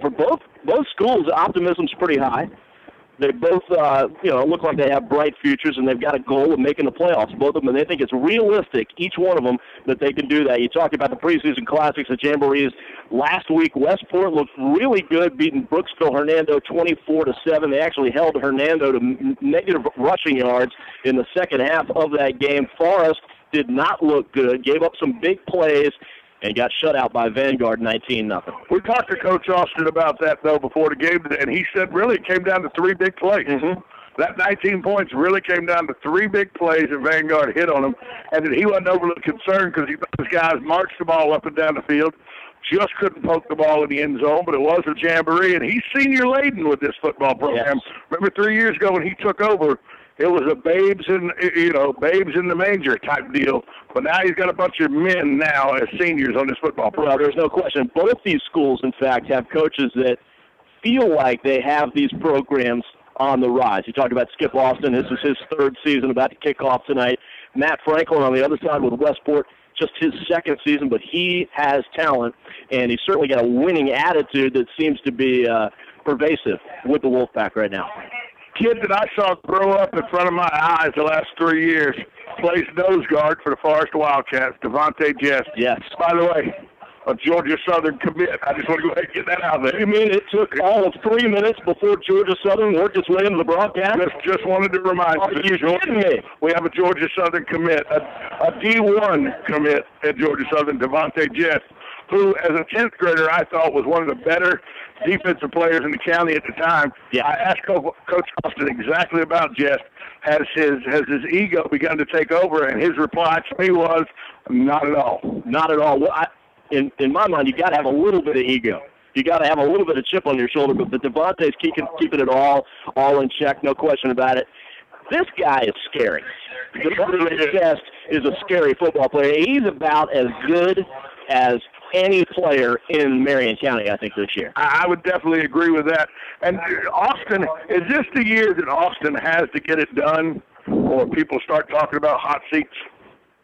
for both schools, optimism's pretty high. They both, look like they have bright futures, and they've got a goal of making the playoffs, both of them, and they think it's realistic, each one of them, that they can do that. You talked about the preseason classics, the Jamborees. Last week, Westport looked really good, beating Brooksville Hernando 24-7. They actually held Hernando to negative rushing yards in the second half of that game. Forest did not look good, gave up some big plays, and got shut out by Vanguard 19-0. We talked to Coach Austin about that, though, before the game, and he said really it came down to 3 big plays. Mm-hmm. That 19 points really came down to 3 big plays, and Vanguard hit on them. And that he wasn't overly concerned because he thought his guys marched the ball up and down the field, just couldn't poke the ball in the end zone, but it was a Jamboree, and he's senior-laden with this football program. Yes. Remember 3 years ago when he took over, it was a babes in the manger type deal. But now he's got a bunch of men now as seniors on this football program. Well, there's no question. Both these schools, in fact, have coaches that feel like they have these programs on the rise. You talked about Skip Austin. This is his 3rd season, about to kick off tonight. Matt Franklin on the other side with Westport, just his 2nd season, but he has talent, and he's certainly got a winning attitude that seems to be pervasive with the Wolfpack right now. Kid that I saw grow up in front of my eyes the last 3 years plays nose guard for the Forest Wildcats, Devontae Jest. Yes. By the way, a Georgia Southern commit. I just want to go ahead and get that out there. You mean it took all of 3 minutes before Georgia Southern worked its way into the broadcast? Just wanted to remind you. Are you kidding me? We have a Georgia Southern commit, a D1 commit at Georgia Southern, Devontae Jest, who, as a 10th grader, I thought was one of the better defensive players in the county at the time. Yeah. I asked Coach Austin exactly about Jest. Has his ego begun to take over? And his reply to me was, not at all. Not at all. Well, in my mind, you got to have a little bit of ego. You got to have a little bit of chip on your shoulder. But Devontae's keeping it all in check, no question about it. This guy is scary. Devontae Jest is a scary football player. He's about as good as any player in Marion County, I think, this year. I would definitely agree with that. And Austin, is this the year that Austin has to get it done, or people start talking about hot seats?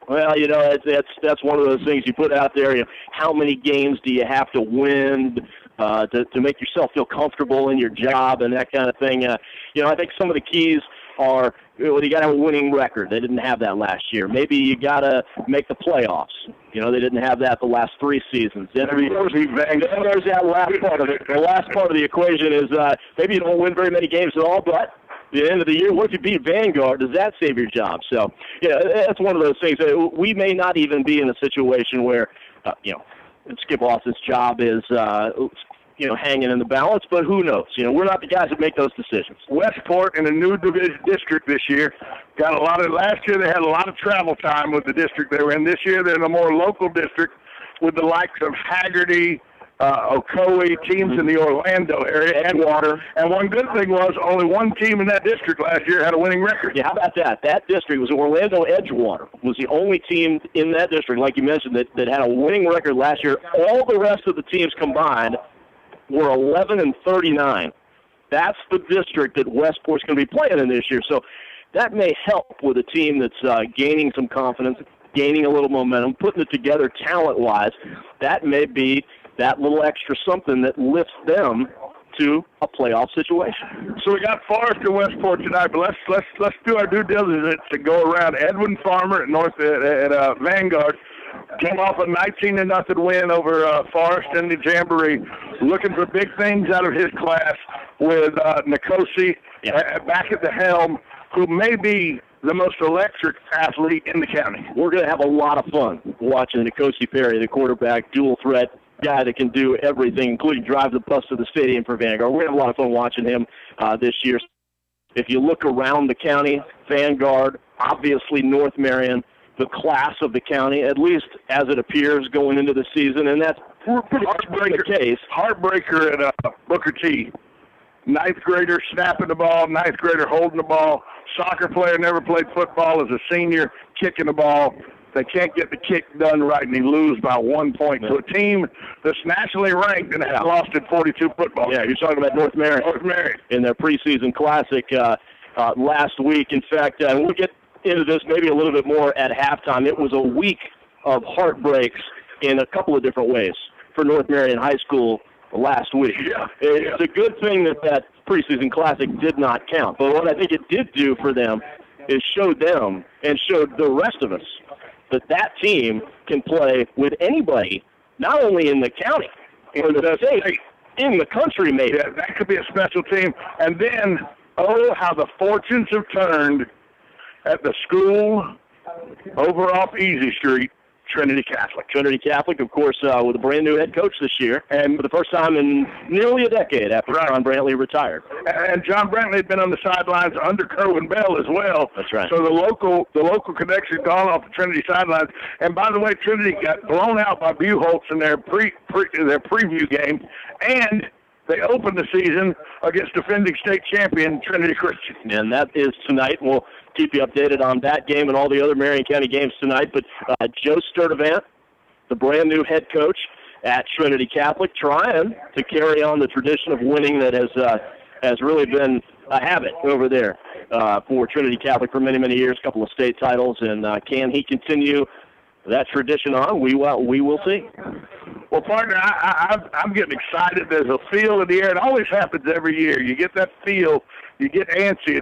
Well, that's one of those things you put out there. How many games do you have to win to make yourself feel comfortable in your job and that kind of thing? I think some of the keys are, you got to have a winning record. They didn't have that last year. Maybe you got to make the playoffs. They didn't have that the last 3 seasons. Then there's that last part of it. The last part of the equation is maybe you don't win very many games at all, but at the end of the year, what if you beat Vanguard? Does that save your job? So, that's one of those things. We may not even be in a situation where, Skip Austin's job is hanging in the balance, but who knows? We're not the guys that make those decisions. Westport in a new division district this year got last year they had a lot of travel time with the district they were in. This year they're in a more local district with the likes of Hagerty, Ocoee, teams in the Orlando area, Edgewater. And one good thing was only one team in that district last year had a winning record. Yeah, how about that? That district was Orlando Edgewater, was the only team in that district, like you mentioned, that had a winning record last year. All the rest of the teams combined were 11-39. That's the district that Westport's going to be playing in this year. So that may help with a team that's gaining some confidence, gaining a little momentum, putting it together talent-wise. That may be that little extra something that lifts them to a playoff situation. So we got Forest and Westport tonight, but let's do our due diligence to go around. Edwin Farmer at Vanguard came off a 19-0 win over Forest in the Jamboree, looking for big things out of his class with Nikosi back at the helm, who may be the most electric athlete in the county. We're going to have a lot of fun watching Nikosi Perry, the quarterback, dual threat guy that can do everything, including drive the bus to the stadium for Vanguard. We're going to have a lot of fun watching him this year. If you look around the county, Vanguard, obviously North Marion, the class of the county, at least as it appears going into the season, and that's pretty much the case. Heartbreaker at Booker T. 9th grader snapping the ball, 9th grader holding the ball. Soccer player, never played football, as a senior, kicking the ball. They can't get the kick done right, and they lose by 1 point to a team that's nationally ranked and has lost in 42 football. Yeah, you're talking about North Marion. North Marion. In their preseason classic last week. In fact, we'll get into this maybe a little bit more at halftime. It was a week of heartbreaks in a couple of different ways for North Marion High School last week. Yeah. It's a good thing that preseason classic did not count. But what I think it did do for them is showed them and showed the rest of us that team can play with anybody, not only in the county or the state, in the country maybe. Yeah, that could be a special team. And then, how the fortunes have turned at the school over off Easy Street, Trinity Catholic. Trinity Catholic, of course, with a brand-new head coach this year, and for the first time in nearly a decade after John Brantley retired. And John Brantley had been on the sidelines under Kerwin Bell as well. That's right. So the local connection gone off the Trinity sidelines. And by the way, Trinity got blown out by Buchholz in their preview game, and they opened the season against defending state champion Trinity Christian. And that is tonight. We'll keep you updated on that game and all the other Marion County games tonight. But Joe Sturdivant, the brand-new head coach at Trinity Catholic, trying to carry on the tradition of winning that has really been a habit over there for Trinity Catholic for many, many years, a couple of state titles. And can he continue that tradition on? We will see. Well, partner, I'm getting excited. There's a feel in the air. It always happens every year. You get that feel. You get antsy.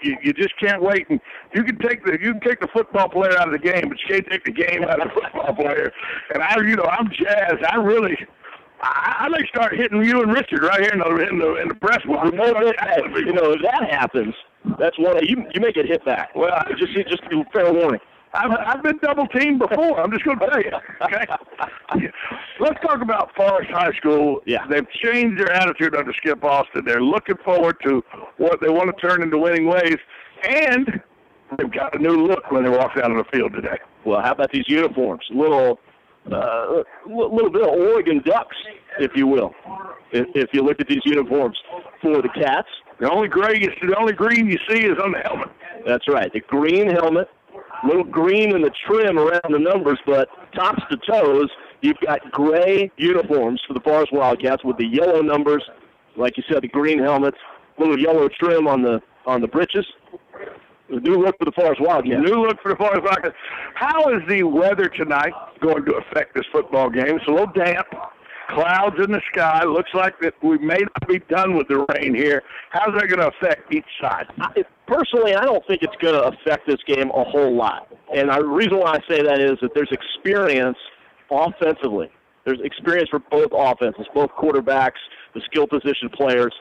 You just can't wait. And you can take the football player out of the game, but you can't take the game out of the football player. And I'm jazzed. I may start hitting you and Richard right here in the press box. If that happens, that's one. You make it hit back. Well, just fair warning. I've been double teamed before. I'm just going to tell you. Okay. Let's talk about Forest High School. Yeah. They've changed their attitude under Skip Austin. They're looking forward to what they want to turn into winning ways, and they've got a new look when they walk down the field today. Well, how about these uniforms? Little bit of Oregon Ducks, if you will. If you look at these uniforms for the Cats, the only green you see is on the helmet. That's right. The green helmet. Little green in the trim around the numbers, but tops to toes, you've got gray uniforms for the Forest Wildcats with the yellow numbers, like you said, the green helmets, little yellow trim on the breeches. A new look for the Forest Wildcats. New look for the Forest Wildcats. How is the weather tonight going to affect this football game? It's a little damp. Clouds in the sky. Looks like that we may not be done with the rain here. How's that going to affect each side? Personally, I don't think it's going to affect this game a whole lot. And the reason why I say that is that there's experience offensively. There's experience for both offenses, both quarterbacks, the skill position players.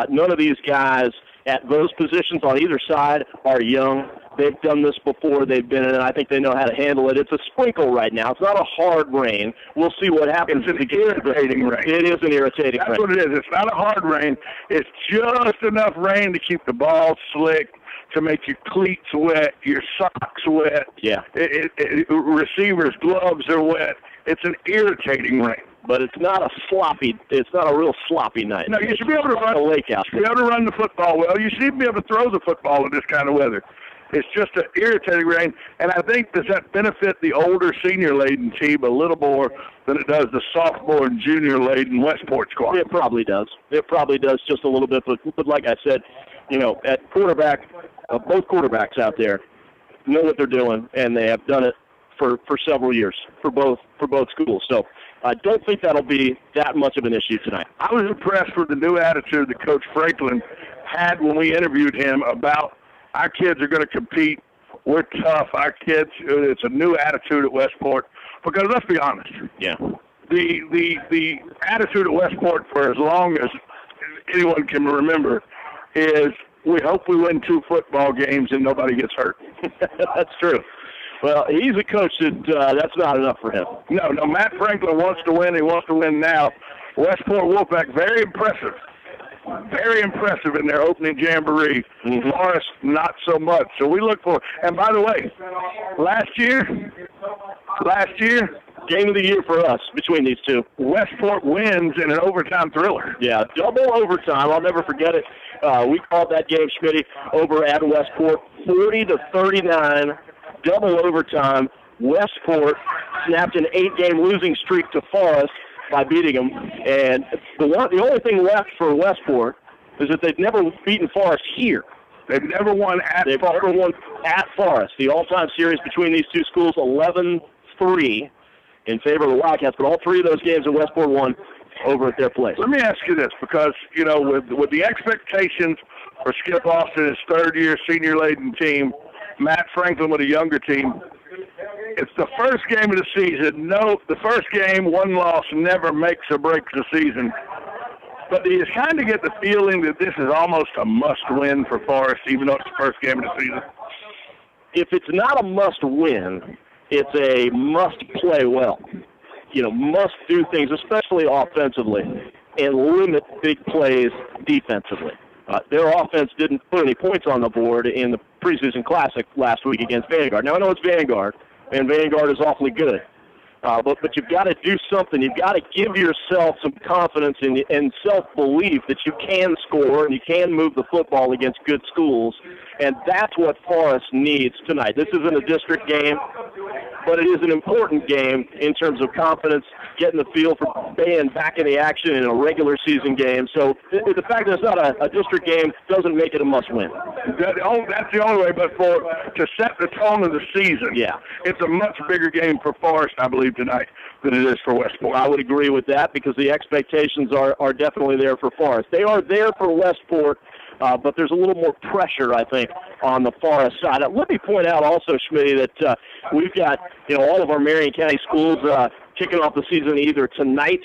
None of these guys at those positions on either side are young. They've done this before. They've been in it. I think they know how to handle it. It's a sprinkle right now. It's not a hard rain. We'll see what happens. It's an irritating rain. It is an irritating rain. That's what it is. It's not a hard rain. It's just enough rain to keep the ball slick, to make your cleats wet, your socks wet. Yeah. Receivers' gloves are wet. It's an irritating rain. But it's not a real sloppy night. No, you should be able to run a lake out. You should be able to run the football well. You should even be able to throw the football in this kind of weather. It's just an irritating rain, and I think does that benefit the older senior-laden team a little more than it does the sophomore and junior-laden Westport squad. It probably does. It probably does just a little bit. But like I said, at quarterback, both quarterbacks out there know what they're doing, and they have done it for several years for both schools. So I don't think that'll be that much of an issue tonight. I was impressed with the new attitude that Coach Franklin had when we interviewed him about our kids are going to compete. We're tough. Our kids, it's a new attitude at Westport. Because let's be honest. Yeah. The attitude at Westport for as long as anyone can remember is we hope we win 2 football games and nobody gets hurt. That's true. Well, he's a coach that's not enough for him. No, Matt Franklin wants to win. He wants to win now. Westport Wolfpack, very impressive. Very impressive in their opening jamboree. Mm-hmm. Forest, not so much. So we look for. And by the way, last year, game of the year for us between these two. Westport wins in an overtime thriller. Yeah, double overtime. I'll never forget it. We called that game, Schmitty, over at Westport, 40-39, double overtime. Westport snapped an 8-game losing streak to Forest by beating them, and the only thing left for Westport is that they've never beaten Forest here. They've never won at Forest. The all-time series between these two schools, 11-3 in favor of the Wildcats, but all 3 of those games that Westport won, over at their place. Let me ask you this, because, you know, with the expectations for Skip Austin, his third-year senior-laden team, Matt Franklin with a younger team, it's the first game of the season. No, the first game, one loss, never makes or breaks the season. But do you kind of get the feeling that this is almost a must-win for Forest, even though it's the first game of the season? If it's not a must-win, it's a must-play well. You know, must do things, especially offensively, and limit big plays defensively. Their offense didn't put any points on the board in the preseason classic last week against Vanguard. Now, I know it's Vanguard, and Vanguard is awfully good. But you've got to do something. You've got to give yourself some confidence and self-belief that you can score and you can move the football against good schools, and that's what Forest needs tonight. This isn't a district game, but it is an important game in terms of confidence, getting the feel for being back in the action in a regular season game. So the fact that it's not a district game doesn't make it a must-win. That's the only way, but to set the tone of the season, yeah, it's a much bigger game for Forest, I believe, tonight than it is for Westport. I would agree with that because the expectations are definitely there for Forest. They are there for Westport, but there's a little more pressure, I think, on the Forest side. Let me point out also, Schmitty, that we've got, you know, all of our Marion County schools kicking off the season either tonight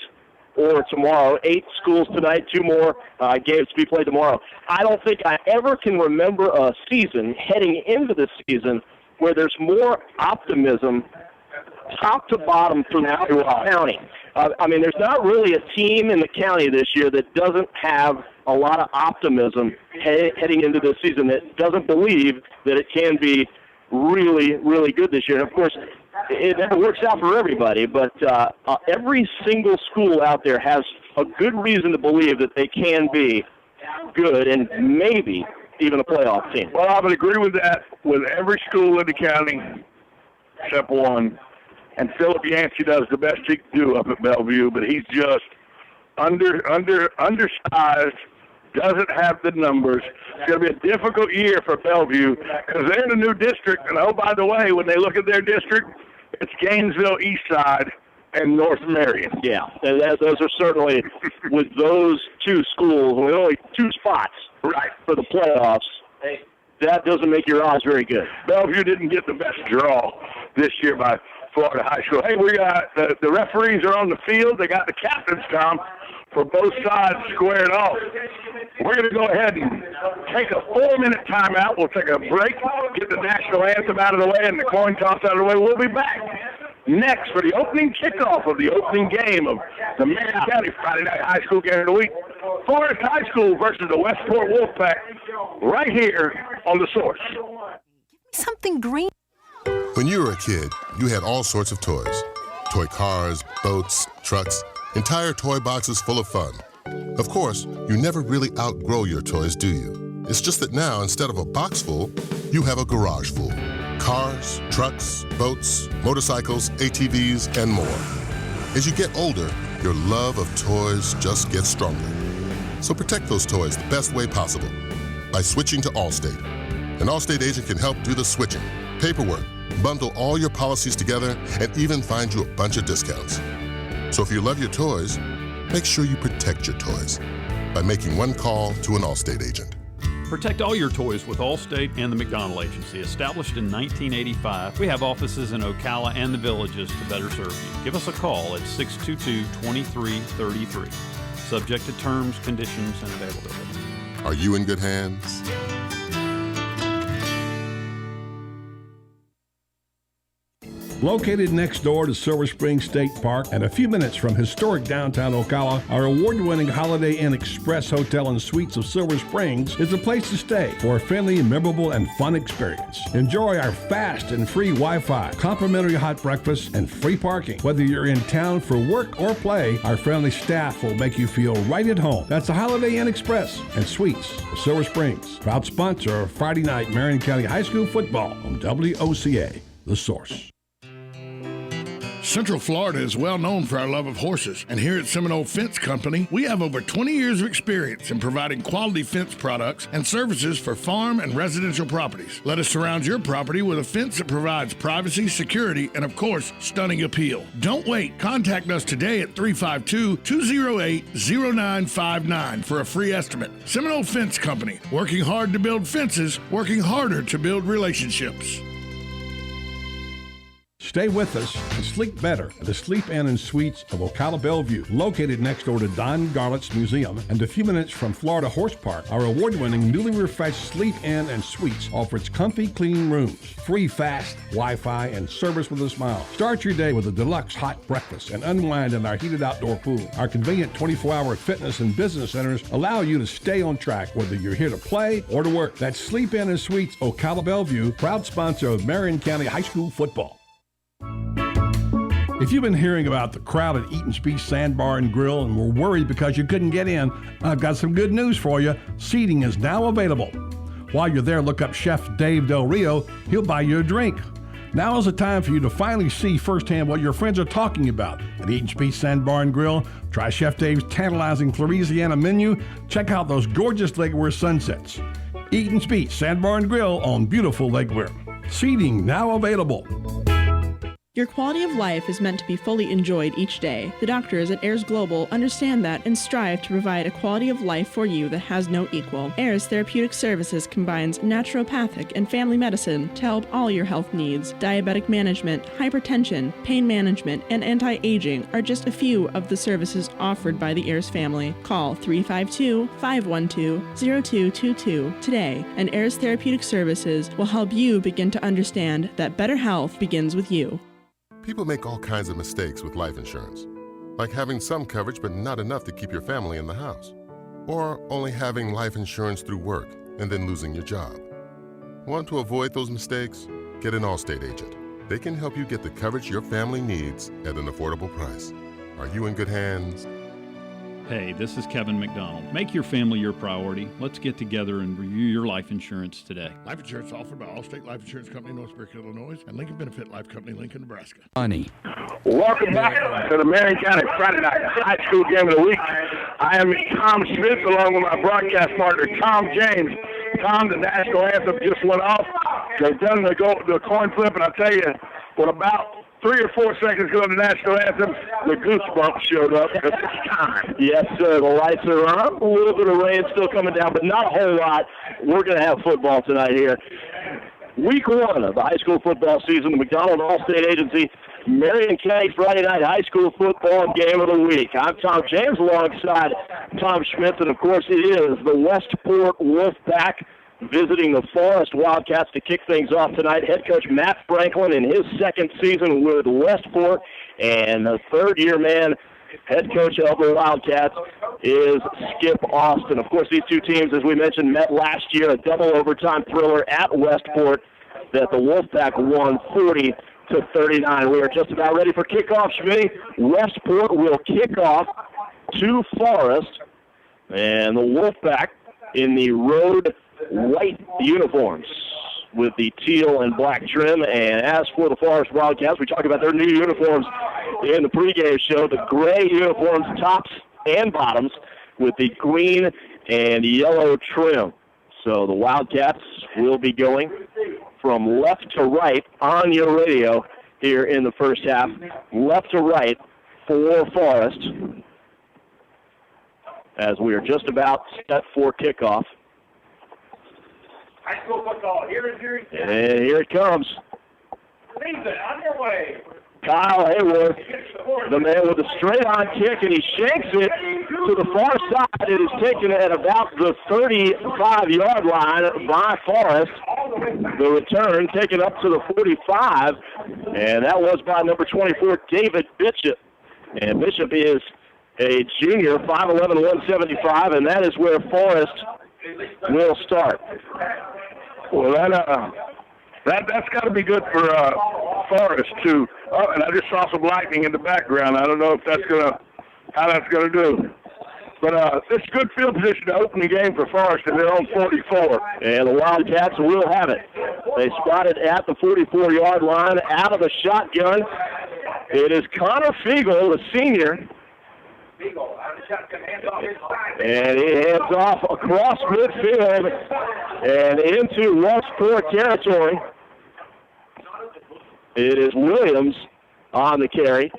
or tomorrow. 8 schools tonight, 2 more games to be played tomorrow. I don't think I ever can remember a season heading into the season where there's more optimism top to bottom throughout the county. I mean, there's not really a team in the county this year that doesn't have a lot of optimism heading into this season, that doesn't believe that it can be really, really good this year. And, of course, it never works out for everybody, but every single school out there has a good reason to believe that they can be good and maybe even a playoff team. Well, I would agree with that with every school in the county except one. And Philip Yancey does the best he can do up at Bellevue, but he's just undersized, doesn't have the numbers. It's going to be a difficult year for Bellevue because they're in a new district. And, oh, by the way, when they look at their district, it's Gainesville Eastside and North Marion. Yeah, and those are certainly, with those 2 schools, with only 2 spots right for the playoffs, that doesn't make your odds very good. Bellevue didn't get the best draw this year by Florida High School. Hey, we got the referees are on the field. They got the captains, Tom, for both sides squared off. We're going to go ahead and take a 4-minute timeout. We'll take a break, get the national anthem out of the way and the coin toss out of the way. We'll be back next for the opening kickoff of the opening game of the Marion County Friday Night High School Game of the Week. Forest High School versus the Westport Wolfpack right here on The Source. Something green. When you were a kid, you had all sorts of toys. Toy cars, boats, trucks, entire toy boxes full of fun. Of course, you never really outgrow your toys, do you? It's just that now, instead of a box full, you have a garage full. Cars, trucks, boats, motorcycles, ATVs, and more. As you get older, your love of toys just gets stronger. So protect those toys the best way possible by switching to Allstate. An Allstate agent can help do the switching, paperwork, bundle all your policies together, and even find you a bunch of discounts. So if you love your toys, make sure you protect your toys by making one call to an Allstate agent. Protect all your toys with Allstate and the McDonald Agency. Established in 1985, we have offices in Ocala and the Villages to better serve you. Give us a call at 622-2333. Subject to terms, conditions, and availability. Are you in good hands? Located next door to Silver Spring State Park and a few minutes from historic downtown Ocala, our award-winning Holiday Inn Express Hotel and Suites of Silver Springs is a place to stay for a friendly, memorable, and fun experience. Enjoy our fast and free Wi-Fi, complimentary hot breakfast, and free parking. Whether you're in town for work or play, our friendly staff will make you feel right at home. That's the Holiday Inn Express and Suites of Silver Springs, proud sponsor of Friday night Marion County High School football on WOCA, The Source. Central Florida is well known for our love of horses, and here at Seminole Fence Company, we have over 20 years of experience in providing quality fence products and services for farm and residential properties. Let us surround your property with a fence that provides privacy, security, and of course, stunning appeal. Don't wait. Contact us today at 352-208-0959 for a free estimate. Seminole Fence Company, working hard to build fences, working harder to build relationships. Stay with us and sleep better at the Sleep Inn and Suites of Ocala Bellevue, located next door to Don Garlett's Museum and a few minutes from Florida Horse Park. Our award-winning, newly refreshed Sleep Inn and Suites offers comfy, clean rooms, free fast Wi-Fi, and service with a smile. Start your day with a deluxe hot breakfast and unwind in our heated outdoor pool. Our convenient 24-hour fitness and business centers allow you to stay on track whether you're here to play or to work. That's Sleep Inn and Suites Ocala Bellevue, proud sponsor of Marion County High School football. If you've been hearing about the crowd at Eaton's Beach Sandbar and Grill and were worried because you couldn't get in, I've got some good news for you. Seating is now available. While you're there, look up Chef Dave Del Rio. He'll buy you a drink. Now is the time for you to finally see firsthand what your friends are talking about. At Eaton's Beach Sandbar and Grill, try Chef Dave's tantalizing Louisiana menu. Check out those gorgeous Lake Weir sunsets. Eaton's Beach Sandbar and Grill on beautiful Lake Weir. Seating now available. Your quality of life is meant to be fully enjoyed each day. The doctors at Ayers Global understand that and strive to provide a quality of life for you that has no equal. Ayers Therapeutic Services combines naturopathic and family medicine to help all your health needs. Diabetic management, hypertension, pain management, and anti-aging are just a few of the services offered by the Ayers family. Call 352-512-0222 today, and Ayers Therapeutic Services will help you begin to understand that better health begins with you. People make all kinds of mistakes with life insurance, like having some coverage but not enough to keep your family in the house, or only having life insurance through work and then losing your job. Want to avoid those mistakes? Get an Allstate agent. They can help you get the coverage your family needs at an affordable price. Are you in good hands? Hey, this is Kevin McDonald. Make your family your priority. Let's get together and review your life insurance today. Life insurance offered by Allstate Life Insurance Company, Northbrook, Illinois, and Lincoln Benefit Life Company, Lincoln, Nebraska. Money. Welcome back to the Marion County Friday Night High School Game of the Week. I am Tom Smith along with my broadcast partner, Tom James. Tom, the national anthem just went off. They've done the coin flip, and I'll tell you, with about 3 or 4 seconds ago, the national anthem, the goosebumps showed up because it's time. Yes, sir. The lights are up. A little bit of rain still coming down, but not a whole lot. We're going to have football tonight here. Week 1 of the high school football season, the McDonald Allstate Agency Marion County Friday Night High School Football Game of the Week. I'm Tom James alongside Tom Schmitz, and of course it is the Westport Wolfpack visiting the Forest Wildcats to kick things off tonight. Head coach Matt Franklin in his second season with Westport, and the third-year man, head coach of the Wildcats, is Skip Austin. Of course, these two teams, as we mentioned, met last year, a double overtime thriller at Westport that the Wolfpack won 40-39. We are just about ready for kickoff, Schmitty. Westport will kick off to Forest, and the Wolfpack in the road white uniforms with the teal and black trim. And as for the Forest Wildcats, we talked about their new uniforms in the pregame show, the gray uniforms, tops and bottoms, with the green and yellow trim. So the Wildcats will be going from left to right on your radio here in the first half, left to right for Forest, as we are just about set for kickoff. High school football, here is your... And here it comes. Leave it, on your way. Kyle Hayworth, the man with a straight-on kick, and he shanks it to the far side. It is taken at about the 35-yard line by Forrest. The return taken up to the 45, and that was by number 24, David Bishop. And Bishop is a junior, 5'11", 175, and that is where Forrest will start. Well, that's got to be good for Forrest too. Oh, and I just saw some lightning in the background. I don't know if how that's gonna do. But it's good field position to open the game for Forrest at their own 44. And the Wildcats will have it. They spotted at the 44-yard line out of the shotgun. It is Connor Fiegel, the senior. And he hands off across midfield and into Westport territory. It is Williams on the carry.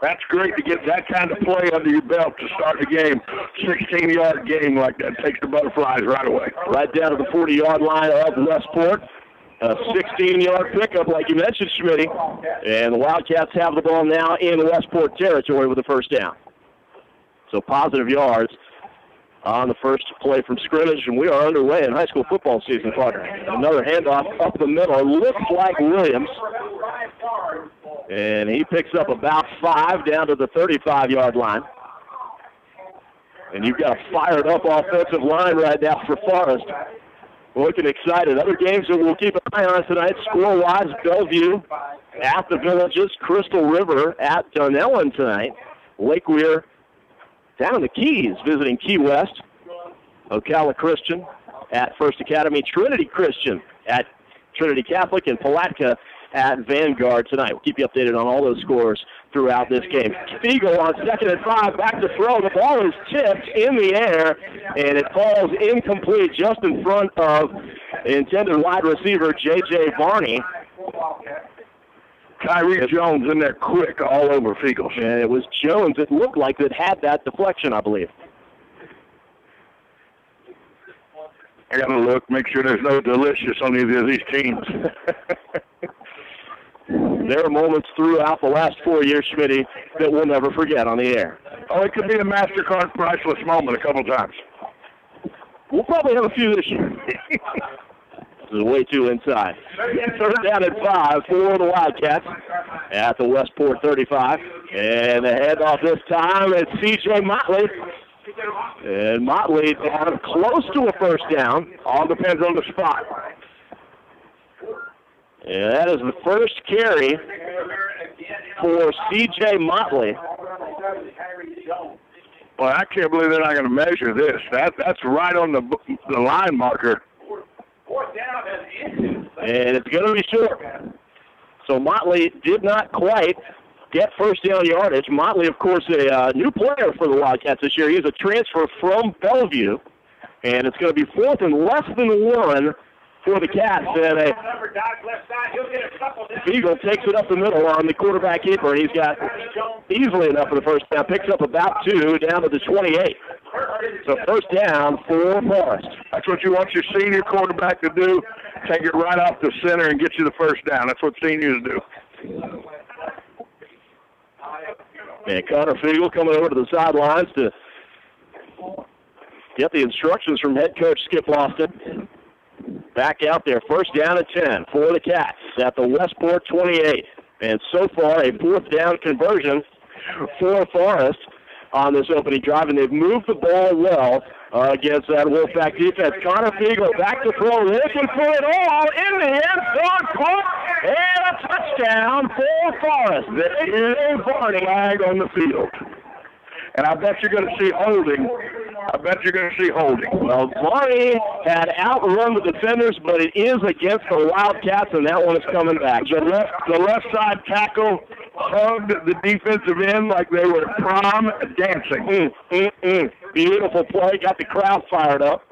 That's great to get that kind of play under your belt to start the game. 16-yard game like that takes the Butterflies right away. Right down to the 40-yard line of Westport. A 16-yard pickup, like you mentioned, Schmitty. And the Wildcats have the ball now in Westport territory with the first down. So positive yards on the first play from scrimmage, and we are underway in high school football season, partner. Another handoff up the middle. Looks like Williams. And he picks up about 5 down to the 35-yard line. And you've got a fired-up offensive line right now for Forest. Looking excited. Other games that we'll keep an eye on tonight, score-wise, Bellevue at the Villages, Crystal River at Dunellen tonight, Lake Weir down in the Keys visiting Key West, Ocala Christian at First Academy, Trinity Christian at Trinity Catholic, and Palatka at Vanguard tonight. We'll keep you updated on all those scores throughout this game. Fiegel on 2nd and 5, back to throw. The ball is tipped in the air, and it falls incomplete just in front of intended wide receiver J.J. Varney. Tyree Jones in there quick all over Fiegel. And it was Jones, it looked like, that had that deflection, I believe. I got to look, make sure there's no delicious on either of these teams. There are moments throughout the last 4 years, Schmitty, that we'll never forget on the air. Oh, it could be a MasterCard priceless moment a couple times. We'll probably have a few this year. This is way too inside. Third down at 5 for the Wildcats at the Westport 35. And the handoff this time is C.J. Motley. And Motley down close to a first down. All depends on the spot. And that is the first carry for C.J. Motley. Well, I can't believe they're not going to measure this. That's right on the line marker. And it's going to be short. So Motley did not quite get first down yardage. Motley, of course, a new player for the Wildcats this year. He's a transfer from Bellevue. And it's going to be 4th and less than 1 for the Cats. And Fiegel takes it up the middle on the quarterback keeper, and he's got easily enough for the first down. Picks up about 2 down to the 28. So first down for Forest. That's what you want your senior quarterback to do. Take it right off the center and get you the first down. That's what seniors do. And Connor Fiegel coming over to the sidelines to get the instructions from head coach Skip Lofton. Back out there, first down at 10 for the Cats at the Westport 28. And so far, a 4th down conversion for Forest on this opening drive, and they've moved the ball well against that Wolfpack defense. Connor Fiegel back to throw, looking for it all in the end zone, caught, and a touchdown for Forest. There is a flag on the field. And I bet you're going to see holding. Well, Varney had outrun the defenders, but it is against the Wildcats, and that one is coming back. The left side tackle hugged the defensive end like they were prom dancing. Beautiful play, got the crowd fired up,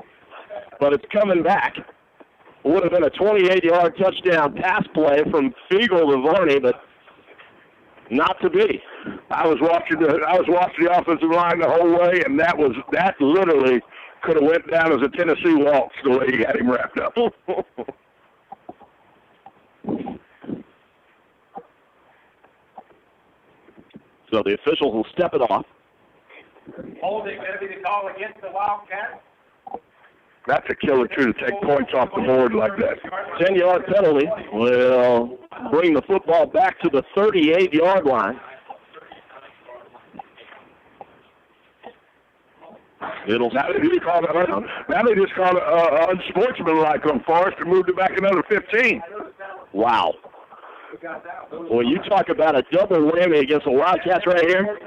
but it's coming back. Would have been a 28-yard touchdown pass play from Fiegel to Varney, but not to be. I was watching the offensive line the whole way, and that literally could have went down as a Tennessee waltz the way he had him wrapped up. So the officials will step it off. Holding going to be the call against the Wildcats. That's a killer, too, to take points off the board like that. 10-yard penalty will bring the football back to the 38-yard line. Now they just called it unsportsmanlike on Forest and moved it back another 15. Wow. Well, you talk about a double whammy against the Wildcats right here.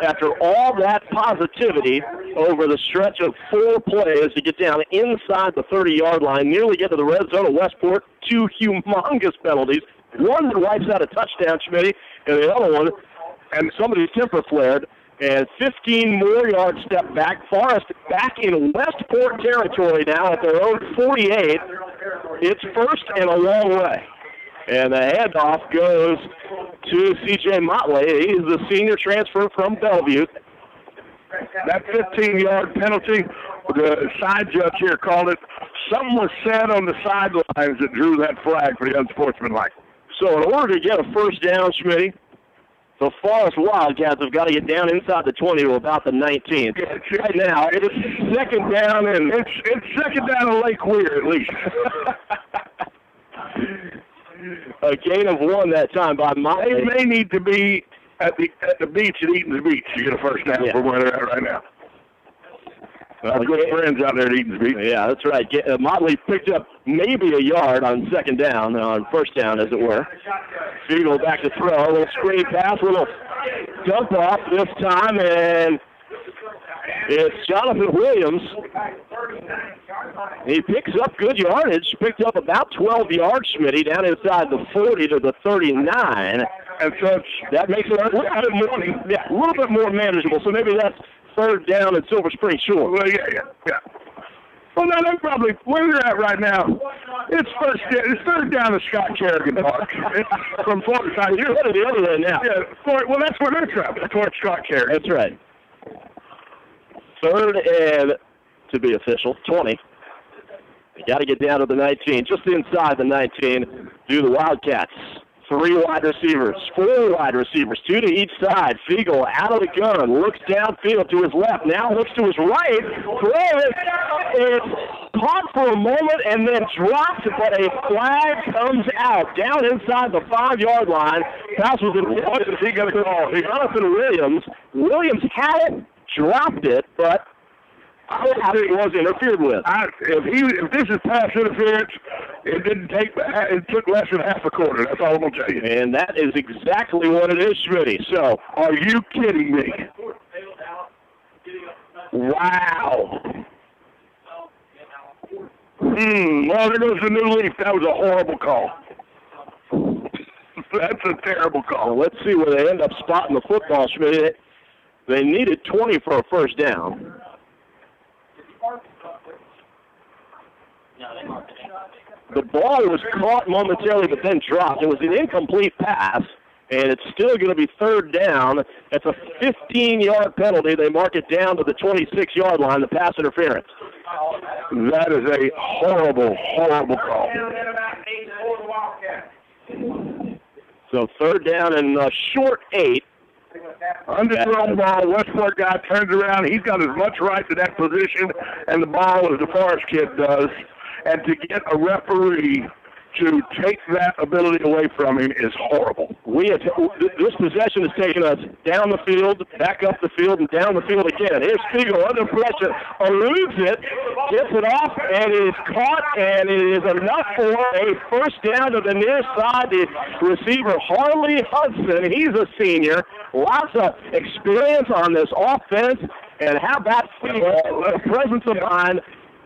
After all that positivity over the stretch of 4 plays to get down inside the 30-yard line, nearly get to the red zone of Westport, 2 humongous penalties, One that wipes out a touchdown, Schmitty, and the other one, and somebody's temper flared, and 15 more yards step back. Forest back in Westport territory now at their own 48. It's first and a long way. And the handoff goes to C.J. Motley. He's the senior transfer from Bellevue. That 15-yard penalty, the side judge here called it. Something was said on the sidelines that drew that flag for the unsportsmanlike. So in order to get a first down, Schmitty, the Forest Wildcats have got to get down inside the 20 to about the 19. Right now, it's second down, and it's second down in Lake Weir at least. A gain of 1 that time by Motley. They may need to be at the beach at Eaton's Beach to get a first down from where they're at right now. I've got friends out there at Eaton's Beach. Yeah, that's right. Motley picked up maybe a yard on second down, on first down, as it were. Fiegel back to throw. A little screen pass, a little dump off this time, and it's Jonathan Williams. He picks up good yardage. Picked up about 12 yards, Schmitty, down inside the 40 to the 39. And so that makes it a little bit more manageable. So maybe that's third down at Silver Spring Shore. Well, yeah. Well, now they're probably where they're at right now. It's third down at Scott Kerrigan Park. From Florida side. You're headed the other way now. Yeah, well, that's where they're traveling, towards Scott Kerrigan. That's right. Third and, to be official, 20. You got to get down to the 19, just inside the 19. Do the Wildcats. 3 wide receivers, 4 wide receivers, 2 to each side. Fiegel out of the gun, looks downfield to his left, now looks to his right. It's caught for a moment and then dropped, but a flag comes out down inside the 5-yard line. Pass was in. What is he going to call? Jonathan Williams. Williams had it, dropped it, but I don't think it was interfered with. If this is pass interference, it took less than half a quarter. That's all I'm going to tell you. And that is exactly what it is, Schmitty. So, are you kidding me? Wow. Well, there goes the new leaf. That was a horrible call. That's a terrible call. Well, let's see where they end up spotting the football, Schmitty. They needed 20 for a first down. The ball was caught momentarily but then dropped. It was an incomplete pass, and it's still going to be third down. That's a 15-yard penalty. They mark it down to the 26-yard line, the pass interference. That is a horrible, horrible call. So third down and short 8. Underthrown ball, Westport guy turns around. He's got as much right to that position and the ball as the Forest kid does. And to get a referee to take that ability away from him is horrible. This possession has taken us down the field, back up the field, and down the field again. Here's Fiegel under pressure, eludes it, gets it off, and it is caught, and it is enough for a first down to the near side. The receiver, Harley Hudson, he's a senior, lots of experience on this offense, and how about the presence of mind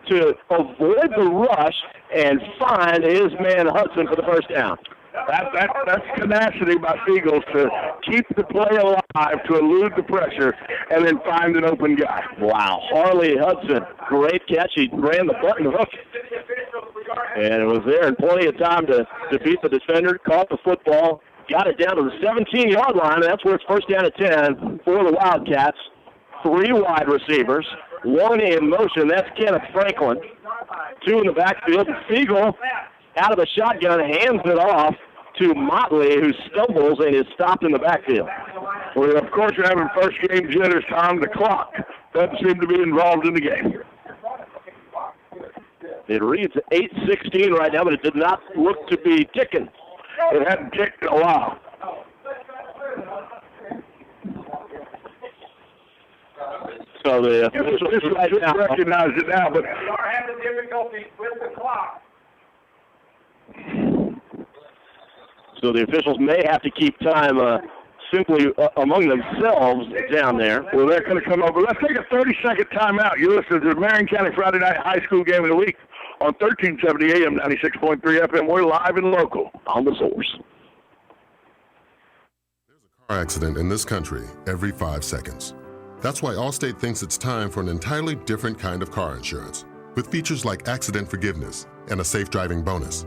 to avoid the rush and find his man Hudson for the first down. That's tenacity by Fiegel to keep the play alive, to elude the pressure, and then find an open guy. Wow, Harley Hudson, great catch. He ran the button hook, and it was there in plenty of time to beat the defender, caught the football, got it down to the 17-yard line, and that's where it's first down at 10 for the Wildcats. 3 wide receivers, 1 in motion. That's Kenneth Franklin. 2 in the backfield. Fiegel, out of the shotgun, hands it off to Motley, who stumbles and is stopped in the backfield. Well, of course, you're having first game jitters, Tom. The clock doesn't seem to be involved in the game. It reads 8:16 right now, but it did not look to be ticking. It hadn't ticked in a while. So the officials recognize it now, but We are having difficulty with the clock. So the officials may have to keep time simply among themselves down there. Well, they're going to come over. Let's take a 30-second timeout. You listen to the Marion County Friday Night High School Game of the Week on 1370 AM, 96.3 FM. We're live and local on the Source. Car accident in this country every 5 seconds. That's why Allstate thinks it's time for an entirely different kind of car insurance, with features like accident forgiveness and a safe driving bonus.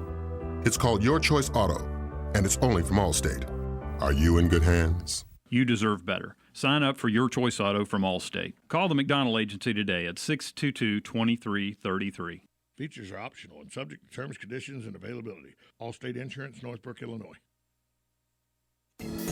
It's called Your Choice Auto, and it's only from Allstate. Are you in good hands? You deserve better. Sign up for Your Choice Auto from Allstate. Call the McDonald Agency today at 622-2333. Features are optional and subject to terms, conditions, and availability. Allstate Insurance, Northbrook, Illinois.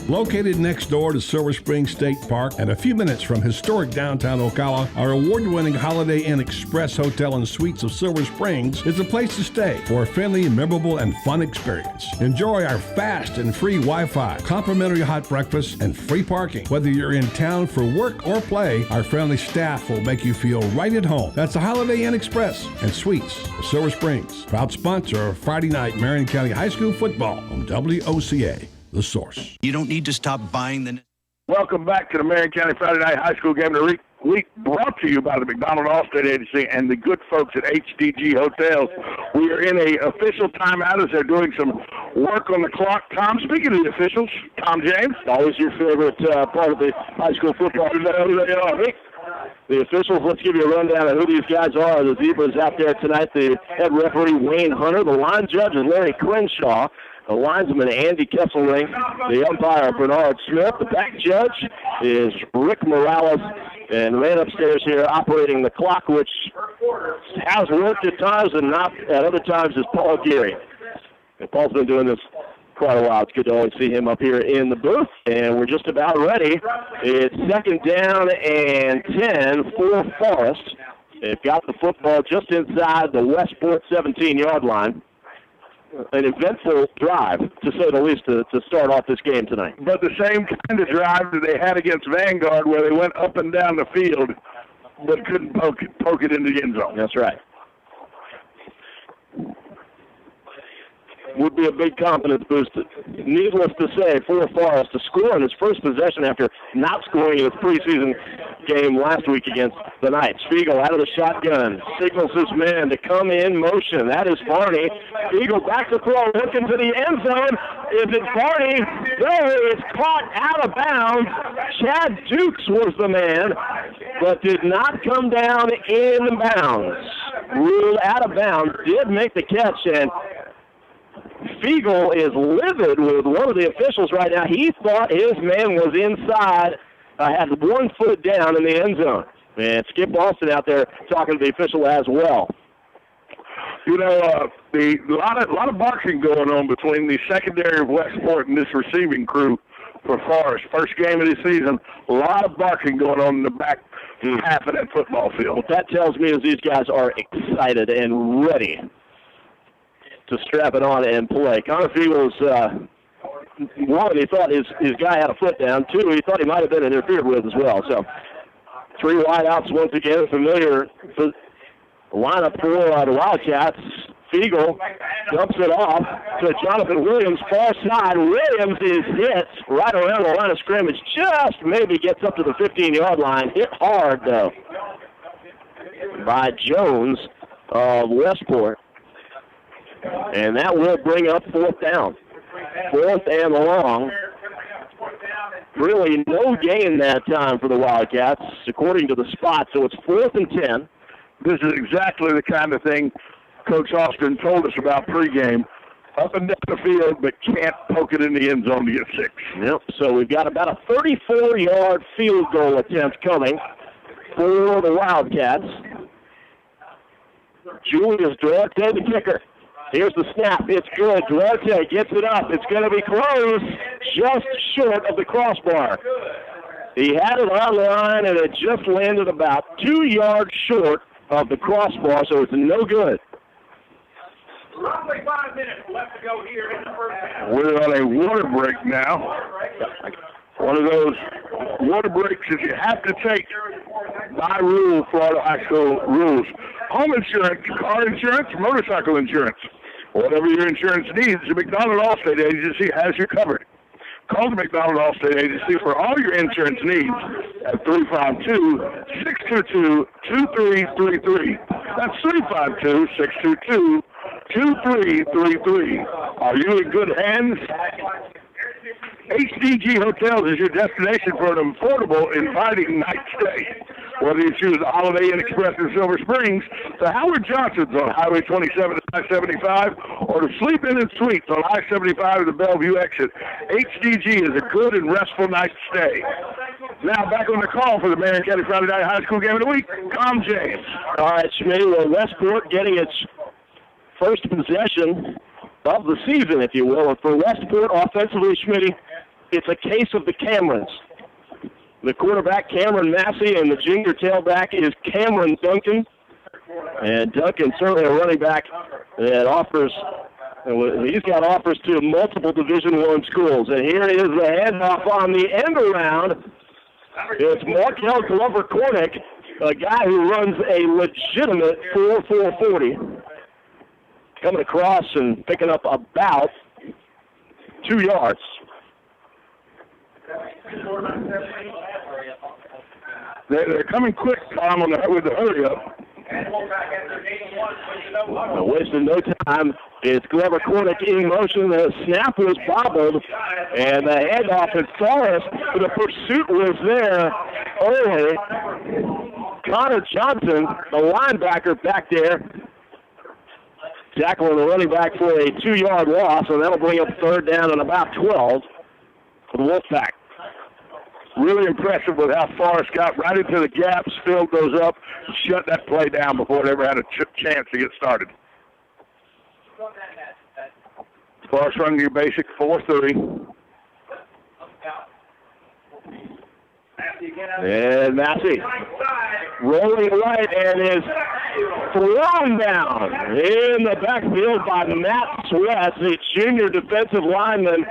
Located next door to Silver Spring State Park and a few minutes from historic downtown Ocala, our award-winning Holiday Inn Express Hotel and Suites of Silver Springs is a place to stay for a friendly, memorable, and fun experience. Enjoy our fast and free Wi-Fi, complimentary hot breakfast, and free parking. Whether you're in town for work or play, our friendly staff will make you feel right at home. That's the Holiday Inn Express and Suites of Silver Springs, proud sponsor of Friday night Marion County High School football on WOCA. The Source. You don't need to stop buying the... Welcome back to the Marion County Friday Night High School Game of the Week, brought to you by the McDonald Allstate Agency and the good folks at HDG Hotels. We are in a official timeout as they're doing some work on the clock. Tom, speaking of the officials, Tom James. Always your favorite part of the high school football. The officials, let's give you a rundown of who these guys are. The Zebras out there tonight, the head referee, Wayne Hunter. The line judge is Larry Crenshaw. The linesman, Andy Kesselring. The umpire, Bernard Smith. The back judge is Rick Morales. And the man upstairs here operating the clock, which has worked at times and not at other times, is Paul Geary. And Paul's been doing this quite a while. It's good to always see him up here in the booth. And we're just about ready. It's second down and 10 for Forest. They've got the football just inside the Westport 17-yard line. An eventful drive, to say the least, to start off this game tonight. But the same kind of drive that they had against Vanguard, where they went up and down the field but couldn't poke it into the end zone. That's right. Would be a big confidence boost. Needless to say, for Forrest to score in his first possession after not scoring in his preseason game last week against the Knights. Spiegel out of the shotgun, signals his man to come in motion. That is Farney. Spiegel back to throw, looking to the end zone. Is it Farney? No, it's caught out of bounds. Chad Dukes was the man, but did not come down in bounds. Ruled out of bounds, did make the catch, and Fiegel is livid with one of the officials right now. He thought his man was inside, had 1 foot down in the end zone. And Skip Austin out there talking to the official as well. You know, a lot of boxing going on between the secondary of Westport and this receiving crew for Forest. First game of the season, a lot of barking going on in the back half of that football field. What that tells me is these guys are excited and ready to strap it on and play. Connor Fiegel was, one, he thought his guy had a foot down. Two, he thought he might have been interfered with as well. So 3 wideouts once again, familiar lineup for the Wildcats. Fiegel dumps it off to Jonathan Williams, far side. Williams is hit right around the line of scrimmage, just maybe gets up to the 15-yard line. Hit hard, though, by Jones of Westport. And that will bring up 4th down. 4th and long. Really no gain that time for the Wildcats, according to the spot. So it's 4th and 10. This is exactly the kind of thing Coach Austin told us about pregame. Up and down the field, but can't poke it in the end zone to get 6. Yep, so we've got about a 34-yard field goal attempt coming for the Wildcats. Julius Duarte, the kicker. Here's the snap. It's good. Duarte gets it up. It's going to be close, just short of the crossbar. He had it on the line, and it just landed about 2 yards short of the crossbar, so it's no good. Roughly 5 minutes left to go here in the first half. We're on a water break now. One of those water breaks that you have to take by rule, Florida High School rules. Home insurance, car insurance, motorcycle insurance. Whatever your insurance needs, the McDonald Allstate Agency has you covered. Call the McDonald Allstate Agency for all your insurance needs at 352-622-2333. That's 352-622-2333. Are you in good hands? HDG Hotels is your destination for an affordable, inviting night stay. Whether you choose the Holiday Inn Express in Silver Springs, the Howard Johnson's on Highway 27 to I-75, or the Sleep Inn and Suites on I-75 to the Bellevue exit, HDG is a good and restful night's stay. Now back on the call for the Marion County Friday Night High School Game of the Week, Tom James. All right, Schmitty, well, Westport getting its first possession of the season, if you will. And for Westport, offensively, Schmitty, it's a case of the Camerons. The quarterback, Cameron Massey, and the junior tailback is Cameron Duncan. And Duncan certainly a running back that offers, he's got offers to multiple Division I schools. And here is the handoff on the end around. It's Markel Glover Cornick, a guy who runs a legitimate 4.40, coming across and picking up about 2 yards. They're coming quick, Tom, with the hurry up. Wasting no time. It's Glover Cornick in motion. The snap was bobbled, and the handoff at Forrest. The pursuit was there early. Connor Johnson, the linebacker back there, tackling the running back for a 2-yard loss, and that'll bring up third down and about 12 for the Wolfpack. Really impressive with how Forrest got right into the gaps, filled those up, and shut that play down before it ever had a chance to get started. Forrest running your basic 4-3. And Massey rolling right and is thrown down in the backfield by Matt Sweat, the junior defensive lineman.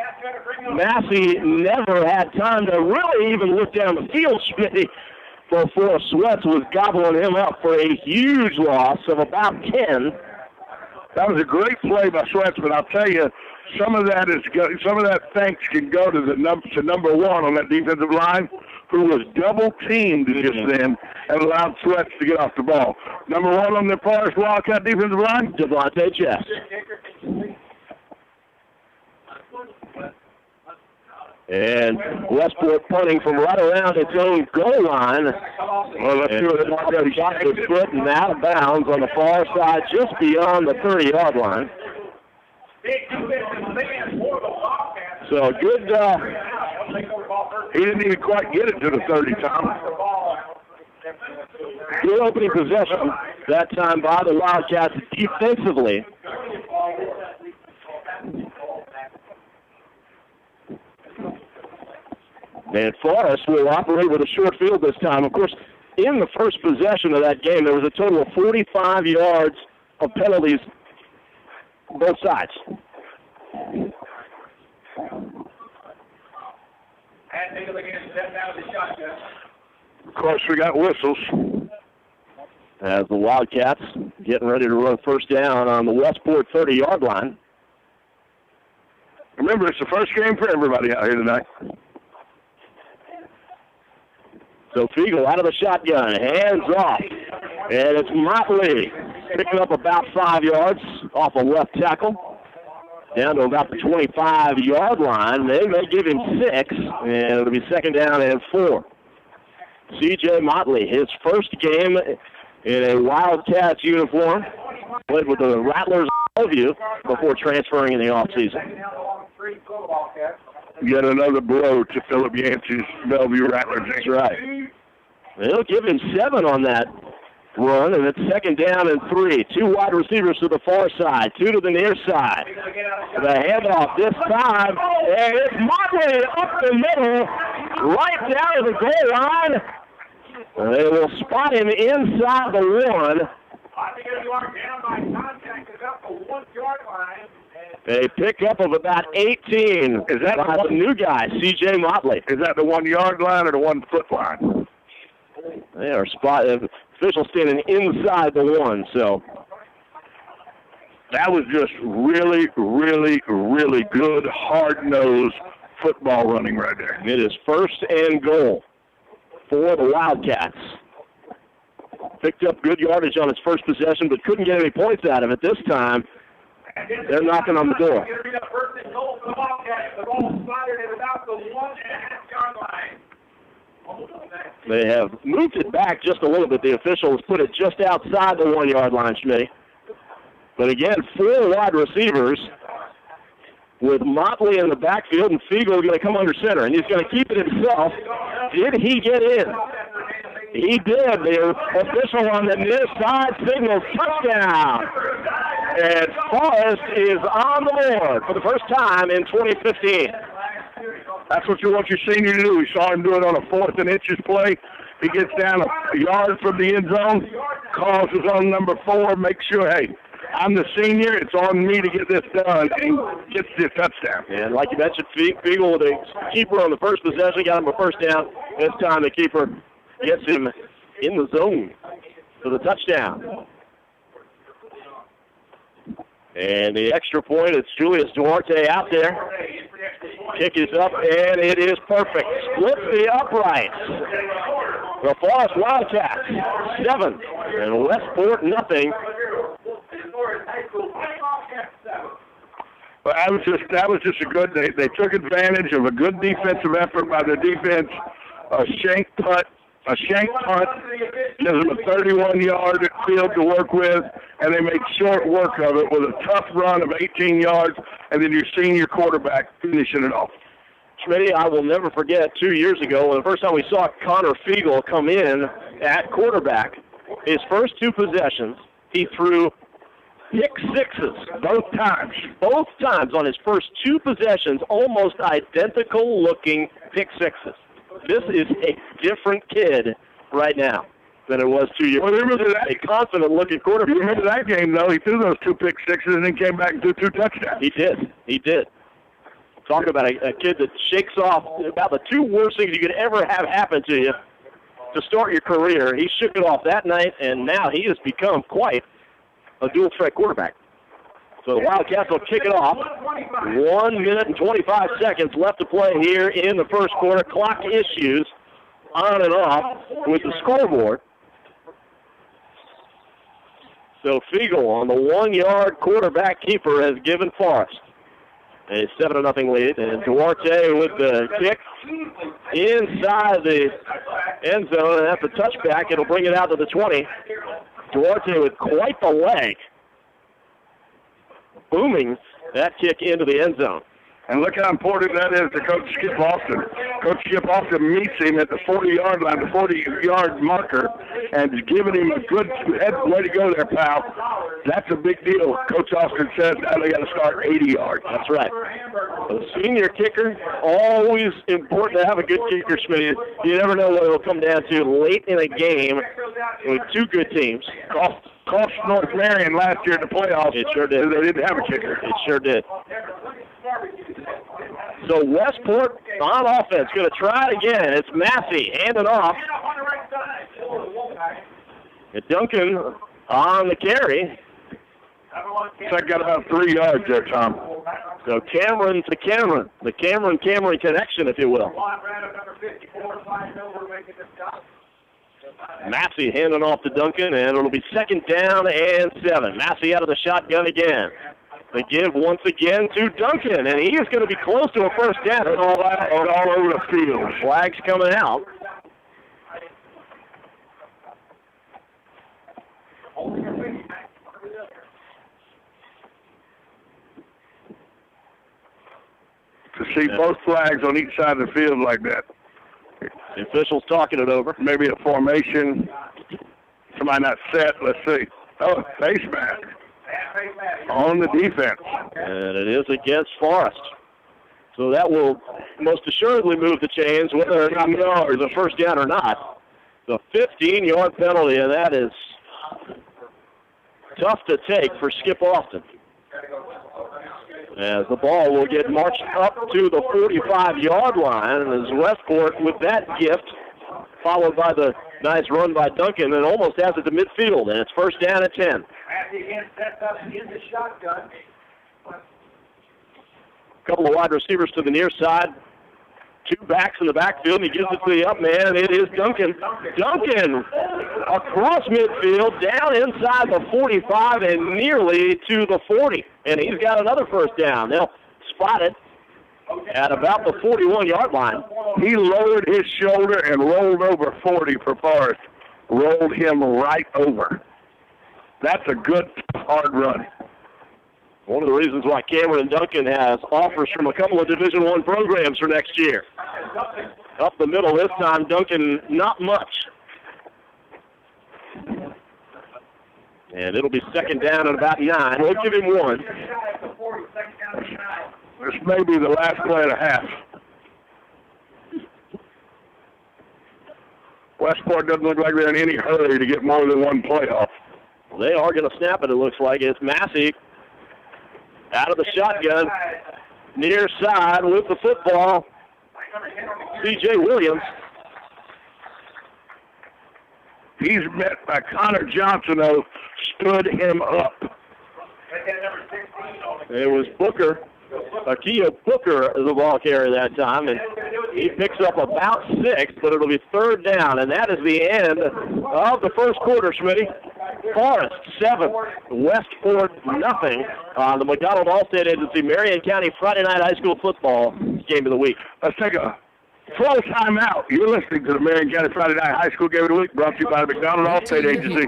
Massey never had time to really even look down the field, Schmitty, before Sweats was gobbling him up for a huge loss of about 10. That was a great play by Sweats, but I'll tell you, some of that thanks can go to number one on that defensive line, who was double teamed just then and allowed Sweats to get off the ball. Number one on the Forest Wildcat defensive line, Devontae Chess. And Westport punting from right around its own goal line. Well, let's see what it shot his foot and out of bounds on the far side, just beyond the 30-yard line. So good. He didn't even quite get it to the 30, Tom. Good opening possession that time by the Wildcats defensively. And Forrest will operate with a short field this time. Of course, in the first possession of that game, there was a total of 45 yards of penalties both sides. Of course, we got whistles. As the Wildcats getting ready to run first down on the Westport 30-yard line. Remember, it's the first game for everybody out here tonight. So Fiegel out of the shotgun, hands off. And it's Motley picking up about 5 yards off a left tackle. Down to about the 25-yard line. They may give him 6, and it'll be second down and 4. C.J. Motley, his first game in a Wildcats uniform. Played with the Rattlers of Bellevue before transferring in the offseason. Yet another blow to Philip Yancey's Bellevue Rattlers. That's right. They'll give him 7 on that run, and it's second down and 3. 2 wide receivers to the far side, 2 to the near side. The handoff this time, and it's Motley up the middle, right down to the goal line. And they will spot him inside the 1. A pickup of about 18. Is that the new guy, C.J. Motley? Is that the 1-yard line or the 1-foot line? They are officials standing inside the 1, so. That was just really, really, really good, hard-nosed football running right there. It is first and goal for the Wildcats. Picked up good yardage on its first possession, but couldn't get any points out of it this time. They're knocking on the door. First and goal for the Wildcats. The ball spotted at about the They have moved it back just a little bit. The officials put it just outside the 1 yard line, Schmitty. But again, 4 wide receivers with Motley in the backfield, and Fiegel going to come under center, and he's going to keep it himself. Did he get in? He did. The official on the near side signals touchdown. And Forrest is on the board for the first time in 2015. That's what you want your senior to do. We saw him do it on a 4th and inches play. He gets down a yard from the end zone, calls his own number 4, makes sure, hey, I'm the senior. It's on me to get this done, and gets the touchdown. And like you mentioned, Fiegel with a keeper on the first possession, got him a first down. This time the keeper gets him in the zone for the touchdown. And the extra point, it's Julius Duarte out there. Kick is up, and it is perfect. Splits the uprights. The Forest Wildcats, 7, and Westport, nothing. Well, that was just a good. They took advantage of a good defensive effort by the defense. A shank punt gives them a 31-yard field to work with, and they make short work of it with a tough run of 18 yards, and then your senior quarterback finishing it off. Schmitty, I will never forget 2 years ago when the first time we saw Connor Fiegel come in at quarterback. His first 2 possessions, he threw pick sixes. Both times on his first 2 possessions, almost identical looking pick sixes. This is a different kid right now than it was 2 years ago. Well, remember that? A confident looking quarterback. You remember that game, though? He threw those 2 pick sixes and then came back and threw 2 touchdowns. He did. Talk about a kid that shakes off about the 2 worst things you could ever have happen to you to start your career. He shook it off that night, and now he has become quite a dual-threat quarterback. So the Wildcats will kick it off. 1 minute and 25 seconds left to play here in the first quarter. Clock issues on and off with the scoreboard. So Fiegel on the 1 yard quarterback keeper has given Forrest a 7-0 lead. And Duarte with the kick inside the end zone. And after touchback, it'll bring it out to the 20. Duarte with quite the leg, booming that kick into the end zone. And look how important that is to Coach Skip Austin. Coach Skip Austin meets him at the 40-yard line, the 40-yard marker, and is giving him a good way to go there, pal. That's a big deal. Coach Austin says now they got to start 80 yards. That's right. The senior kicker, always important to have a good kicker, Schmidt. You never know what it'll come down to late in a game with 2 good teams. Cost North Marion last year in the playoffs. It sure did. They didn't have a kicker. It sure did. So Westport on offense, going to try it again. It's Massey handing off. And Duncan on the carry. So I got about 3 yards there, Tom. So Cameron to Cameron. The Cameron connection, if you will. Massey handing off to Duncan, and it'll be 2nd down and 7. Massey out of the shotgun again. The give once again to Duncan, and he is going to be close to a first down. And all over the field. Flags coming out. To see both flags on each side of the field like that. The officials talking it over. Maybe a formation. Somebody not set. Let's see. Oh, face mask on the defense. And it is against Forrest. So that will most assuredly move the chains, whether or not there's a first down or not. The 15-yard penalty, and that is tough to take for Skip Austin. As the ball will get marched up to the 45-yard line, and as Westport with that gift, followed by the nice run by Duncan, and almost has it to midfield, and it's first down at 10. Couple of wide receivers to the near side. 2 backs in the backfield, and he gives it to the up man. It is Duncan. Duncan across midfield, down inside the 45 and nearly to the 40. And he's got another first down. They'll spot it at about the 41-yard line. He lowered his shoulder and rolled over 40 for Forrest. Rolled him right over. That's a good, hard run. One of the reasons why Cameron Duncan has offers from a couple of Division I programs for next year. Up the middle this time, Duncan, not much. And it'll be second down at about 9. We'll give him 1. This may be the last play of the half. Westport doesn't look like they're in any hurry to get more than one play off. They are going to snap it looks like. It's Massey out of the shotgun, near side with the football. C.J. Williams. He's met by Connor Johnson, who stood him up. It was Booker, Akio Booker, the ball carrier that time, and he picks up about 6, but it'll be third down, and that is the end of the first quarter, Schmitty. Forrest 7, Westport nothing on the McDonald Allstate Agency Marion County Friday Night High School Football Game of the Week. Let's take a full timeout. You're listening to the Marion County Friday Night High School Game of the Week, brought to you by the McDonald Allstate Agency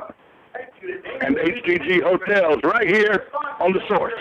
and HGG Hotels, right here on The Source.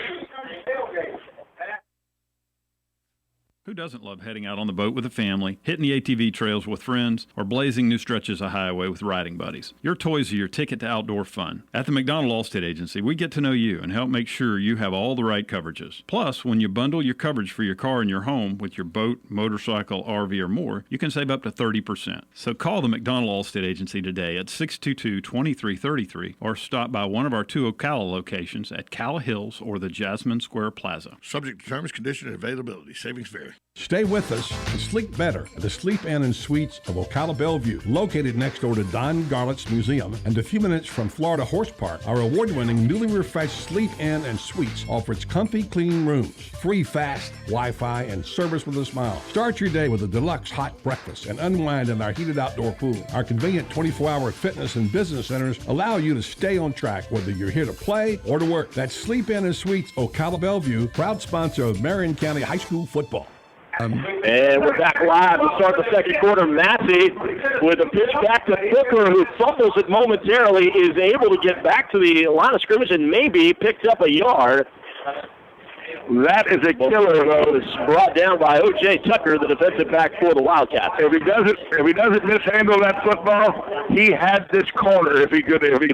Who doesn't love heading out on the boat with a family, hitting the ATV trails with friends, or blazing new stretches of highway with riding buddies? Your toys are your ticket to outdoor fun. At the McDonald Allstate Agency, we get to know you and help make sure you have all the right coverages. Plus, when you bundle your coverage for your car and your home with your boat, motorcycle, RV, or more, you can save up to 30%. So call the McDonald Allstate Agency today at 622-2333 or stop by one of our 2 Ocala locations at Calla Hills or the Jasmine Square Plaza. Subject to terms, conditions, and availability. Savings vary. Stay with us and sleep better at the Sleep Inn and Suites of Ocala Bellevue, located next door to Don Garlett's Museum and a few minutes from Florida Horse Park. Our award-winning, newly refreshed Sleep Inn and Suites offers comfy, clean rooms, free fast Wi-Fi, and service with a smile. Start your day with a deluxe hot breakfast and unwind in our heated outdoor pool. Our convenient 24-hour fitness and business centers allow you to stay on track whether you're here to play or to work. That's Sleep Inn and Suites Ocala Bellevue, proud sponsor of Marion County High School football. And we're back live to start the second quarter. Massey with a pitch back to Booker, who fumbles it momentarily, is able to get back to the line of scrimmage and maybe picked up a yard. That is a killer, though. It's brought down by O.J. Tucker, the defensive back for the Wildcats. If he doesn't mishandle that football, he had this corner. If he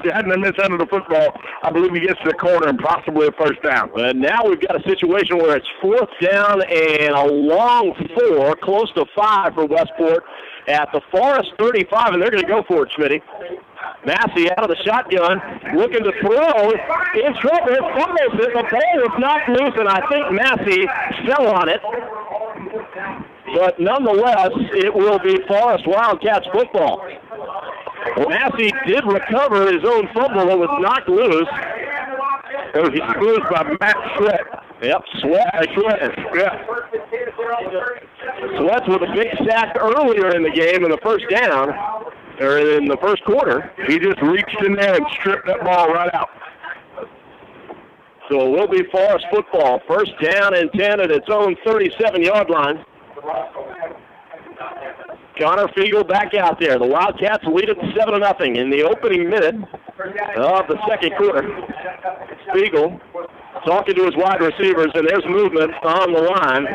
hadn't mishandled the football, I believe he gets to the corner and possibly a first down. And now we've got a situation where it's 4th down and a long 4, close to 5 for Westport at the Forest 35, and they're going to go for it, Schmitty. Massey out of the shotgun, looking to throw, in trouble, fumbles it, the ball was knocked loose, and I think Massey fell on it. But nonetheless, it will be Forest Wildcats football. Massey did recover his own fumble that was knocked loose. It was loose by Matt Sweat. Yep, Sweat. Yeah. Sweat's with a big sack earlier in the game in the first down. Or in the first quarter. He just reached in there and stripped that ball right out. So it will be Forest football. First down and 10 at its own 37-yard line. Connor Fiegel back out there. The Wildcats lead it 7-0 in the opening minute of the second quarter. Fiegel talking to his wide receivers, and there's movement on the line.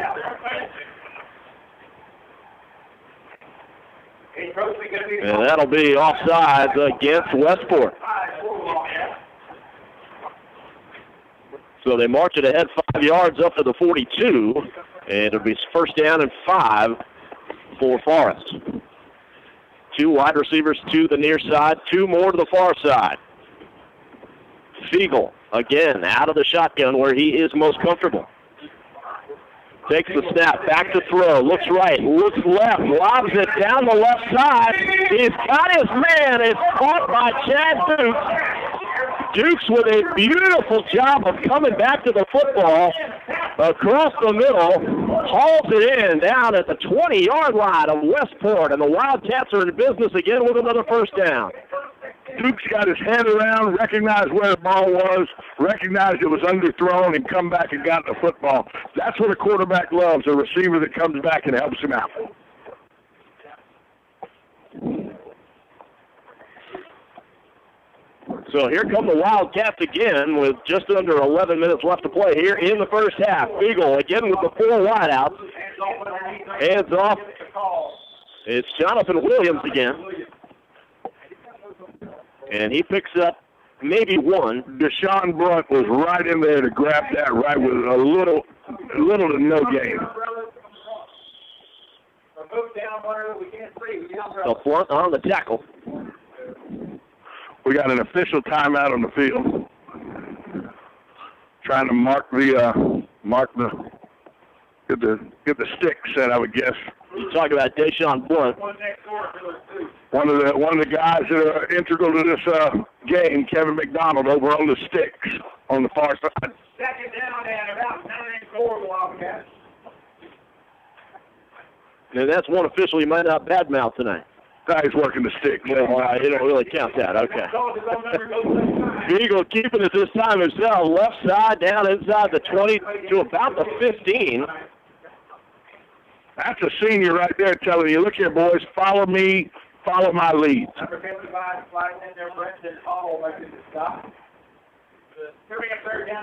And that'll be offsides against Westport. So they march it ahead 5 yards up to the 42, and it'll be first down and 5 for Forest. 2 wide receivers to the near side, 2 more to the far side. Fiegel, again, out of the shotgun where he is most comfortable. Takes the snap, back to throw, looks right, looks left, lobs it down the left side. He's got his man. It's caught by Chad Dukes. Dukes with a beautiful job of coming back to the football across the middle, hauls it in down at the 20-yard line of Westport, and the Wildcats are in business again with another first down. Duke's got his head around, recognized where the ball was, recognized it was underthrown, and come back and got the football. That's what a quarterback loves, a receiver that comes back and helps him out. So here come the Wildcats again with just under 11 minutes left to play here in the first half. Beagle again with the 4 wideouts. Hands off. It's Jonathan Williams again. And he picks up maybe one. Deshaun Blunt was right in there to grab that right with a little to no gain. So Blunt on the tackle. We got an official timeout on the field. Trying to get the stick set, I would guess. You talk about Deshaun Blunt. One of the guys that are integral to this game, Kevin McDonald, over on the sticks on the far side. Second down and about 9-4 Wildcats. And that's one official you might not badmouth tonight. He's working the sticks. You don't really count that. Okay. Beagle keeping it this time himself. Left side down inside the 20 to about the 15. That's a senior right there telling you, look here, boys, follow me, follow my lead. Number 55 sliding in there, Brenton Hall making the stop.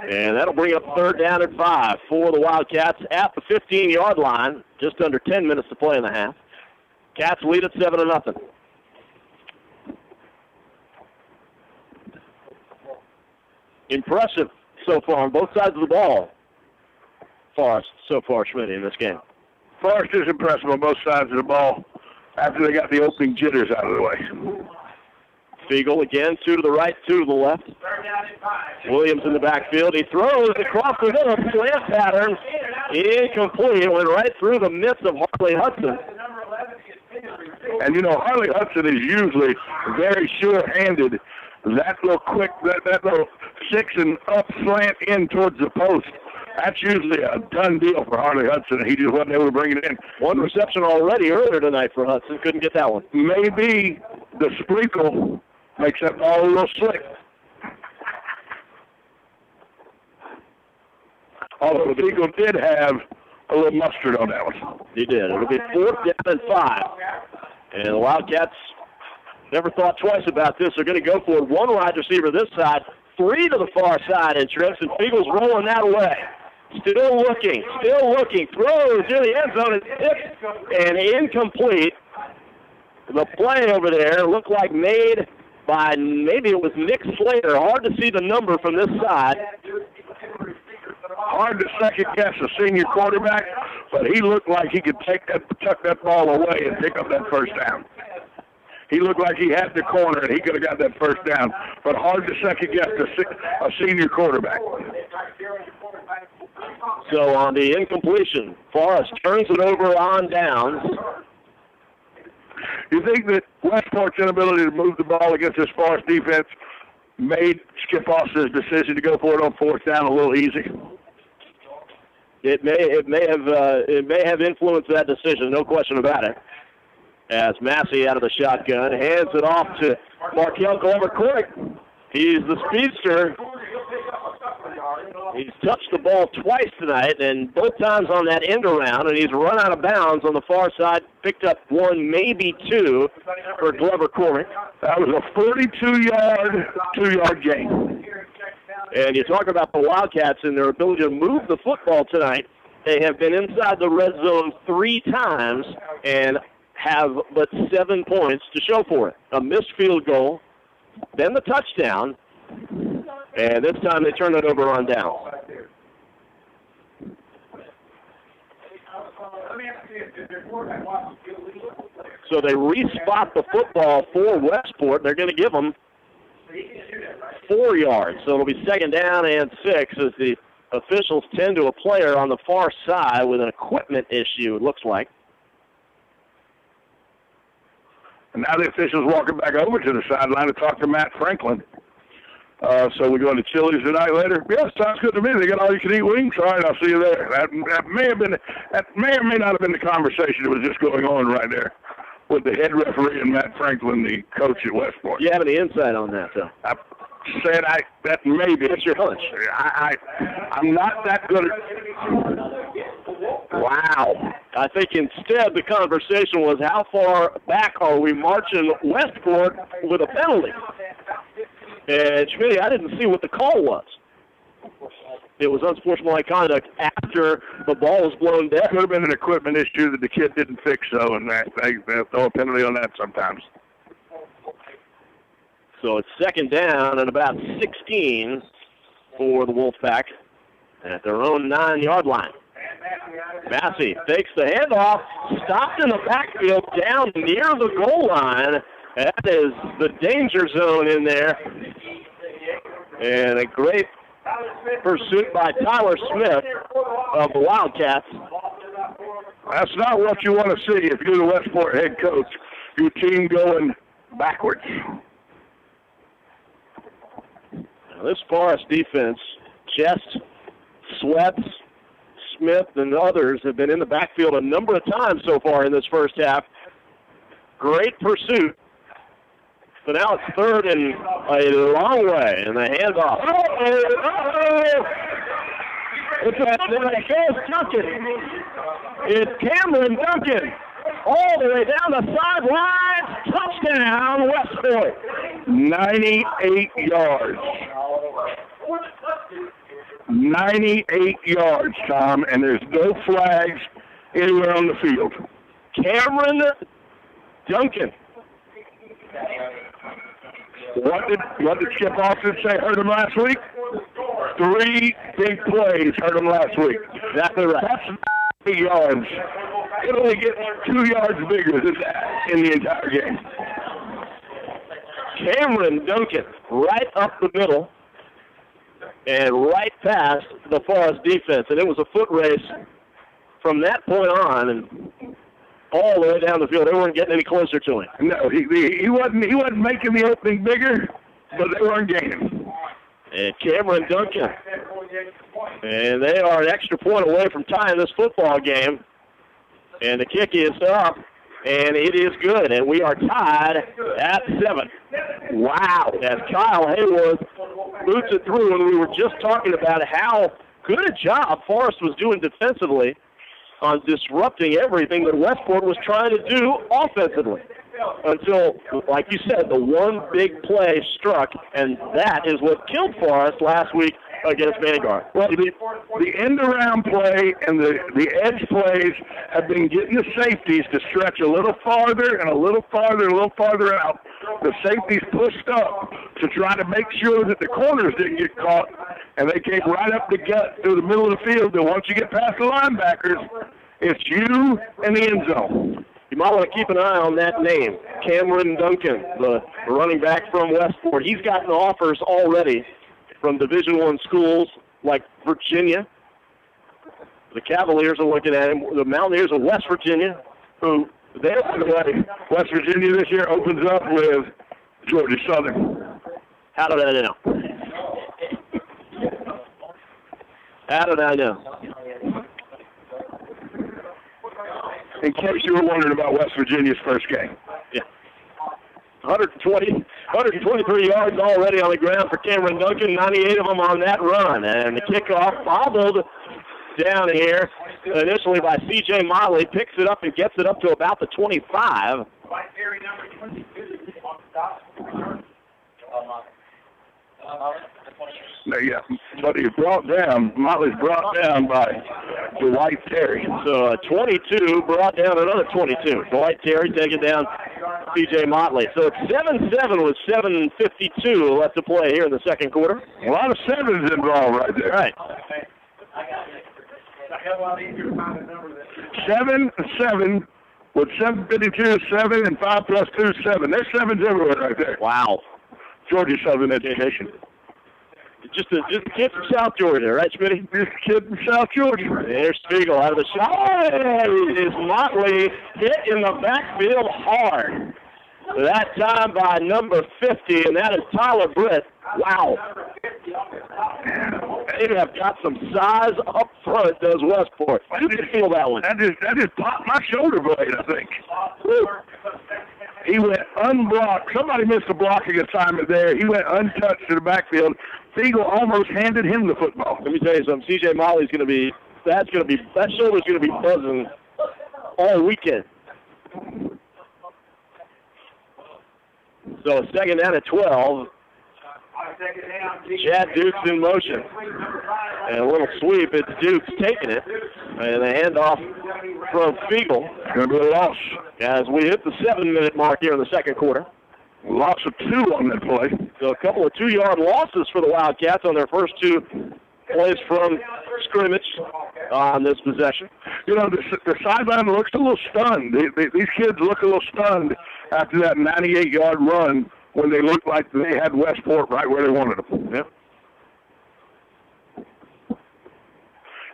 And that'll bring up third down at 5 for the Wildcats at the 15-yard line. Just under 10 minutes to play in the half. Cats lead at 7-0. Impressive so far on both sides of the ball. Forrest so far, Schmidt, in this game. Forrest is impressive on both sides of the ball after they got the opening jitters out of the way. Fiegel again, 2 to the right, 2 to the left. Williams in the backfield. He throws across the middle, slant pattern. Incomplete. It went right through the midst of Harley Hudson. And, you know, Harley Hudson is usually very sure-handed. That little quick, that little 6 and up slant in towards the post, that's usually a done deal for Harley Hudson. He just wasn't able to bring it in. One reception already earlier tonight for Hudson. Couldn't get that one. Maybe the sprinkle makes that ball a little slick. Although the Eagle did have a little mustard on that one. He did. It'll be 4th down and 5. And the Wildcats never thought twice about this. They're going to go for it. 1 wide receiver this side, 3 to the far side in trips, and Fiegel's rolling that away. Still looking, throws in the end zone, and tipped and incomplete. The play over there looked like made by, maybe it was Nick Slater. Hard to see the number from this side. Hard to second-guess a senior quarterback, but he looked like he could tuck that ball away and pick up that first down. He looked like he had the corner, and he could have got that first down, but hard to second-guess a senior quarterback. So on the incompletion, Forrest turns it over on downs. You think that Westport's inability to move the ball against this Forrest defense made Skip Austin's decision to go for it on 4th down a little easy? It may have influenced that decision, no question about it. As Massey out of the shotgun hands it off to Markel Glover-Court. He's the speedster. He's touched the ball twice tonight, and both times on that end around, and he's run out of bounds on the far side, picked up 1, maybe 2 for Glover-Court. That was a 42-yard, 2-yard gain. And you talk about the Wildcats and their ability to move the football tonight. They have been inside the red zone 3 times and have but 7 points to show for it. A missed field goal, then the touchdown, and this time they turn it over on down. So they respot the football for Westport. They're going to give them 4 yards. So it'll be 2nd down and 6 as the officials tend to a player on the far side with an equipment issue, it looks like. And now the officials walking back over to the sideline to talk to Matt Franklin. So we're going to Chili's tonight later. Yeah, sounds good to me. They got all-you-can-eat wings. All right, I'll see you there. That may or may not have been the conversation that was just going on right there. with the head referee and Matt Franklin, the coach at Westport. Do you have any insight on that, though? I said that maybe. What's your hunch? I'm not that good at. Wow. I think instead the conversation was how far back are we marching Westport with a penalty? And Schmitty, I didn't see what the call was. It was unsportsmanlike conduct after the ball was blown dead. Could have been an equipment issue that the kid didn't fix, though, and they throw a penalty on that sometimes. So it's second down and about 16 for the Wolfpack at their own 9-yard line. Massey takes the handoff, stopped in the backfield down near the goal line. That is the danger zone in there. And a great pursuit by Tyler Smith of the Wildcats. That's not what you want to see if you're the Westport head coach. Your team going backwards. Now this Forest defense, Chest, Sweats, Smith, and others have been in the backfield a number of times so far in this first half. Great pursuit. So now it's third and a long way, and the handoff. It's Duncan. It's Cameron Duncan. All the way down the sidelines. Touchdown, Westport. 98 yards. 98 yards, Tom, and there's no flags anywhere on the field. Cameron Duncan. What did Skip Austin say hurt him last week? 3 big plays hurt him last week. Exactly right. That's 8 yards. It only gets 2 yards bigger than that in the entire game. Cameron Duncan right up the middle and right past the Forest defense. And it was a foot race from that point on and all the way down the field. They weren't getting any closer to him. No, he wasn't making the opening bigger, but they weren't gaining. And Cameron Duncan. And they are an extra point away from tying this football game. And the kick is up, and it is good. And we are tied at 7. Wow. As Kyle Hayworth boots it through, and we were just talking about how good a job Forrest was doing defensively on disrupting everything that Westport was trying to do offensively. Until, like you said, the one big play struck, and that is what killed Forrest last week against Vanguard. Well, the end-around play and the edge plays have been getting the safeties to stretch a little farther and a little farther and a little farther out. The safeties pushed up to try to make sure that the corners didn't get caught, and they came right up the gut through the middle of the field. And once you get past the linebackers, it's you and the end zone. You might want to keep an eye on that name, Cameron Duncan, the running back from Westport. He's gotten offers already from Division I schools like Virginia. The Cavaliers are looking at him. The Mountaineers of West Virginia, who they're letting West Virginia this year opens up with Georgia Southern. How did I know? How did I know? In case you were wondering about West Virginia's first game. Yeah. 123 yards already on the ground for Cameron Duncan, 98 of them on that run. And the kickoff bobbled down here initially by C.J. Motley, picks it up and gets it up to about the 25. Yeah, but he's Motley's brought down by Dwight Terry. So 22 brought down another 22. Dwight Terry taking down C.J. Motley. So it's 7-7 with 7:52 left to play here in the second quarter. A lot of sevens involved right there. Right. 7-7 with 7:52, 7 and 5 plus 2, 7. There's sevens everywhere right there. Wow. Georgia Southern education. Just a kid from South Georgia, right, Schmitty? Just a kid from South Georgia. There's Spiegel out of the shot. Is Motley hit in the backfield hard. That time by number 50, and that is Tyler Britt. Wow. They have got some size up front, does Westport. How did you feel that one? That just popped my shoulder blade, I think. Woo. He went unblocked. Somebody missed a blocking assignment there. He went untouched to the backfield. Fiegel almost handed him the football. Let me tell you something. C.J. Motley's going to be, that shoulder's going to be buzzing all weekend. So second down at 12. Chad Dukes in motion. And a little sweep. It's Dukes taking it. And a handoff from Fiegel. Going to be a loss. As we hit the 7-minute mark here in the second quarter. Loss of 2 on that play. So a couple of 2-yard losses for the Wildcats on their first 2 plays from scrimmage on this possession. You know, the sideline looks a little stunned. These kids look a little stunned after that 98-yard run when they looked like they had Westport right where they wanted them. Yep.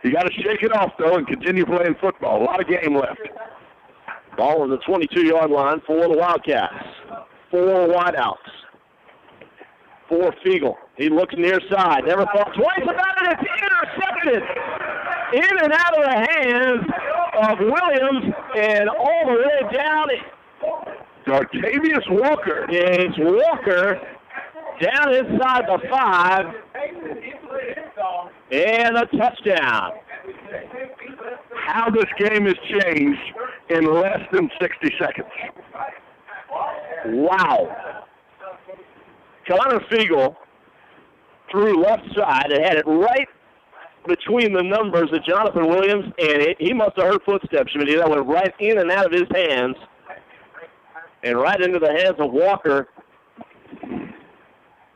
You got to shake it off, though, and continue playing football. A lot of game left. Ball on the 22-yard line for the Wildcats. 4 wideouts. For Fiegel. He looks near side. Never thought twice about it. It's intercepted. In and out of the hands of Williams and all the way down. Dartavius Walker. It's Walker down inside the 5. And a touchdown. How this game has changed in less than 60 seconds. Wow. Connor Fiegel threw left side and had it right between the numbers of Jonathan Williams, and he must have heard footsteps. I mean, that went right in and out of his hands and right into the hands of Walker,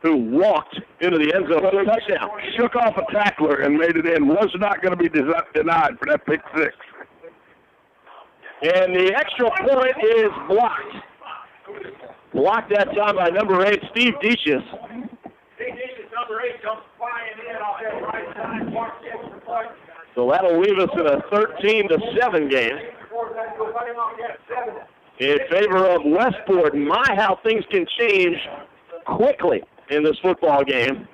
who walked into the end zone for a touchdown. Shook off a tackler and made it in. Was not going to be denied for that pick 6. And the extra point is blocked. Blocked that time by number 8, Steve Deaches. Number 8 comes flying in off that right side. So that'll leave us in a 13-7 game in favor of Westport. My, how things can change quickly in this football game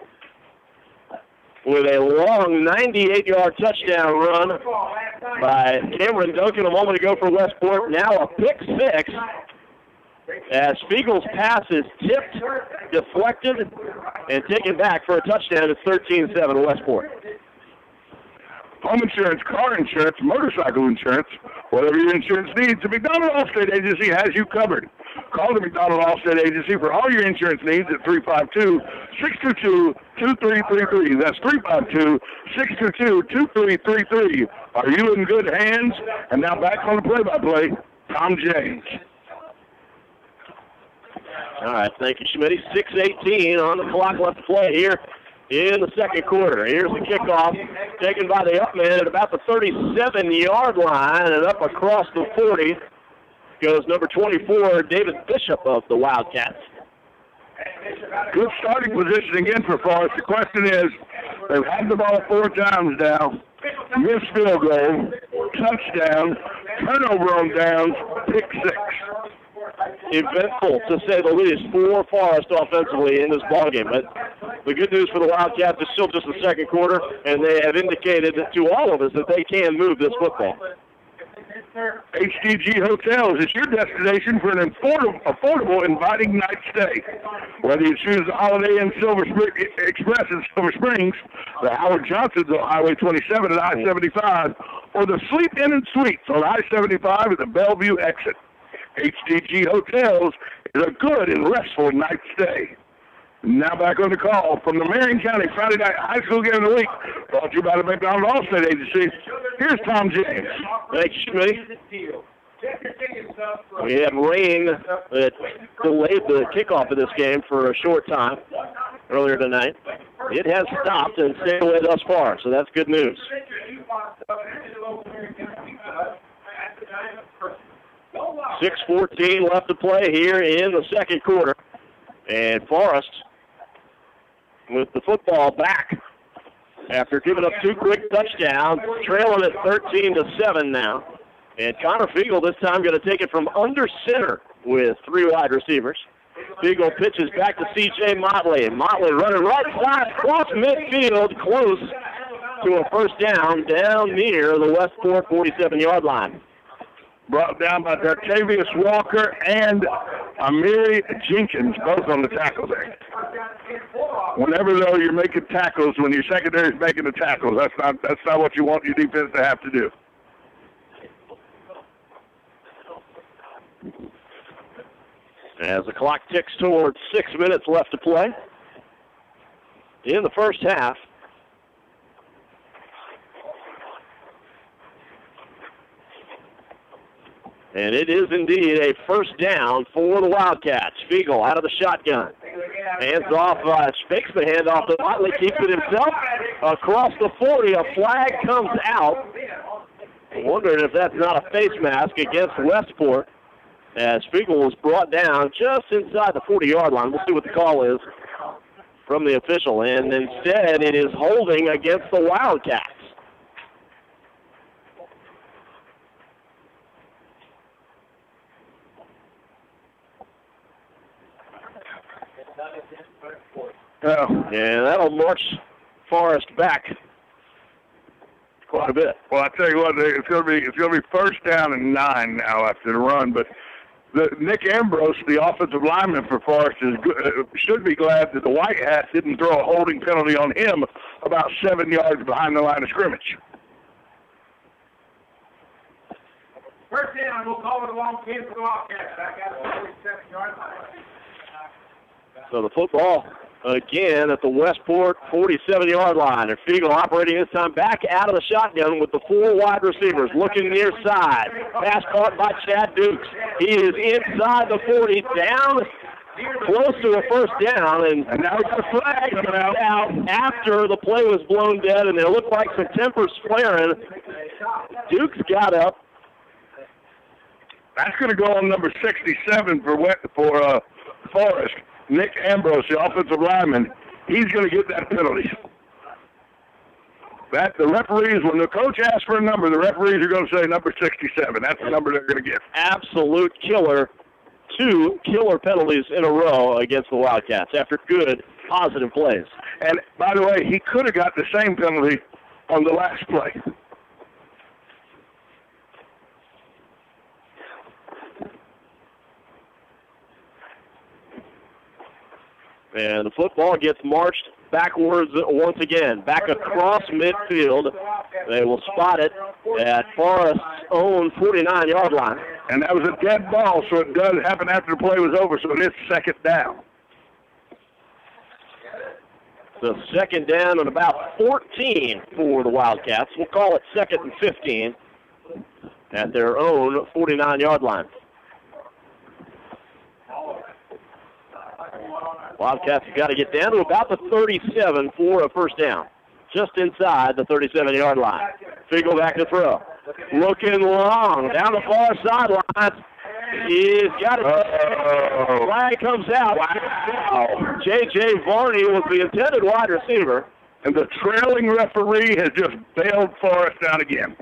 with a long 98-yard touchdown run by Cameron Duncan a moment ago for Westport. Now a pick 6 as Fiegel's pass is tipped, deflected, and taken back for a touchdown. It's 13-7 Westport. Home insurance, car insurance, motorcycle insurance, whatever your insurance needs, the McDonald Allstate Agency has you covered. Call the McDonald Allstate Agency for all your insurance needs at 352-622-2333. That's 352-622-2333. Are you in good hands? And now back on the play-by-play, Tom James. All right, thank you, Schmitty. 6:18 on the clock left to play here in the second quarter. Here's the kickoff taken by the up man at about the 37-yard line, and up across the 40 goes number 24, David Bishop of the Wildcats. Good starting position again for Forrest. The question is, they've had the ball 4 times now. Missed field goal, touchdown, turnover on downs, pick 6. Eventful, to say the least, for Forrest offensively in this ballgame. But the good news for the Wildcats is still just the second quarter, and they have indicated to all of us that they can move this football. HDG Hotels is your destination for an affordable, inviting night stay. Whether you choose the Holiday Inn Express in Silver Springs, the Howard Johnson's on Highway 27 at I-75, or the Sleep Inn and Suites on I-75 at the Bellevue exit. HDG Hotels is a good and restful night stay. Now back on the call from the Marion County Friday Night High School Game of the Week, brought to you by the McDonald Allstate Agency. Here's Tom James. Thanks, Schmitty. We had rain that delayed the kickoff of this game for a short time earlier tonight. It has stopped and stayed away thus far, so that's good news. 6:14 left to play here in the second quarter. And Forrest with the football back after giving up 2 quick touchdowns, trailing at 13-7 now. And Connor Fiegel this time going to take it from under center with 3 wide receivers. Fiegel pitches back to C.J. Motley. Motley running right side, across midfield, close to a first down near the Westport 47-yard line. Brought down by Dartavius Walker and Amiri Jenkins, both on the tackle there. Whenever, though, you're making tackles, when your secondary is making the tackles, that's not what you want your defense to have to do. As the clock ticks towards 6 minutes left to play in the first half. And it is indeed a first down for the Wildcats. Fiegel out of the shotgun. Hands off, fakes the handoff to Motley, keeps it himself. Across the 40, a flag comes out. Wondering if that's not a face mask against Westport, as Fiegel was brought down just inside the 40-yard line. We'll see what the call is from the official. And instead, it is holding against the Wildcats. And that'll march Forrest back quite a bit. Well, I tell you what, it's going to be first down and 9 now after the run. But Nick Ambrose, the offensive lineman for Forrest, should be glad that the White Hats didn't throw a holding penalty on him about 7 yards behind the line of scrimmage. First down, we'll call it a long pin for the Wildcats. Back out of the 47-yard line. So the football again at the Westport 47-yard line. And Fiegel operating this time back out of the shotgun with the 4 wide receivers looking near side. Pass caught by Chad Dukes. He is inside the 40, down close to a first down, and now the flag coming out after the play was blown dead, and it looked like some tempers flaring. Dukes got up. That's going to go on number 67 for Forrest. Nick Ambrose, the offensive lineman, he's going to get that penalty. The referees, when the coach asks for a number, the referees are going to say number 67. That's the number they're going to get. Absolute killer. 2 killer penalties in a row against the Wildcats after good, positive plays. And, by the way, he could have got the same penalty on the last play. And the football gets marched backwards once again, back across midfield. They will spot it at Forrest's own 49-yard line. And that was a dead ball, so it does happen after the play was over, so it is second down. So second down and about 14 for the Wildcats. We'll call it second and 15 at their own 49-yard line. Wildcats have got to get down to about the 37 for a first down, just inside the 37-yard line. Fiegel back to throw. Looking long, down the far sideline. He's got it. Flag comes out. Wow. J.J. Varney was the intended wide receiver. And the trailing referee has just bailed Forrest out again.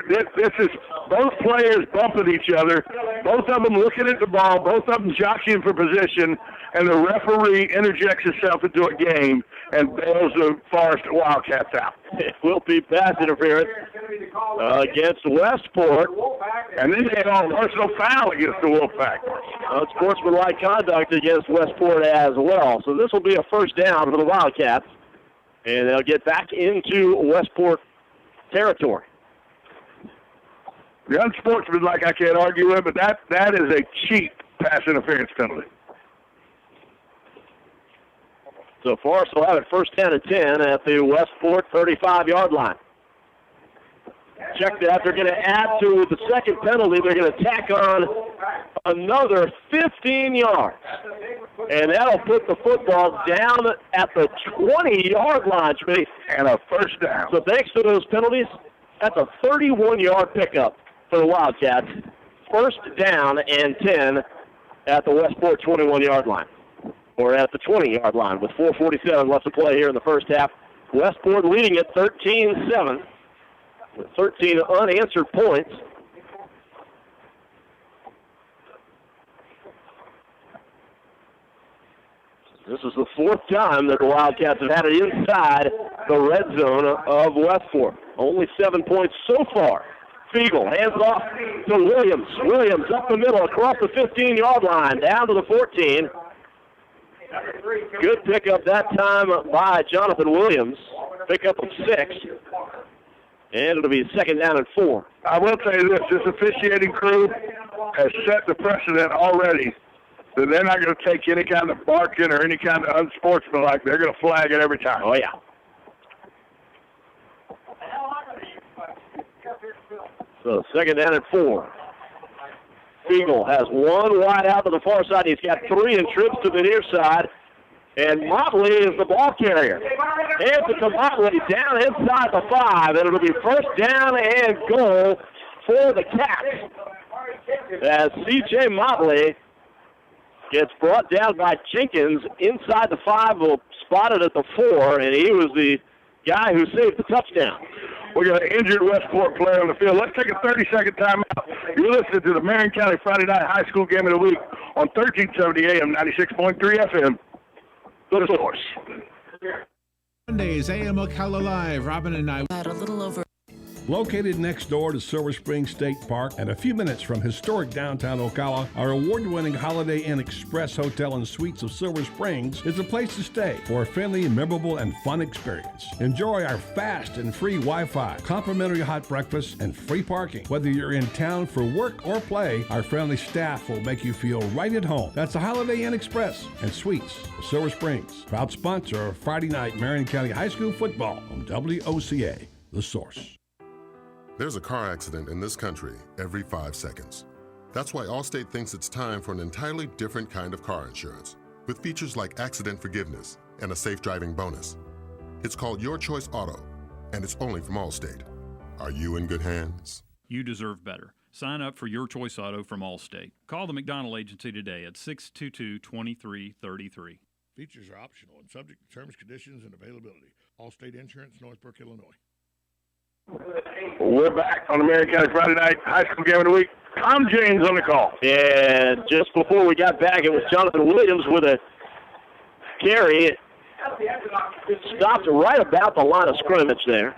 This is both players bumping each other, both of them looking at the ball, both of them jockeying for position, and the referee interjects himself into a game and bails the Forrest Wildcats out. It will be pass interference against Westport. And then they had a personal foul against the Wolfpack. Sportsmanlike conduct against Westport as well. So this will be a first down for the Wildcats, and they'll get back into Westport territory. The unsportsmanlike I can't argue with, but that is a cheap pass interference penalty. So Forrest will have it first down and 10 at the Westport 35-yard line. Check that. They're going to add to the second penalty. They're going to tack on another 15 yards. And that'll put the football down at the 20-yard line, Schmitty. And a first down. So thanks to those penalties, that's a 31-yard pickup for the Wildcats. First down and 10 at the Westport 21-yard line. Or at the 20-yard line with 4:47 left to play here in the first half. Westport leading at 13-7 with 13 unanswered points. This is the fourth time that the Wildcats have had it inside the red zone of Westport. Only 7 points so far. Fiegel hands off to Williams. Williams up the middle across the 15-yard line, down to the 14. Good pickup that time by Jonathan Williams. Pickup of 6. And it'll be 2nd down and 4. I will tell you this officiating crew has set the precedent already that they're not going to take any kind of barking or any kind of unsportsmanlike. They're going to flag it every time. Oh, yeah. So 2nd down and 4. Fiegel has one wide out to the far side. He's got 3 in trips to the near side. And Motley is the ball carrier. Hands it to Motley down inside the 5. And it'll be 1st down and goal for the Cats. As C.J. Motley gets brought down by Jenkins inside the 5, spotted at the 4, and he was the guy who saved the touchdown. We got an injured Westport player on the field. Let's take a 30-second timeout. You're listening to the Marion County Friday Night High School Game of the Week on 1370 AM, 96.3 FM. The Source. Mondays, AM Ocala Live. Robin and I About a little over. Located next door to Silver Spring State Park and a few minutes from historic downtown Ocala, our award-winning Holiday Inn Express Hotel and Suites of Silver Springs is a place to stay for a friendly, memorable, and fun experience. Enjoy our fast and free Wi-Fi, complimentary hot breakfast, and free parking. Whether you're in town for work or play, our friendly staff will make you feel right at home. That's the Holiday Inn Express and Suites of Silver Springs, proud sponsor of Friday night Marion County High School football on WOCA, The Source. There's a car accident in this country every 5 seconds. That's why Allstate thinks it's time for an entirely different kind of car insurance, with features like accident forgiveness and a safe driving bonus. It's called Your Choice Auto, and it's only from Allstate. Are you in good hands? You deserve better. Sign up for Your Choice Auto from Allstate. Call the McDonald Agency today at 622-2333. Features are optional and subject to terms, conditions, and availability. Allstate Insurance, Northbrook, Illinois. We're back on the Marion County Friday Night High School Game of the Week. Tom James on the call. And just before we got back, it was Jonathan Williams with a carry. It stopped right about the line of scrimmage there.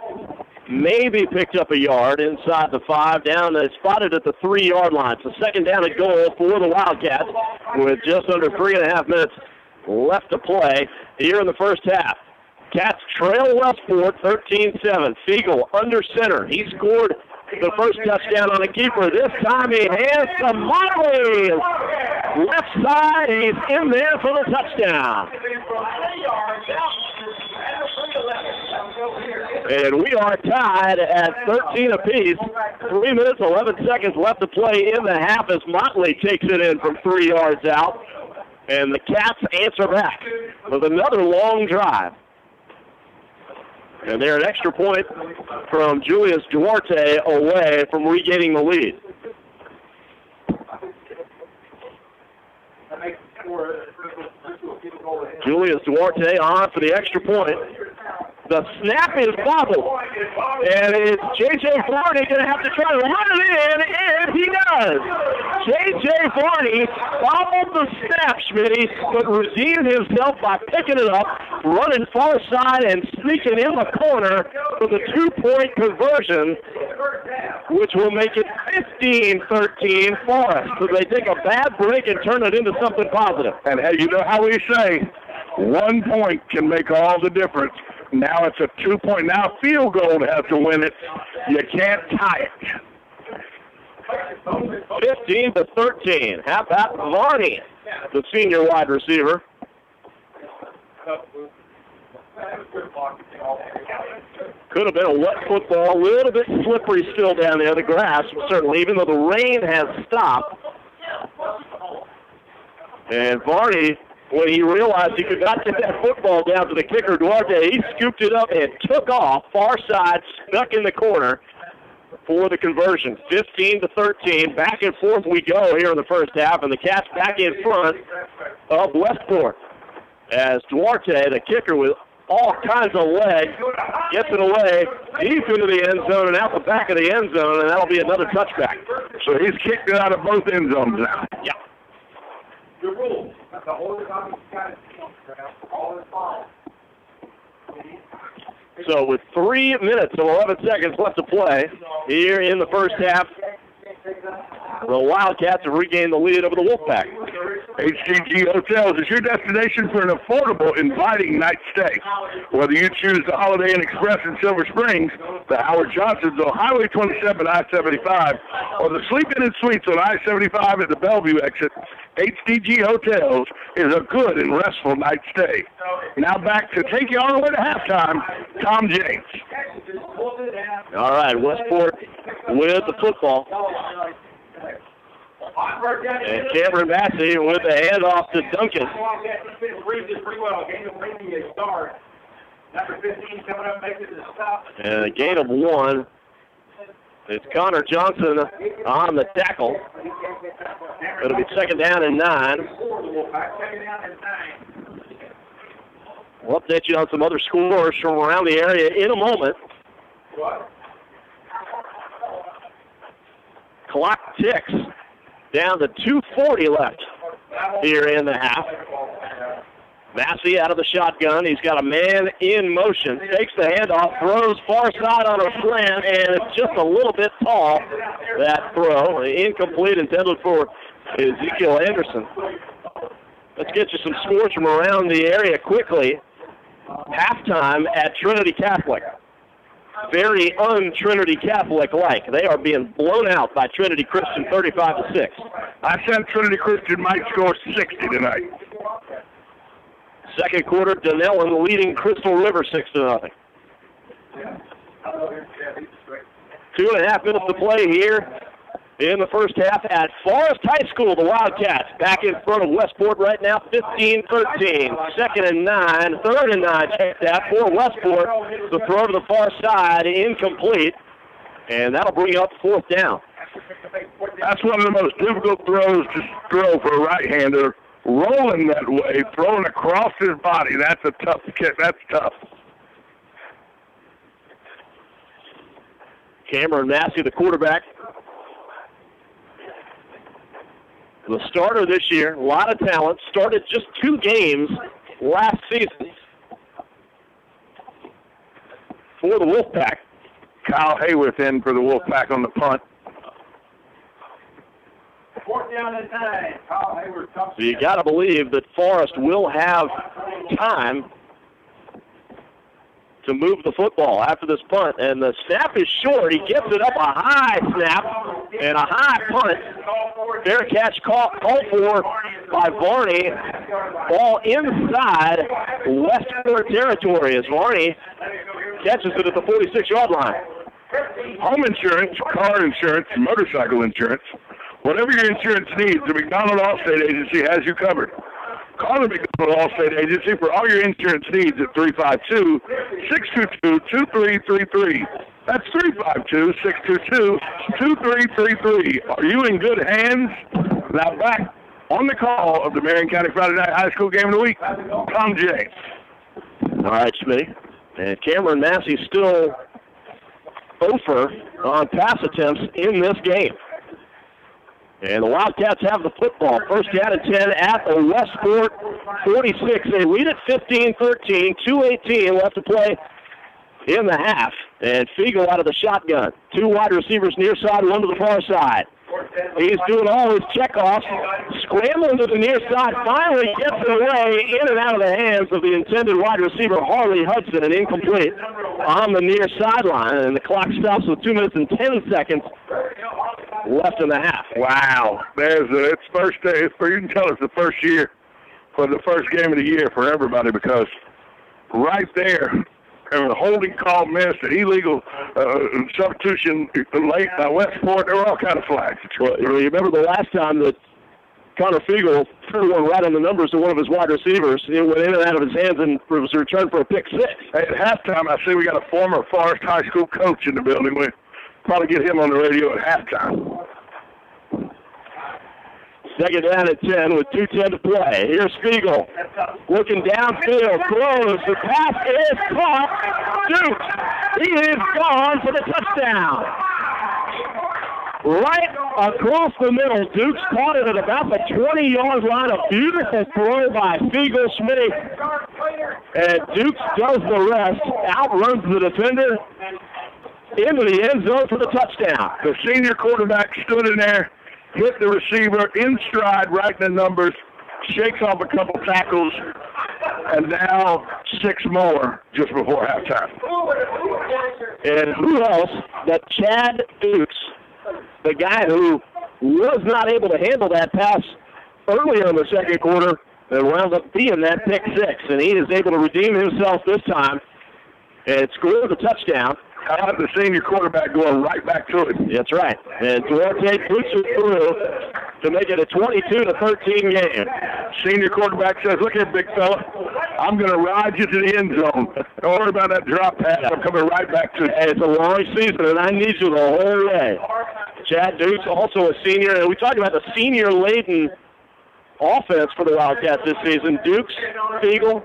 Maybe picked up a yard inside the 5, down spotted at the 3-yard line. So 2nd down and goal for the Wildcats with just under 3.5 minutes left to play here in the first half. Cats trail Westport 13-7. Fiegel under center. He scored the first touchdown on a keeper. This time he hands to Motley. Left side, he's in there for the touchdown. And we are tied at 13 apiece. 3 minutes, 11 seconds left to play in the half as Motley takes it in from 3 yards out. And the Cats answer back with another long drive. And they're an extra point from Julius Duarte away from regaining the lead. Julius Duarte on for the extra point. The snap is bobbled. And it's J.J. Varney going to have to try to run it in, and he does. J.J. Varney bobbled the snap, Schmitty, but redeemed himself by picking it up, running far side, and sneaking in the corner for the 2-point conversion, which will make it 15-13 for us. So they take a bad break and turn it into something positive. And hey, you know how we say, 1 point can make all the difference. Now it's a 2-point. Now field goal to have to win it. You can't tie it. 15-13. How about Varney, the senior wide receiver? Could have been a wet football, a little bit slippery still down there. The grass, certainly, even though the rain has stopped. And Varney, when he realized he could not get that football down to the kicker, Duarte, he scooped it up and took off, far side, stuck in the corner for the conversion. 15-13, back and forth we go here in the first half, and the Cats back in front of Westport. As Duarte, the kicker with all kinds of legs, gets it away deep into the end zone and out the back of the end zone, and that'll be another touchback. So he's kicked it out of both end zones now. Yeah. So with 3 minutes and 11 seconds left to play here in the first half, the Wildcats have regained the lead over the Wolfpack. HGG Hotels is your destination for an affordable, inviting night stay. Whether you choose the Holiday Inn Express in Silver Springs, the Howard Johnson's on Highway 27 I-75, or the Sleep Inn and Suites on I-75 at the Bellevue exit, HDG Hotels is a good and restful night stay. Now back to take you all the way to halftime, Tom James. All right, Westport with the football. And Cameron Massey with the handoff to Duncan. And a gain of 1. It's Connor Johnson on the tackle. It'll be second down and 9. We'll update you on some other scores from around the area in a moment. Clock ticks down to 2:40 left here in the half. Massey out of the shotgun. He's got a man in motion. Takes the handoff, throws far side on a slant, and it's just a little bit tall, that throw. Incomplete, intended for Ezekiel Anderson. Let's get you some scores from around the area quickly. Halftime at Trinity Catholic. Very un-Trinity Catholic-like. They are being blown out by Trinity Christian 35-6. I said Trinity Christian might score 60 tonight. Second quarter, Dunellen leading Crystal River 6-0. 2.5 minutes to play here in the first half at Forest High School. The Wildcats back in front of Westport right now, 15-13. Second and 9, third and 9 check that for Westport. The throw to the far side, incomplete, and that'll bring up fourth down. That's one of the most difficult throws to throw for a right-hander. Rolling that way, throwing across his body, that's a tough kick. That's tough. Cameron Massey, the quarterback. The starter this year, a lot of talent, started just 2 games last season for the Wolfpack. Kyle Hayworth in for the Wolfpack on the punt. Fourth down and 9. Kyle Hayward comes. So you got to believe that Forrest will have time to move the football after this punt. And the snap is short. He gets it up, a high snap and a high punt. Fair catch called for by Varney. Ball inside Westport territory as Varney catches it at the 46-yard line. Home insurance, car insurance, motorcycle insurance. Whatever your insurance needs, the McDonald Allstate Agency has you covered. Call the McDonald Allstate Agency for all your insurance needs at 352-622-2333. That's 352-622-2333. Are you in good hands? Now back on the call of the Marion County Friday Night High School Game of the Week, Tom James. All right, Schmitty. And Cameron Massey still 0 on pass attempts in this game. And the Wildcats have the football. First down and 10 at the Westport 46. They lead at 15-13, 2:18 left to play in the half. And Fiegel out of the shotgun. 2 wide receivers near side, 1 to the far side. He's doing all his checkoffs, scrambling to the near side, finally gets it away in and out of the hands of the intended wide receiver, Harley Hudson, and incomplete on the near sideline. And the clock stops with 2 minutes and 10 seconds left in the half. Wow. It's first day. You can tell it's the first year for the first game of the year for everybody, because right there, and a holding call missed, an illegal substitution late by Westport. There were all kind of flags. Well, you remember the last time that Connor Fiegel threw one right on the numbers to one of his wide receivers. It went in and out of his hands and was returned for a pick 6. Hey, at halftime, I see we got a former Forest High School coach in the building. We'll probably get him on the radio at halftime. Second down at 10 with 2:10 to play. Here's Fiegel looking downfield, throws. The pass is caught. Duke, he is gone for the touchdown. right across the middle. Dukes caught it at about the 20-yard line. A beautiful throw by Fiegel Schmidt. And Dukes does the rest, outruns the defender into the end zone for the touchdown. The senior quarterback stood in there, hit the receiver in stride, right in the numbers, shakes off a couple tackles, and now 6 more just before halftime. And who else but Chad Dukes, the guy who was not able to handle that pass earlier in the second quarter and wound up being that pick 6. And he is able to redeem himself this time and score the touchdown. How about the senior quarterback going right back to it? That's right. And Duarte puts it through to make it a 22-13 game. Senior quarterback says, look here, big fella, I'm going to ride you to the end zone. Don't worry about that drop pass. I'm coming right back to you. Hey, it's a long season, and I need you the whole way. Chad Dukes, also a senior, and we talked about the senior-laden offense for the Wildcats this season. Dukes, Fiegel,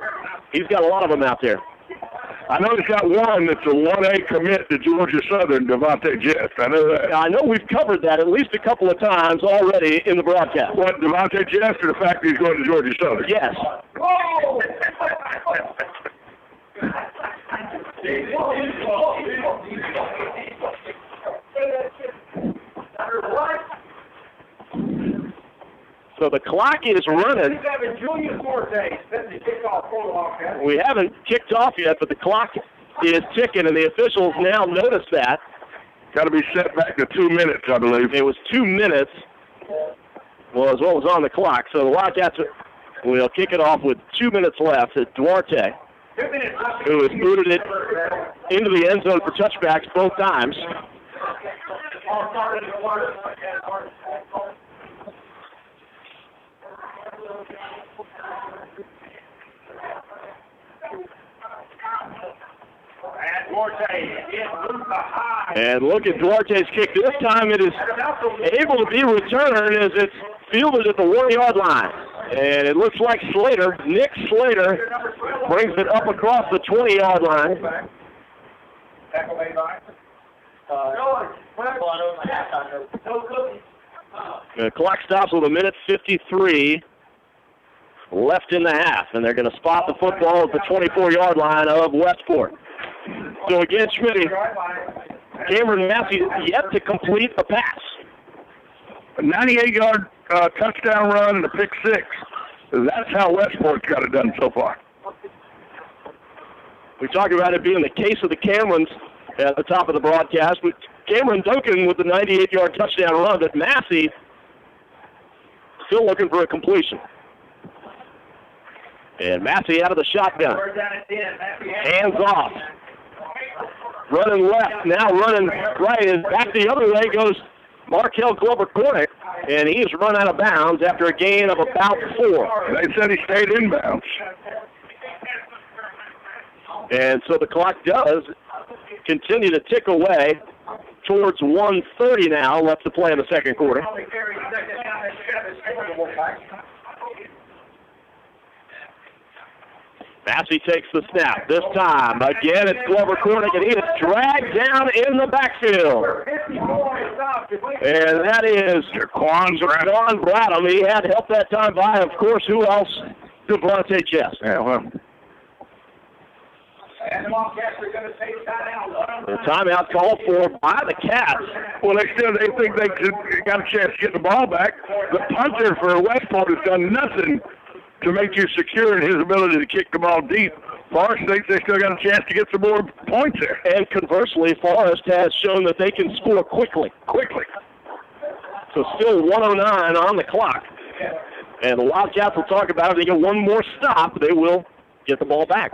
he's got a lot of them out there. I know he's got one that's a 1A commit to Georgia Southern, Devontae Jest. I know that. I know we've covered that at least a couple of times already in the broadcast. What, Devontae Jest or the fact that he's going to Georgia Southern? Yes. Oh! So the clock is running. We haven't kicked off yet, but the clock is ticking, and the officials now notice that. Got to be set back to 2 minutes, I believe. It was 2 minutes, was what was on the clock. So the Wildcats will kick it off with 2 minutes left. It's Duarte, who has booted it into the end zone for touchbacks both times. And look at Duarte's kick. This time it is able to be returned as it's fielded at the 1-yard line. And it looks like Slater, Nick Slater, brings it up across the 20-yard line. The clock stops with 1:53 left in the half, and they're going to spot the football at the 24-yard line of Westport. So again, Schmidt, Cameron Massey yet to complete a pass. A 98-yard touchdown run and a pick 6. That's how Westport's got it done so far. We talked about it being the case of the Camerons at the top of the broadcast, but Cameron Duncan with the 98-yard touchdown run, but Massey still looking for a completion. And Massey out of the shotgun. Hands off. Running left, now running right, and back the other way goes Markel Glover-Cornick, and he is run out of bounds after a gain of about 4. They said he stayed inbounds. And so the clock does continue to tick away towards 1:30 now left to play in the second quarter. Massey takes the snap. This time, again, it's Glover-Cornick, and he is dragged down in the backfield. And that is Jaquan Bradham. He had help that time by, of course, who else? Devontae Jest. Yeah, well. The timeout called for by the Cats. Well, they think they got a chance to get the ball back. The punter for Westport has done nothing to make you secure in his ability to kick the ball deep. Forrest thinks they still got a chance to get some more points there. And conversely, Forrest has shown that they can score quickly. So still 1:09 on the clock. And the Wildcats will talk about it. They get one more stop, they will get the ball back.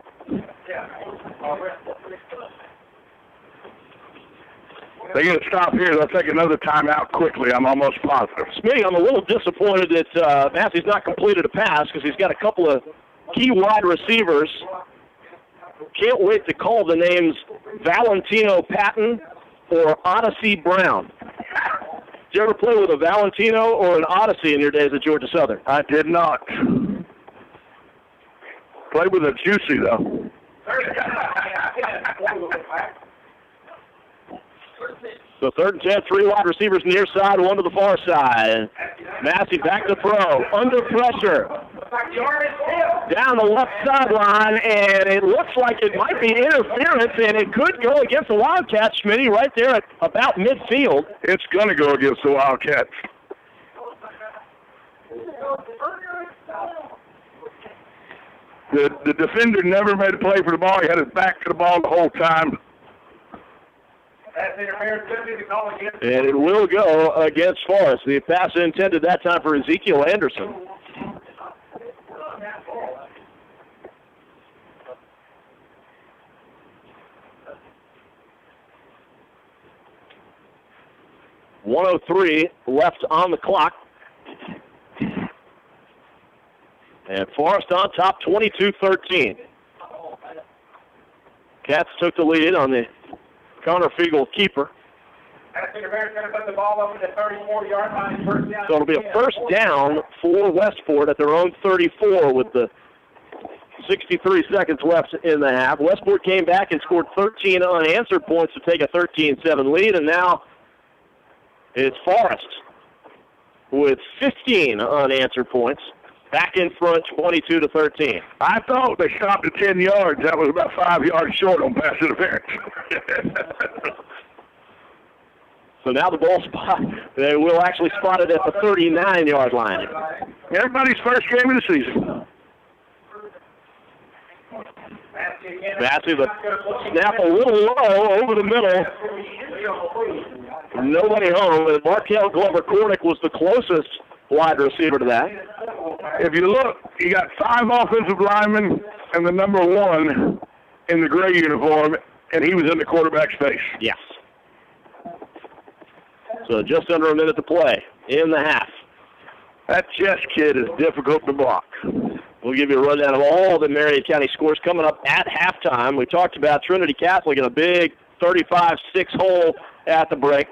They're going to stop here. They'll take another timeout quickly. I'm almost positive. Smitty, I'm a little disappointed that Massey's not completed a pass because he's got a couple of key wide receivers. Can't wait to call the names Valentino Patton or Odyssey Brown. Did you ever play with a Valentino or an Odyssey in your days at Georgia Southern? I did not. Played with a Juicy, though. So 3rd and 10, 3 wide receivers near side, 1 to the far side. Massey back to throw, under pressure. Down the left sideline, and it looks like it might be interference, and it could go against the Wildcats, Schmitty, right there at about midfield. It's going to go against the Wildcats. The defender never made a play for the ball. He had his back to the ball the whole time. And it will go against Forrest. The pass intended that time for Ezekiel Anderson. .103 left on the clock. And Forrest on top, 22-13. Cats took the lead on the Connor Fiegel keeper. So it'll be a first down for Westport at their own 34 with the 63 seconds left in the half. Westport came back and scored 13 unanswered points to take a 13-7 lead, and now it's Forrest with 15 unanswered points. Back in front, 22-13. I thought they stopped at 10 yards. That was about 5 yards short on pass interference. So now the ball spot, they will actually spot it at the 39-yard line. Everybody's first game of the season. Massey, the snap a little low over the middle. Nobody home. And Markel Glover-Cornick was the closest wide receiver to that. If you look, you got 5 offensive linemen and the number 1 in the gray uniform, and he was in the quarterback's face. Yes. So just under a minute to play in the half. That chess kid is difficult to block. We'll give you a rundown of all the Marion County scores coming up at halftime. We talked about Trinity Catholic in a big 35-6 hole at the break.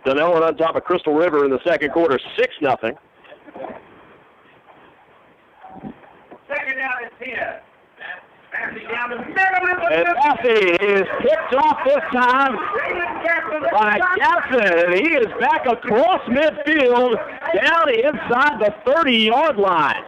Dunellen on top of Crystal River in the second quarter, 6-0. Second down and 10. And Massey is picked off this time by Gadsden. He is back across midfield, down inside the 30-yard line.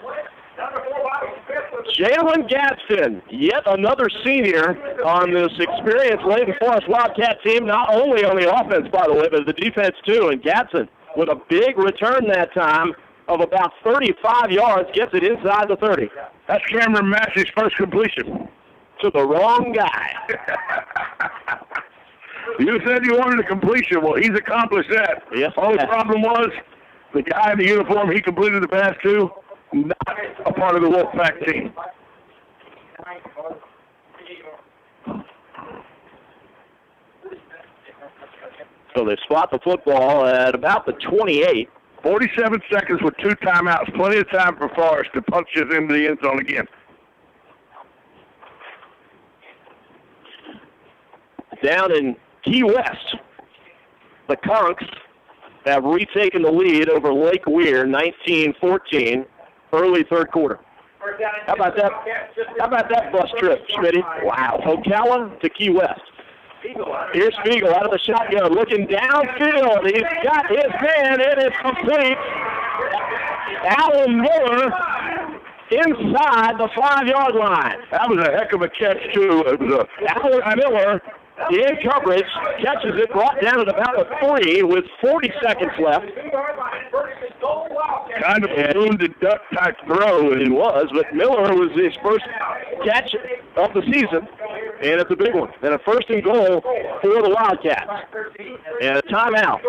Jalen Gadsden, yet another senior on this experienced Leyden Forest Wildcat team, not only on the offense, by the way, but the defense too. And Gadsden, with a big return that time of about 35 yards, gets it inside the 30. That's Cameron Massey's first completion. To the wrong guy. You said you wanted a completion. Well, he's accomplished that. Yes. Only problem was the guy in the uniform he completed the pass to, not a part of the Wolfpack team. So they spot the football at about the 28. 47 seconds with 2 timeouts. Plenty of time for Forrest to punch this into the end zone again. Down in Key West, the Conks have retaken the lead over Lake Weir, 19-14, early third quarter. How about that? How about that bus trip, Schmitty? Wow. Ocala to Key West. Here's Spiegel out of the shotgun, looking downfield. He's got his man. It is complete. Alan Miller inside the 5-yard line. That was a heck of a catch, too. It was Alan Miller in coverage, catches it, brought down at about the 3 with 40 seconds left. Kind of a wounded duck type throw, it was, but Miller was his first catch of the season, and it's a big one. And a first and goal for the Wildcats. And a timeout.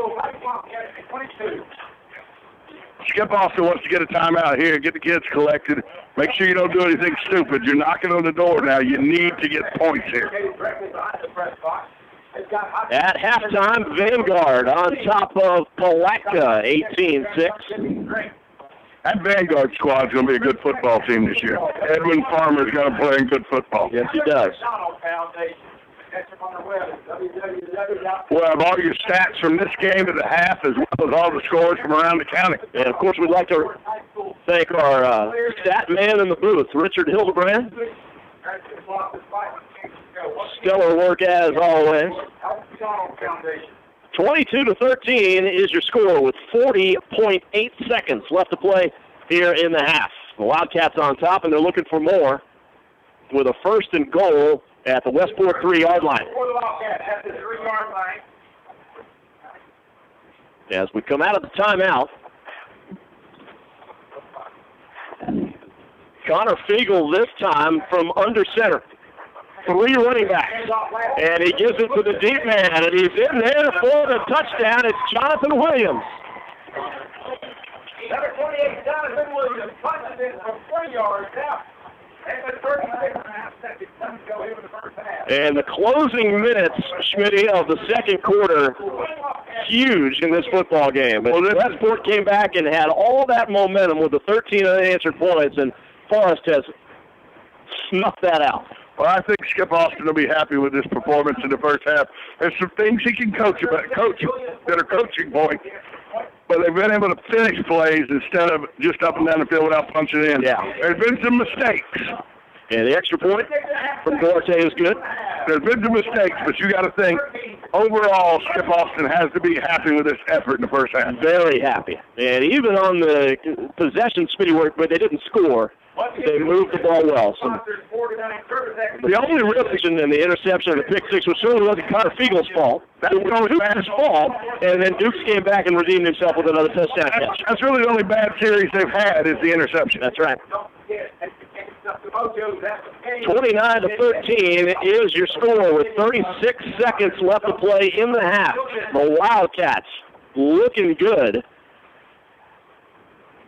Skip also wants to get a timeout here, get the kids collected. Make sure you don't do anything stupid. You're knocking on the door now. You need to get points here. At halftime, Vanguard on top of Palatka, 18-6. That Vanguard squad's going to be a good football team this year. Edwin Farmer's going to play good football. Yes, he does. We'll have all your stats from this game to the half, as well as all the scores from around the county. And, of course, we'd like to thank our stat man in the booth, Richard Hildebrand. Stellar work as always. 22-13 is your score with 40.8 seconds left to play here in the half. The Wildcats on top, and they're looking for more with a 1st and goal at the Westport 3-yard line. For the Wildcats at the 3-yard line. As we come out of the timeout, Connor Fiegel this time from under center. 3 running backs. And he gives it to the deep man, and he's in there for the touchdown. It's Jonathan Williams. Number 28, Jonathan Williams, punches it from 3 yards out. And the 36.5 seconds to go here in the first half. And the closing minutes, Schmitty, of the second quarter, huge in this football game. But Westport came back and had all that momentum with the 13 unanswered points, and Forrest has snuffed that out. Well, I think Skip Austin will be happy with this performance in the first half. There's some things he can coach that are coaching points, but they've been able to finish plays instead of just up and down the field without punching in. Yeah. There's been some mistakes. And the extra point from Duarte is good. There's been some mistakes, but you got to think, overall, Skip Austin has to be happy with this effort in the first half. Very happy. And even on the possession, Smitty, where they didn't score, they moved the ball well. So the only real reason in the interception of the pick six was certainly wasn't Connor Fiegel's fault. That was Duke's fault, and then Dukes came back and redeemed himself with another touchdown catch. That's really the only bad series they've had is the interception. That's right. 29-13 is your score with 36 seconds left to play in the half. The Wildcats looking good.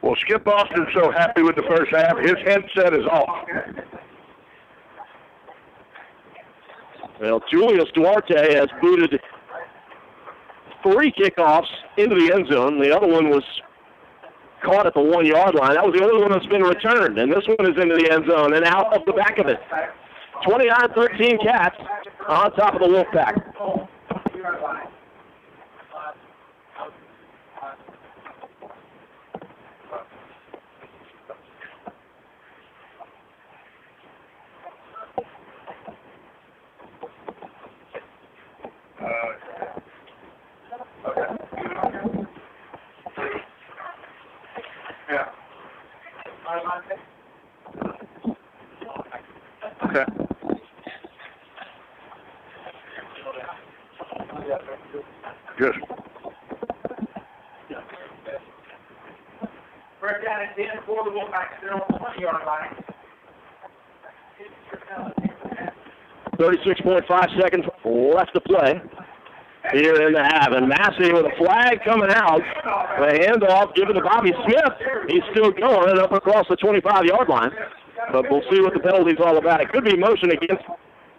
Well, Skip Austin's so happy with the first half, his headset is off. Well, Julius Duarte has booted 3 kickoffs into the end zone. The other one was caught at the 1-yard line. That was the only one that's been returned, and this one is into the end zone and out of the back of it. 29-13 Cats on top of the Wolfpack. Yeah. Okay. Good. First down and 10 for the Wolfpack. They're on the 20-yard line. 36.5 seconds left to play here in the half. And Massey with a flag coming out. The handoff given to Bobby Smith. He's still going up across the 25-yard line. But we'll see what the penalty's all about. It could be motion against.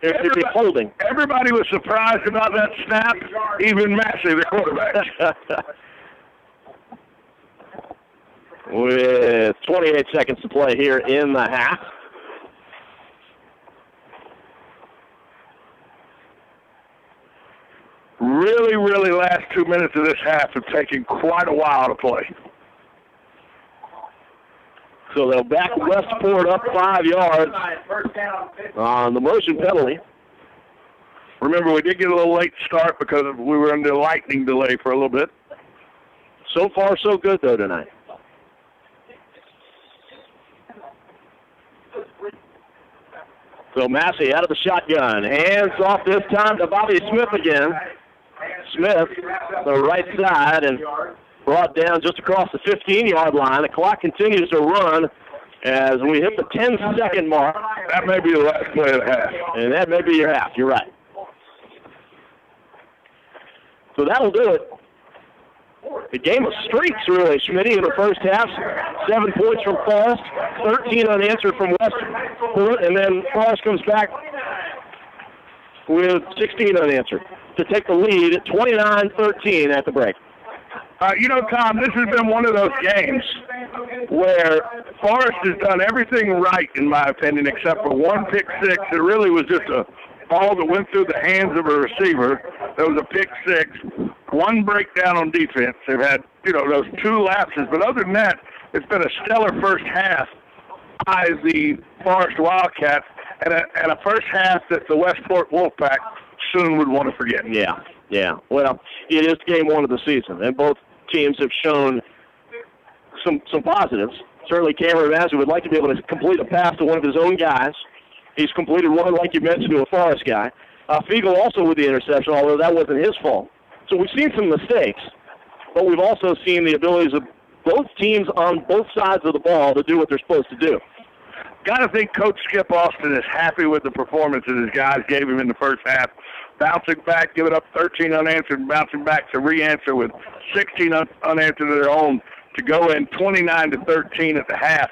It could be holding. Everybody was surprised about that snap, even Massey, the quarterback. With 28 seconds to play here in the half. Really last 2 minutes of this half have taken quite a while to play. So they'll back Westport up 5 yards on the motion penalty. Remember, we did get a little late start because we were under lightning delay for a little bit. So far, so good, though, tonight. So Massey out of the shotgun. Hands off this time to Bobby Smith again. Smith, the right side, and brought down just across the 15-yard line. The clock continues to run as we hit the 10-second mark. That may be the last play of the half. And that may be your half. You're right. So that'll do it. A game of streaks, really, Schmitty, in the first half. 7 points from Forrest, 13 unanswered from Westport, and then Forrest comes back with 16 unanswered to take the lead at 29-13 at the break. You know, Tom, this has been one of those games where Forrest has done everything right, in my opinion, except for one pick six. It really was just a ball that went through the hands of a receiver. There was a pick six, one breakdown on defense. They've had, those 2 lapses. But other than that, it's been a stellar first half by the Forrest Wildcats and a first half that the Westport Wolfpack soon would want to forget. Yeah. Yeah, well, it is game one of the season, and both teams have shown some positives. Certainly Cameron Massey would like to be able to complete a pass to one of his own guys. He's completed one, like you mentioned, to a Forest guy. Fiegel also with the interception, although that wasn't his fault. So we've seen some mistakes, but we've also seen the abilities of both teams on both sides of the ball to do what they're supposed to do. Got to think Coach Skip Austin is happy with the performance that his guys gave him in the first half. Bouncing back, giving up 13 unanswered, bouncing back to re-answer with 16 unanswered of their own to go in 29-13 at the half.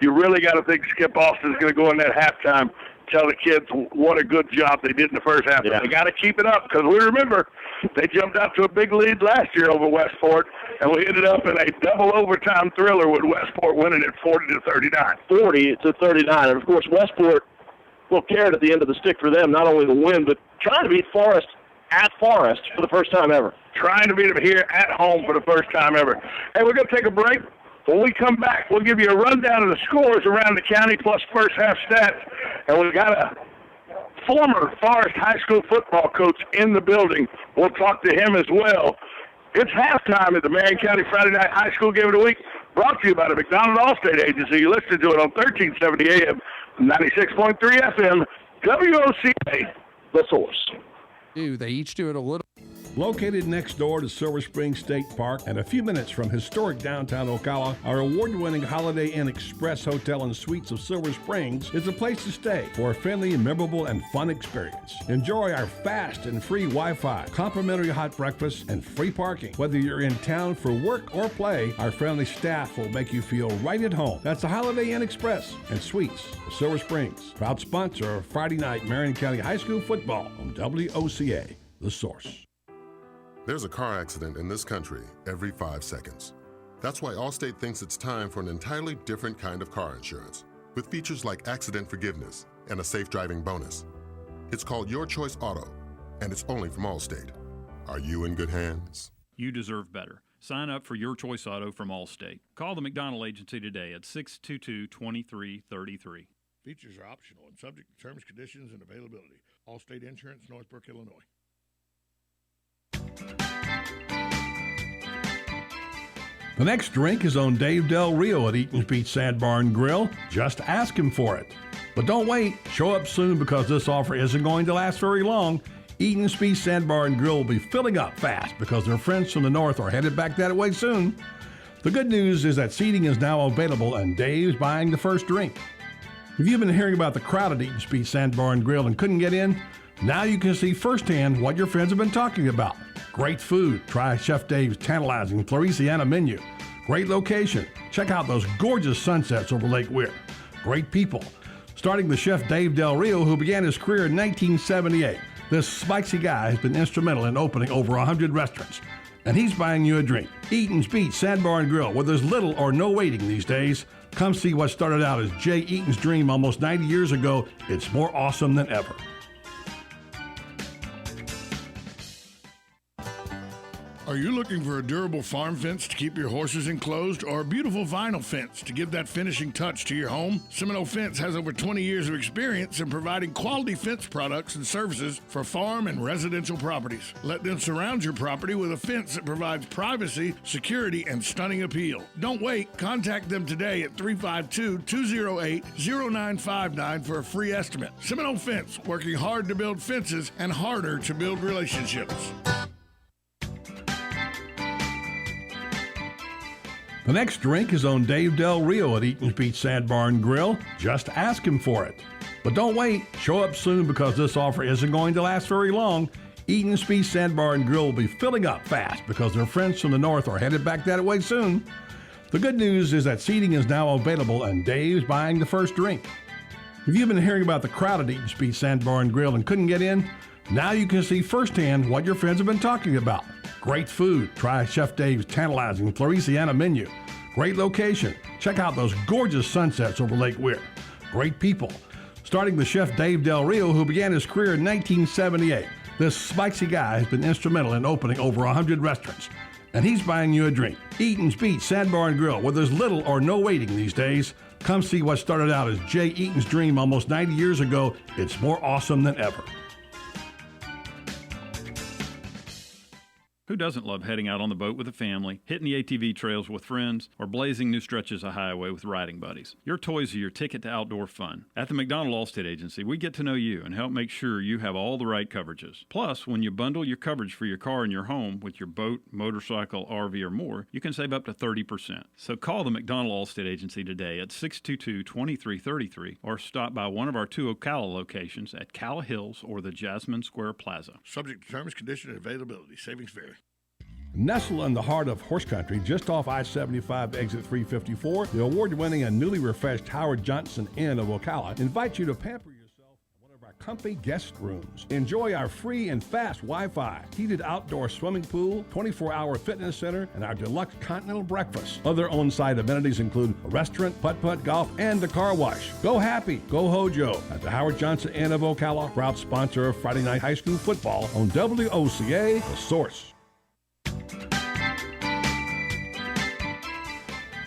You really got to think Skip Austin is going to go in that halftime, tell the kids what a good job they did in the first half. Yeah. They got to keep it up because we remember they jumped out to a big lead last year over Westport, and we ended up in a double overtime thriller with Westport winning it 40-39. 40-39, and of course Westport, little carrot at the end of the stick for them, not only the win, but trying to beat Forest at Forest for the first time ever. Trying to beat them here at home for the first time ever. Hey, we're going to take a break. When we come back, we'll give you a rundown of the scores around the county plus first half stats. And we've got a former Forest High School football coach in the building. We'll talk to him as well. It's halftime at the Marion County Friday Night High School Game of the Week, brought to you by the McDonald Allstate Agency. You listen to it on 1370 AM, 96.3 FM, WOCA, The Source. They each do it a little. Located next door to Silver Spring State Park and a few minutes from historic downtown Ocala, our award-winning Holiday Inn Express Hotel and Suites of Silver Springs is a place to stay for a friendly, memorable, and fun experience. Enjoy our fast and free Wi-Fi, complimentary hot breakfast, and free parking. Whether you're in town for work or play, our friendly staff will make you feel right at home. That's the Holiday Inn Express and Suites of Silver Springs, proud sponsor of Friday night Marion County High School football on WOCA, The Source. There's a car accident in this country every 5 seconds. That's why Allstate thinks it's time for an entirely different kind of car insurance, with features like accident forgiveness and a safe driving bonus. It's called Your Choice Auto, and it's only from Allstate. Are you in good hands? You deserve better. Sign up for Your Choice Auto from Allstate. Call the McDonald Agency today at 622-2333. Features are optional and subject to terms, conditions, and availability. Allstate Insurance, Northbrook, Illinois. The next drink is on Dave Del Rio at Eaton's Beach Sand Bar and Grill. Just ask him for it. But don't wait. Show up soon because this offer isn't going to last very long. Eaton's Beach Sand Bar and Grill will be filling up fast because their friends from the north are headed back that way soon. The good news is that seating is now available and Dave's buying the first drink. If you've been hearing about the crowd at Eaton's Beach Sand Bar and Grill and couldn't get in, now you can see firsthand what your friends have been talking about. Great food. Try Chef Dave's tantalizing Floresiana menu. Great location. Check out those gorgeous sunsets over Lake Weir. Great people. Starting with Chef Dave Del Rio, who began his career in 1978. This spicy guy has been instrumental in opening over 100 restaurants. And he's buying you a drink. Eaton's Beach Sand Bar and Grill, where there's little or no waiting these days. Come see what started out as Jay Eaton's dream almost 90 years ago. It's more awesome than ever. Are you looking for a durable farm fence to keep your horses enclosed or a beautiful vinyl fence to give that finishing touch to your home? Seminole Fence has over 20 years of experience in providing quality fence products and services for farm and residential properties. Let them surround your property with a fence that provides privacy, security, and stunning appeal. Don't wait. Contact them today at 352-208-0959 for a free estimate. Seminole Fence, working hard to build fences and harder to build relationships. The next drink is on Dave Del Rio at Eaton's Beach Sand Bar and Grill. Just ask him for it. But don't wait. Show up soon because this offer isn't going to last very long. Eaton's Beach Sand Bar and Grill will be filling up fast because their friends from the north are headed back that way soon. The good news is that seating is now available and Dave's buying the first drink. If you've been hearing about the crowd at Eaton's Beach Sand Bar and Grill and couldn't get in, now you can see firsthand what your friends have been talking about. Great food. Try Chef Dave's tantalizing Floresiana menu. Great location. Check out those gorgeous sunsets over Lake Weir. Great people. Starting with Chef Dave Del Rio, who began his career in 1978. This spicy guy has been instrumental in opening over 100 restaurants. And he's buying you a drink. Eaton's Beach Sand Bar and Grill, where there's little or no waiting these days. Come see what started out as Jay Eaton's dream almost 90 years ago. It's more awesome than ever. Who doesn't love heading out on the boat with a family, hitting the ATV trails with friends, or blazing new stretches of highway with riding buddies? Your toys are your ticket to outdoor fun. At the McDonald Allstate Agency, we get to know you and help make sure you have all the right coverages. Plus, when you bundle your coverage for your car and your home with your boat, motorcycle, RV, or more, you can save up to 30%. So call the McDonald Allstate Agency today at 622-2333 or stop by one of our 2 Ocala locations at Calla Hills or the Jasmine Square Plaza. Subject to terms, conditions, and availability. Savings vary. Nestled in the heart of horse country, just off I-75 exit 354, the award-winning and newly refreshed Howard Johnson Inn of Ocala invites you to pamper yourself in one of our comfy guest rooms. Enjoy our free and fast Wi-Fi, heated outdoor swimming pool, 24-hour fitness center, and our deluxe continental breakfast. Other on-site amenities include a restaurant, putt-putt golf, and a car wash. Go happy, go Hojo at the Howard Johnson Inn of Ocala, proud sponsor of Friday Night High School football on WOCA, The Source.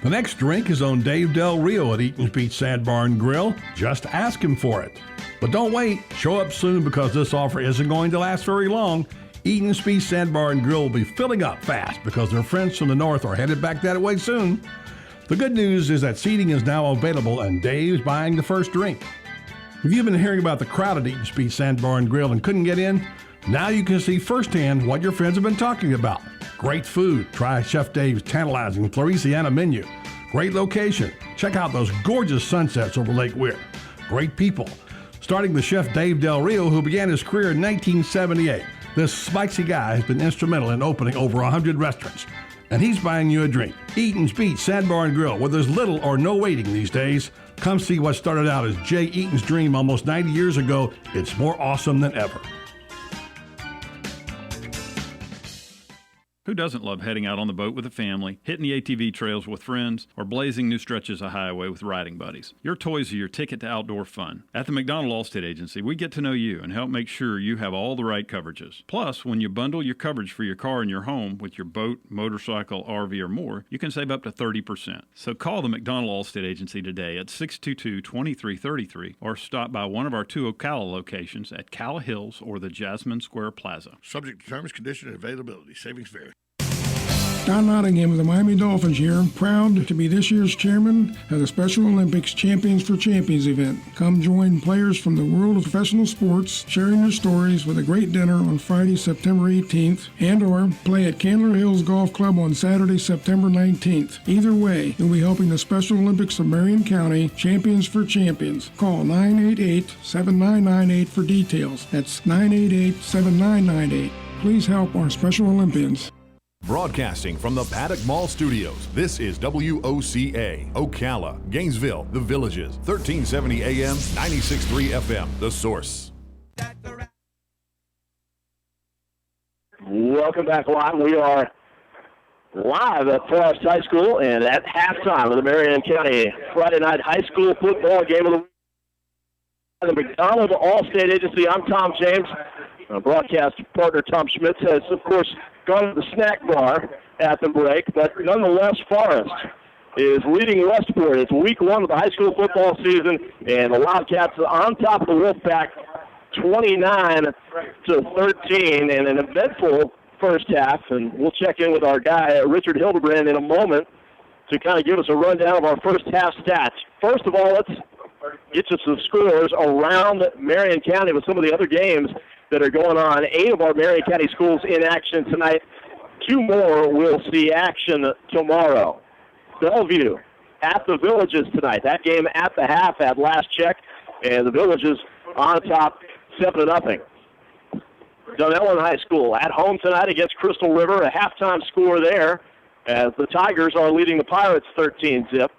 The next drink is on Dave Del Rio at Eaton's Beach Sandbar and Grill. Just ask him for it. But don't wait. Show up soon because this offer isn't going to last very long. Eaton's Beach Sandbar and Grill will be filling up fast because their friends from the north are headed back that way soon. The good news is that seating is now available and Dave's buying the first drink. If you've been hearing about the crowd at Eaton's Beach Sandbar and Grill and couldn't get in, now you can see firsthand what your friends have been talking about. Great food. Try Chef Dave's tantalizing Floresiana menu. Great location. Check out those gorgeous sunsets over Lake Weir. Great people. Starting with Chef Dave Del Rio, who began his career in 1978. This spicy guy has been instrumental in opening over 100 restaurants. And he's buying you a drink. Eaton's Beach Sandbar and Grill, where there's little or no waiting these days. Come see what started out as Jay Eaton's dream almost 90 years ago. It's more awesome than ever. Who doesn't love heading out on the boat with a family, hitting the ATV trails with friends, or blazing new stretches of highway with riding buddies? Your toys are your ticket to outdoor fun. At the McDonald Allstate Agency, we get to know you and help make sure you have all the right coverages. Plus, when you bundle your coverage for your car and your home with your boat, motorcycle, RV, or more, you can save up to 30%. So call the McDonald Allstate Agency today at 622-2333 or stop by one of our 2 Ocala locations at Calla Hills or the Jasmine Square Plaza. Subject to terms, conditions, and availability. Savings vary. Don Nottingham of the Miami Dolphins here, proud to be this year's chairman of the Special Olympics Champions for Champions event. Come join players from the world of professional sports, sharing their stories with a great dinner on Friday, September 18th, and or play at Candler Hills Golf Club on Saturday, September 19th. Either way, you'll be helping the Special Olympics of Marion County Champions for Champions. Call 988-7998 for details. That's 988-7998. Please help our Special Olympians. Broadcasting from the Paddock Mall Studios, this is WOCA, Ocala, Gainesville, The Villages, 1370 AM, 96.3 FM, The Source. Welcome back live. We are live at Forest High School and at halftime of the Marion County Friday Night High School football game of the week. The McDonald Allstate Agency, I'm Tom James. Broadcast partner Tom Schmitz has, of course, gone to the snack bar at the break, but nonetheless, Forest is leading Westport. It's week 1 of the high school football season, and the Wildcats are on top of the Wolfpack 29-13, and an eventful first half. And we'll check in with our guy, Richard Hildebrand, in a moment to kind of give us a rundown of our first half stats. First of all, let's get you some scores around Marion County with some of the other games that are going on. 8 of our Marion County schools in action tonight. 2 more will see action tomorrow. Bellevue at the Villages tonight. That game at the half at last check, and the Villages on top 7-0. Dunellen High School at home tonight against Crystal River. A halftime score there as the Tigers are leading the Pirates 13-zip.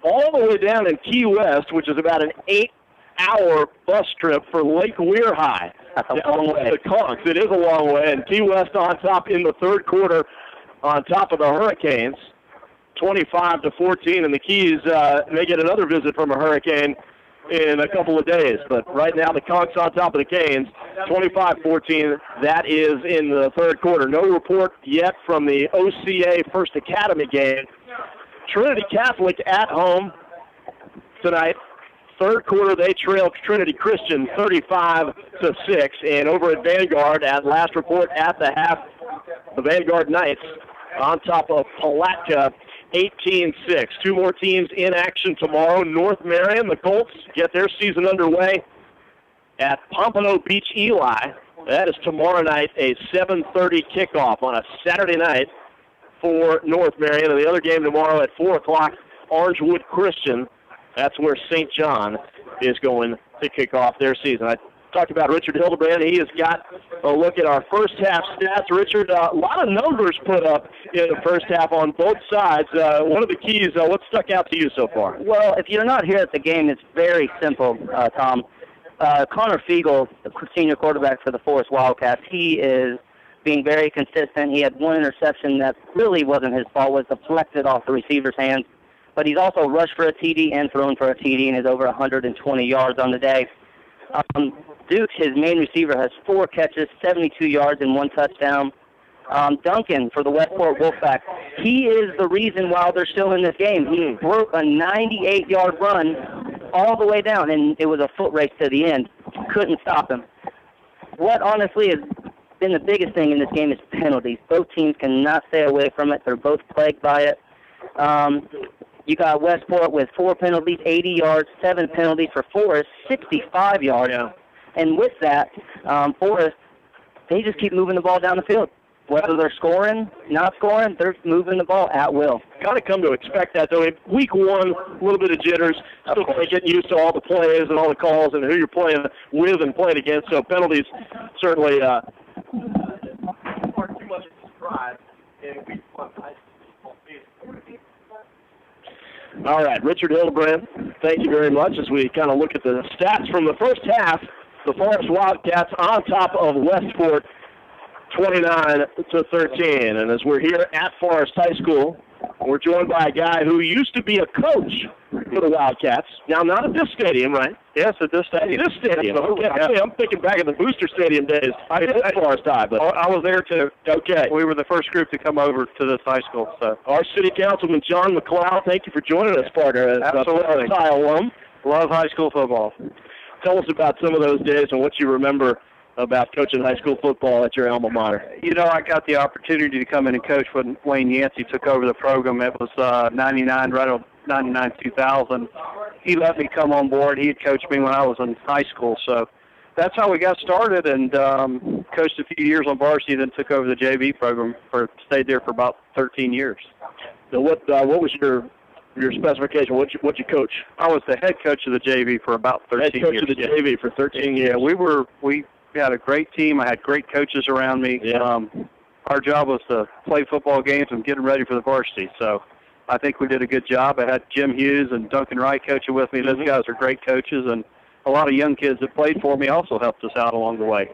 All the way down in Key West, which is about an 8-hour bus trip for Lake Weir High. The Conks. It is a long way, and Key West on top in the third quarter on top of the Hurricanes, 25-14, and the Keys may get another visit from a hurricane in a couple of days. But right now the Conks on top of the Canes, 25-14. That is in the third quarter. No report yet from the OCA First Academy game. Trinity Catholic at home tonight. Third quarter, they trail Trinity Christian 35-6, and over at Vanguard, at last report at the half, the Vanguard Knights on top of Palatka 18-6. Two more teams in action tomorrow. North Marion, the Colts, get their season underway at Pompano Beach, Eli. That is tomorrow night, a 7:30 kickoff on a Saturday night for North Marion. And the other game tomorrow at 4 o'clock, Orangewood Christian. That's where St. John is going to kick off their season. I talked about Richard Hildebrand. He has got a look at our first half stats. Richard, a lot of numbers put up in the first half on both sides. One of the keys, what stuck out to you so far? Well, if you're not here at the game, it's very simple, Tom. Connor Fiegel, the senior quarterback for the Forest Wildcats, he is being very consistent. He had one interception that really wasn't his fault, was deflected off the receiver's hands. But he's also rushed for a TD and thrown for a TD and is over 120 yards on the day. Duke, his main receiver, has 4 catches, 72 yards, and 1 touchdown. Duncan for the Westport Wolfpack, he is the reason why they're still in this game. He broke a 98-yard run all the way down, and it was a foot race to the end. Couldn't stop him. What honestly has been the biggest thing in this game is penalties. Both teams cannot stay away from it. They're both plagued by it. You got Westport with 4 penalties, 80 yards, 7 penalties for Forest, 65 yards. Yeah. And with that, Forest, they just keep moving the ball down the field. Whether they're scoring, not scoring, they're moving the ball at will. Got to come to expect that, though. Week 1, a little bit of jitters. Still getting used to all the plays and all the calls and who you're playing with and playing against. So penalties certainly aren't too much of a surprise in Week 1 high school season. All right, Richard Hildebrand, thank you very much as we kind of look at the stats from the first half. The Forest Wildcats on top of Westport, 29-13. And as we're here at Forest High School, we're joined by a guy who used to be a coach for the Wildcats. Now, not at this stadium, right? Yes, at this stadium. This stadium. Okay. Yeah. I'm thinking back at the Booster Stadium days. I did at Forest High, but I was there too. Okay. We were the first group to come over to this high school. So our city councilman, John McLeod, thank you for joining us, partner. Absolutely. Alum. Love high school football. Tell us about some of those days and what you remember about coaching high school football at your alma mater. You know, I got the opportunity to come in and coach when Wayne Yancey took over the program. It was 99, right on 99, 2000. He let me come on board. He had coached me when I was in high school. So that's how we got started, and coached a few years on varsity, then took over the JV program, stayed there for about 13 years. So what was your specification? What you coach? I was the head coach of the JV for about 13 years. Head coach of the JV for 13 years. Yeah, we had a great team. I had great coaches around me. Yeah. Our job was to play football games and get them ready for the varsity. So I think we did a good job. I had Jim Hughes and Duncan Wright coaching with me. Those guys are great coaches, and a lot of young kids that played for me also helped us out along the way.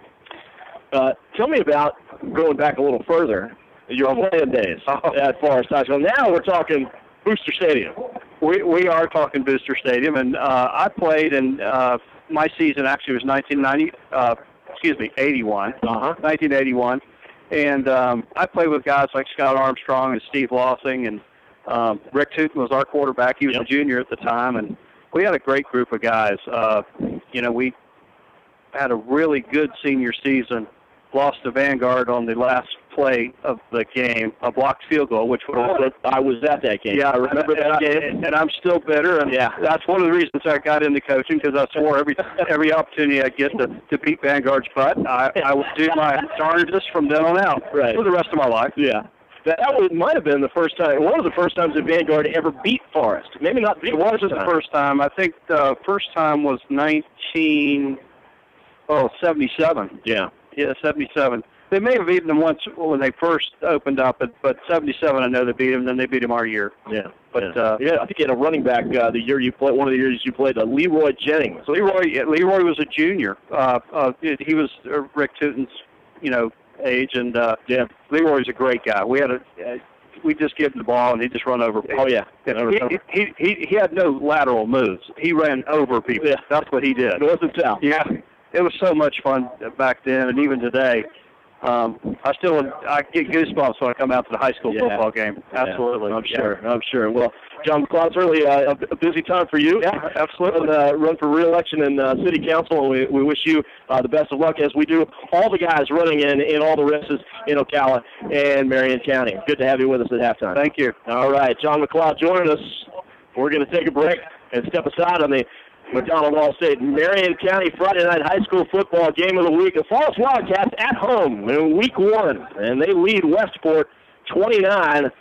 Tell me about going back a little further, your playing days at Forest High School. Now we're talking Booster Stadium. We are talking Booster Stadium, and I played in my season actually was 81. 1981. And I played with guys like Scott Armstrong and Steve Lossing, and Rick Tootin was our quarterback. He was a junior at the time, and we had a great group of guys. We had a really good senior season, lost to Vanguard on the last play of the game, a blocked field goal, which I was at that game. Yeah, I remember that game, and I'm still bitter. And that's one of the reasons I got into coaching, because I swore every opportunity I get to beat Vanguard's butt, I would do my darndest from then on out for the rest of my life. Yeah. That might have been the first time. One of the first times that Vanguard ever beat Forest. Maybe not beat. It wasn't the first time. I think the first time was 77. Yeah. Yeah, 77. They may have beaten them once when they first opened up, but 77, I know they beat them. Then they beat them our year. Yeah, but I think you had a running back the year you played. One of the years you played, Leroy Jennings. Leroy was a junior. He was Rick Tootin's, age, and Leroy's a great guy. We just give him the ball and he just run over people. Oh yeah, he had no lateral moves. He ran over people. Yeah. That's what he did. North and south. Yeah, it was so much fun back then, and even today. I get goosebumps when I come out to the high school football game. Absolutely. Yeah, I'm sure. Well, John McLeod, certainly a busy time for you. Yeah, absolutely. Run for re-election in City Council, and we wish you the best of luck, as we do all the guys running in all the races in Ocala and Marion County. Good to have you with us at halftime. Thank you. All right, John McLeod joining us. We're going to take a break and step aside on the McDonald All-State Marion County Friday night high school football game of the week. The Forest Wildcats at home in week 1, and they lead Westport 29-13.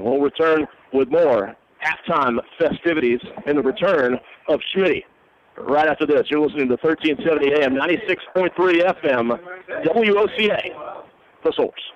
We'll return with more halftime festivities and the return of Schmitty. Right after this, you're listening to 1370 AM, 96.3 FM, WOCA, The Source.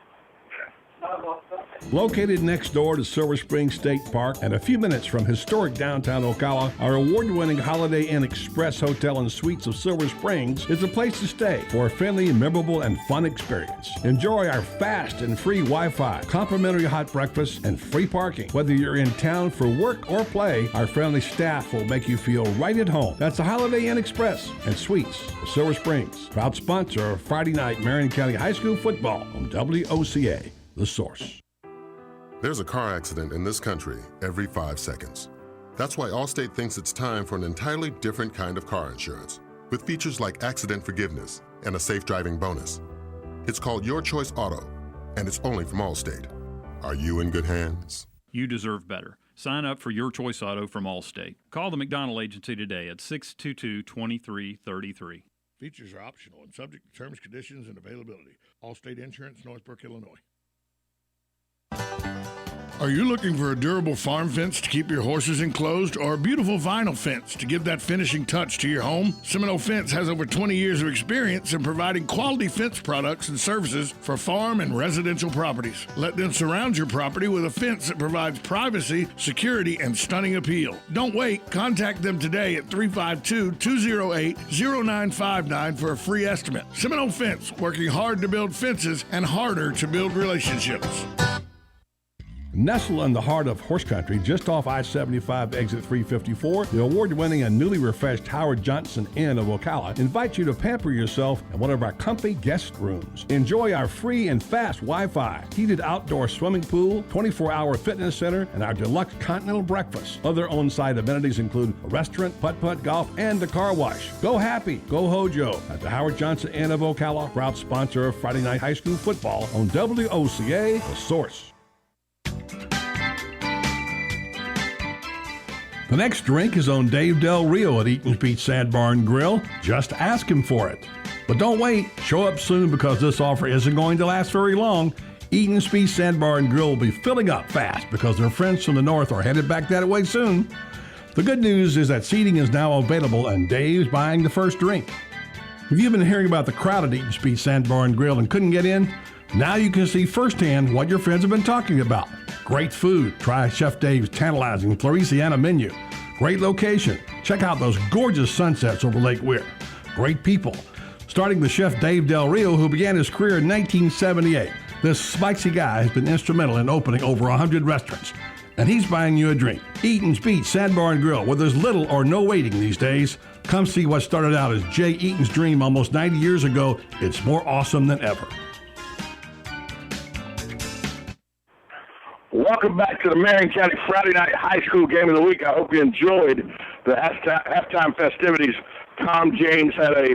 Located next door to Silver Spring State Park and a few minutes from historic downtown Ocala, our award-winning Holiday Inn Express Hotel and Suites of Silver Springs is a place to stay for a friendly, memorable, and fun experience. Enjoy our fast and free Wi-Fi, complimentary hot breakfast, and free parking. Whether you're in town for work or play, our friendly staff will make you feel right at home. That's the Holiday Inn Express and Suites of Silver Springs, proud sponsor of Friday night Marion County High School football on WOCA. The Source. There's a car accident in this country every 5 seconds. That's why Allstate thinks it's time for an entirely different kind of car insurance, with features like accident forgiveness and a safe driving bonus. It's called Your Choice Auto, and it's only from Allstate. Are you in good hands? You deserve better. Sign up for Your Choice Auto from Allstate. Call the McDonald Agency today at 622-2333. Features are optional and subject to terms, conditions, and availability. Allstate Insurance, Northbrook, Illinois. Are you looking for a durable farm fence to keep your horses enclosed, or a beautiful vinyl fence to give that finishing touch to your home? Seminole Fence has over 20 years of experience in providing quality fence products and services for farm and residential properties. Let them surround your property with a fence that provides privacy, security, and stunning appeal. Don't wait. Contact them today at 352-208-0959 for a free estimate. Seminole Fence, working hard to build fences and harder to build relationships. Nestled in the heart of horse country, just off I-75 exit 354, the award-winning and newly refreshed Howard Johnson Inn of Ocala invites you to pamper yourself in one of our comfy guest rooms. Enjoy our free and fast Wi-Fi, heated outdoor swimming pool, 24-hour fitness center, and our deluxe continental breakfast. Other on-site amenities include a restaurant, putt-putt golf, and a car wash. Go happy, go Hojo at the Howard Johnson Inn of Ocala, proud sponsor of Friday night high school football on WOCA, The Source. The next drink is on Dave Del Rio at Eaton's Beach Sand Barn Grill. Just ask him for it. But don't wait. Show up soon because this offer isn't going to last very long. Eaton's Beach Sand Barn Grill will be filling up fast because their friends from the north are headed back that way soon. The good news is that seating is now available and Dave's buying the first drink. If you've been hearing about the crowd at Eaton's Beach Sand Barn Grill and couldn't get in, now you can see firsthand what your friends have been talking about. Great food. Try Chef Dave's tantalizing Floresiana menu. Great location. Check out those gorgeous sunsets over Lake Weir. Great people. Starting with Chef Dave Del Rio, who began his career in 1978. This spicy guy has been instrumental in opening over 100 restaurants. And he's buying you a drink. Eaton's Beach Sand Barn Grill, where there's little or no waiting these days. Come see what started out as Jay Eaton's dream almost 90 years ago. It's more awesome than ever. Welcome back to the Marion County Friday night high school game of the week. I hope you enjoyed the halftime festivities. Tom James had a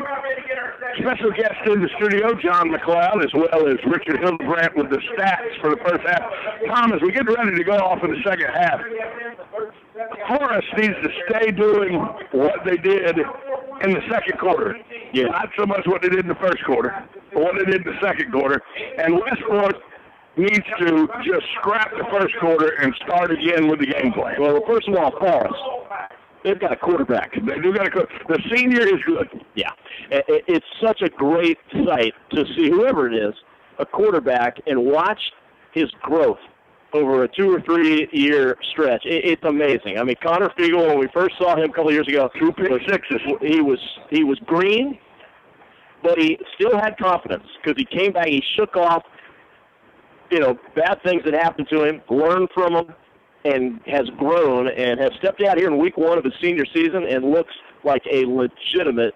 special guest in the studio, John McLeod, as well as Richard Hildebrandt with the stats for the first half. Tom, as we get ready to go off in the second half, Forest needs to stay doing what they did in the second quarter. Yeah. Not so much what they did in the first quarter, but what they did in the second quarter. And Westport needs to just scrap the first quarter and start again with the game plan. Well, first of all, Forest, they've got a quarterback. They do got a quarterback. The senior is good. Yeah. It's such a great sight to see whoever it is, a quarterback, and watch his growth over a 2 or 3 year stretch. It's amazing. I mean, Connor Fiegel, when we first saw him a couple of years ago, 2 pick sixes. He was green, but he still had confidence because he came back, he shook off bad things that happened to him, learned from them, and has grown and has stepped out here in week 1 of his senior season and looks like a legitimate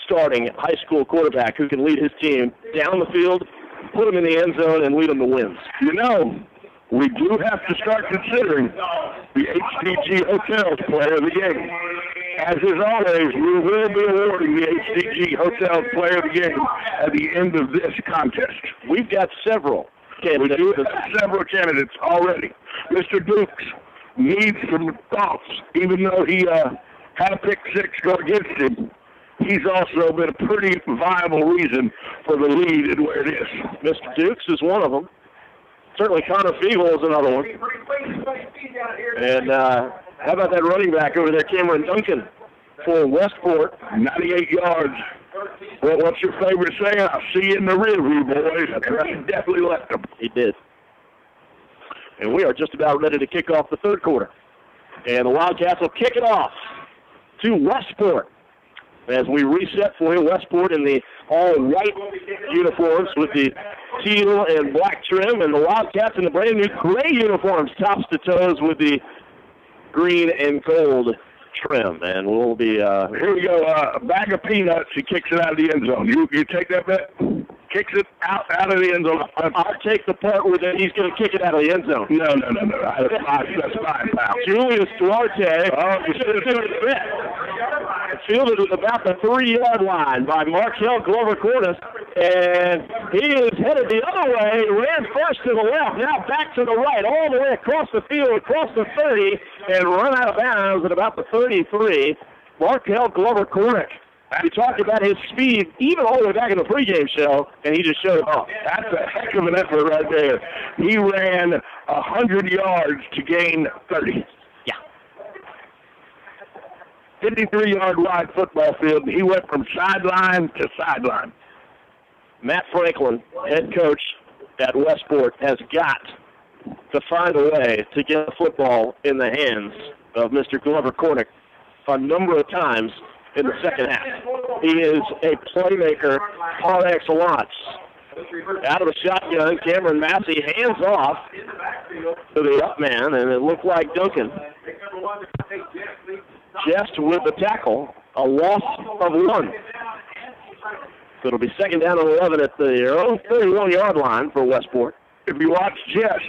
starting high school quarterback who can lead his team down the field, put them in the end zone, and lead them to wins. You know, we do have to start considering the HDG Hotels Player of the Game. As is always, we will be awarding the HDG Hotels Player of the Game at the end of this contest. We've got several candidates. We do have several candidates already. Mr. Dukes needs some thoughts, even though he had a pick six go against him. He's also been a pretty viable reason for the lead and where it is. Mr. Dukes is one of them. Certainly Connor Fiegel is another one. And how about that running back over there, Cameron Duncan, for Westport? 98 yards. Well, what's your favorite saying? I'll see you in the rear view, boys. He definitely left them. He did. And we are just about ready to kick off the third quarter. And the Wildcats will kick it off to Westport. As we reset for you, Westport in the all-white uniforms with the teal and black trim, and the Wildcats in the brand-new gray uniforms, tops to toes, with the green and gold trim. And we'll be... Here we go, a bag of peanuts. He kicks it out of the end zone. You take that bet? Kicks it out of the end zone. I'll take the part where he's going to kick it out of the end zone. No. That's fine, pal. Julius Duarte. Fielded at about the 3-yard line by Markel Glover Cordes, and he is headed the other way. Ran first to the left, now back to the right, all the way across the field, across the 30, and run out of bounds at about the 33. Markel Glover Cordes. We talked about his speed even all the way back in the pregame show, and he just showed it off. That's a heck of an effort right there. He ran 100 yards to gain 30. Yeah. 53-yard wide football field. He went from sideline to sideline. Matt Franklin, head coach at Westport, has got to find a way to get the football in the hands of Mr. Glover Cornick a number of times in the second half. He is a playmaker par excellence. Out of the shotgun, Cameron Massey hands off to the up man, and it looked like Duncan just with the tackle, a loss of 1. So it'll be second down and 11 at their own 31-yard line for Westport. If you watch Jess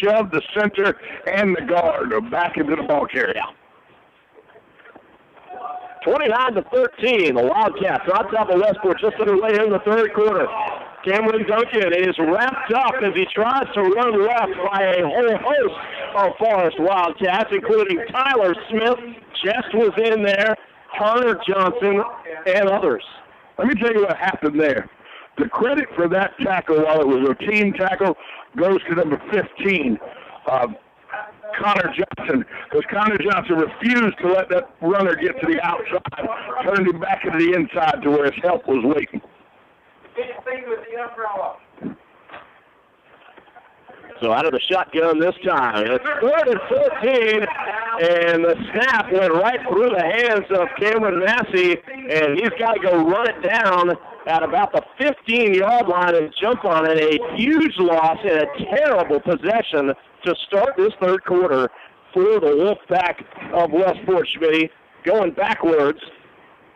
shoved the center and the guard back into the ball carrier. 29-13, the Wildcats on top of Westport just underway in the third quarter. Cameron Duncan is wrapped up as he tries to run left by a whole host of Forest Wildcats, including Tyler Smith. Just was in there, Connor Johnson, and others. Let me tell you what happened there. The credit for that tackle, while it was a team tackle, goes to number 15, Connor Johnson, because Connor Johnson refused to let that runner get to the outside, turned him back into the inside to where his help was waiting. So out of the shotgun this time. It's 3rd and 14, and the snap went right through the hands of Cameron Massey, and he's got to go run it down at about the 15-yard line and jump on it. A huge loss and a terrible possession to start this third quarter for the Wolfpack of Westport, Schmitty, going backwards,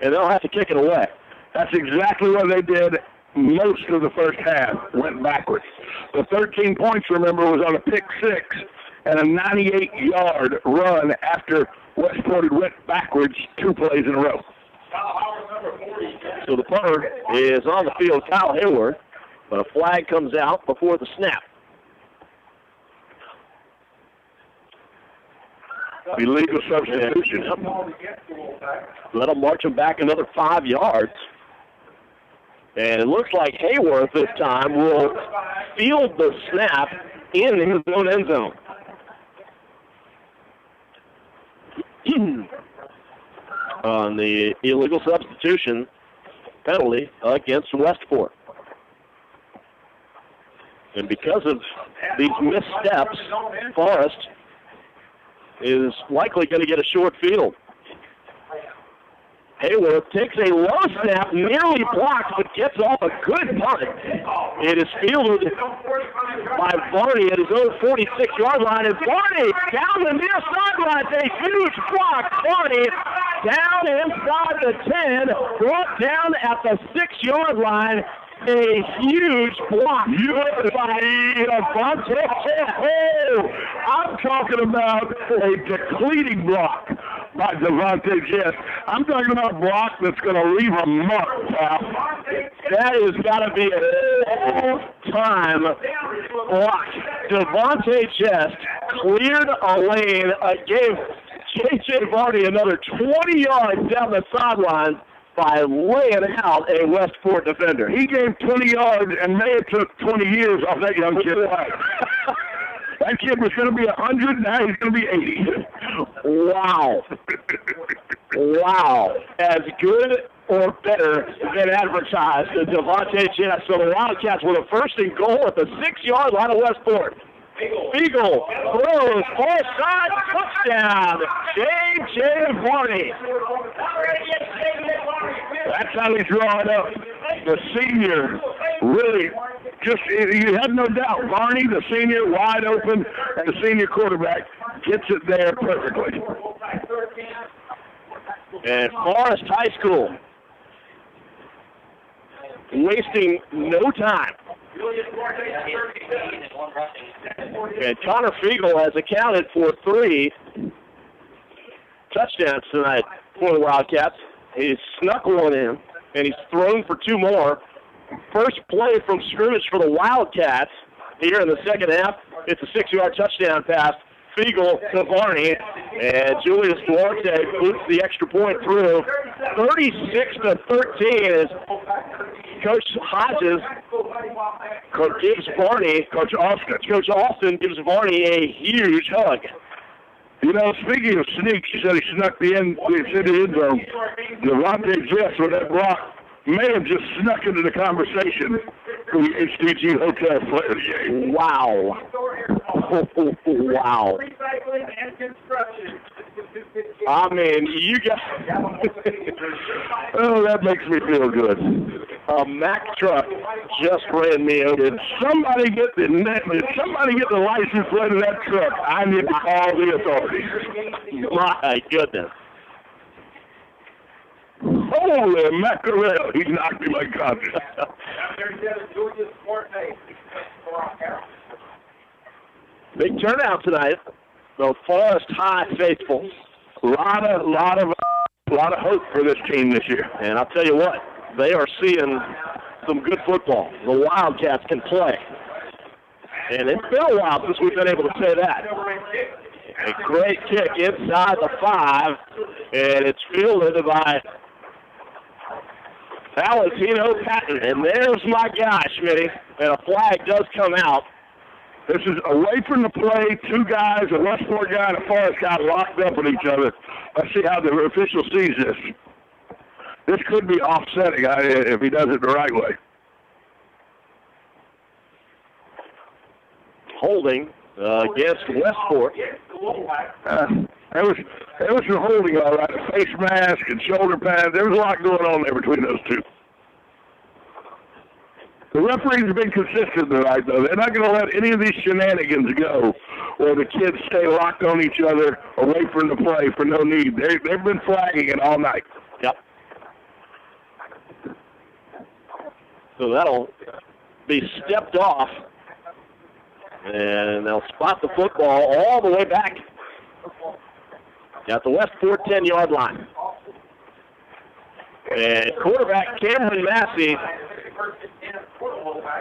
and they'll have to kick it away. That's exactly what they did. Most of the first half went backwards. The 13 points, remember, was on a pick six and a 98-yard run after Westport went backwards 2 plays in a row. So the punter is on the field, Kyle Hayward, but a flag comes out before the snap. Illegal substitution. Let them march them back another 5 yards. And it looks like Hayworth this time will field the snap in his own end zone. On the illegal substitution penalty against Westport. And because of these missteps, Forest is likely going to get a short field. Hayworth takes a low snap, nearly blocks, but gets off a good punt. It is fielded by Varney at his own 46-yard line, and Varney down the near sideline. A huge block. Varney down inside the 10, brought down at the 6-yard line. A huge block by Devontae Chest. Oh, I'm talking about a depleting block by Devontae Chest. I'm talking about a block that's going to leave a mark, pal. That has got to be an all-time block. Devontae Chest cleared a lane, gave J.J. Varney another 20 yards down the sideline by laying out a Westport defender. He gave 20 yards and may have took 20 years off that young kid's life. That kid was going to be 100, now he's going to be 80. Wow. Wow. As good or better than advertised, the Devontae Chest. So the Wildcats with a first and goal at the 6-yard line of Westport. Beagle throws, far side, touchdown, J.J. Varney. That's how he's drawing up. The senior really just, you had no doubt, Varney, the senior, wide open, and the senior quarterback gets it there perfectly. And Forest High School wasting no time. And Connor Fiegel has accounted for 3 touchdowns tonight for the Wildcats. He's snuck one in, and he's thrown for 2 more. First play from scrimmage for the Wildcats here in the second half. It's a 6-yard touchdown pass. Fiegel to Varney, and Julius Duarte boots the extra point through. 36-13 as Coach Hodges gives Varney, Coach Austin gives Varney a huge hug. You know, speaking of sneaks, he said he snuck the end zone. Devontae Chest with that block may have just snuck into the conversation for the HDG Hotel Player game. Wow. Wow. I mean, you got... Oh, that makes me feel good. A Mack truck just ran me over. Somebody get the license plate of that truck. I need to call the authorities. My goodness. Holy mackerel, he knocked me like conscious. Big turnout tonight. The Forest High faithful. A lot of hope for this team this year. And I'll tell you what, they are seeing some good football. The Wildcats can play. And it's been a while since we've been able to say that. A great kick inside the 5, and it's fielded by Valentino Patton. And there's my guy, Schmitty. And a flag does come out. This is away from the play. 2 guys, a Westport guy and a Forest guy locked up with each other. Let's see how the official sees this. This could be offsetting if he does it the right way. Holding against Westport. There was some holding, all right. A face mask and shoulder pads. There was a lot going on there between those 2. The referees have been consistent tonight, though. They're not going to let any of these shenanigans go where the kids stay locked on each other away from the play for no need. They've been flagging it all night. Yep. So that'll be stepped off. And they'll spot the football all the way back at the Westport 10-yard line. And quarterback Cameron Massey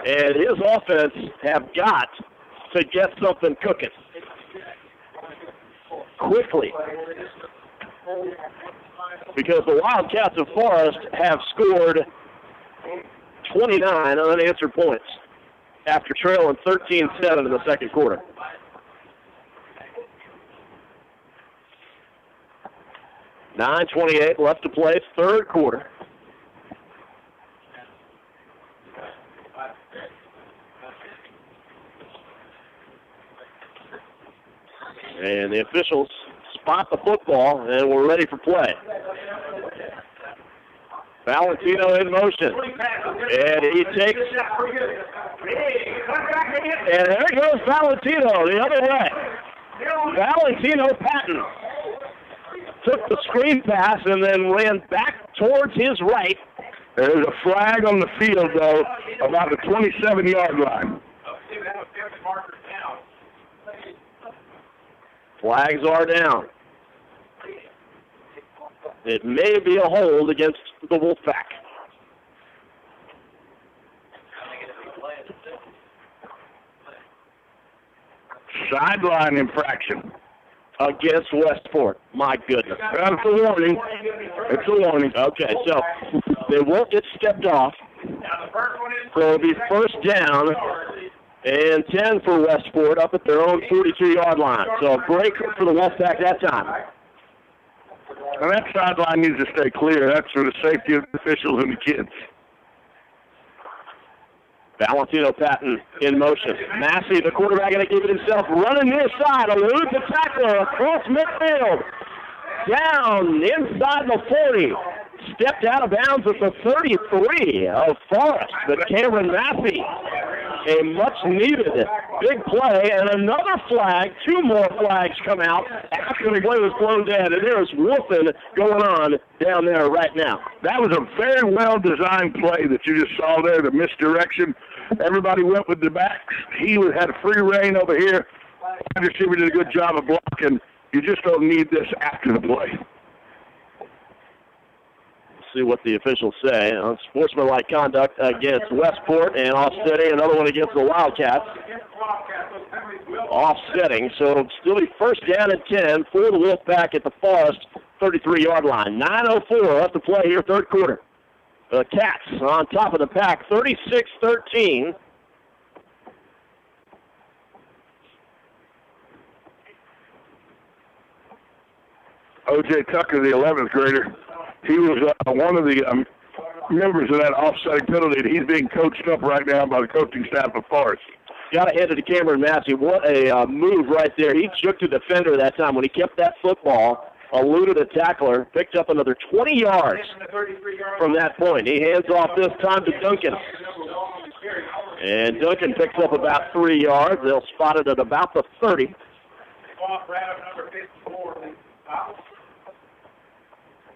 and his offense have got to get something cooking quickly, because the Wildcats of Forest have scored 29 unanswered points after trailing 13-7 in the second quarter. $9:28 left to play, third quarter. And the officials spot the football, and we're ready for play. Valentino in motion. And he takes... And there goes Valentino the other way. Valentino Patton took the screen pass and then ran back towards his right. There's a flag on the field, though, about the 27-yard line. Flags are down. It may be a hold against the Wolfpack. Sideline infraction against Westport. My goodness. That's a warning. It's a warning. Okay, so they won't get stepped off. So it'll be first down and 10 for Westport up at their own 42-yard line. So a break for the Wolfpack that time. And that sideline needs to stay clear. That's for the safety of the officials and the kids. Valentino Patton in motion. Massey, the quarterback, going to give it himself. Running near side. Eludes the tackler across midfield. Down inside the 40. Stepped out of bounds at the 33 of Forest. But Cameron Massey, a much-needed big play, and another flag. Two more flags come out after the play was blown dead, and there's wolfing going on down there right now. That was a very well-designed play that you just saw there, the misdirection. Everybody went with the backs. He had a free reign over here. The receiver did a good job of blocking. You just don't need this after the play. See what the officials say on sportsmanlike conduct against Westport and offsetting, another one against the Wildcats. Offsetting, so it'll still be first down and 10 for the Wolfpack at the Forest 33-yard line. 9:04 left to play here, third quarter. The Cats on top of the pack, 36-13. O.J. Tucker, the 11th grader, he was one of the members of that offsetting penalty. He's being coached up right now by the coaching staff of Forest. Got to hand it to Cameron Massey. What a move right there. He shook the defender that time when he kept that football, eluded a tackler, picked up another 20 yards from that point. He hands off this time to Duncan. And Duncan picks up about 3 yards. They'll spot it at about the 30.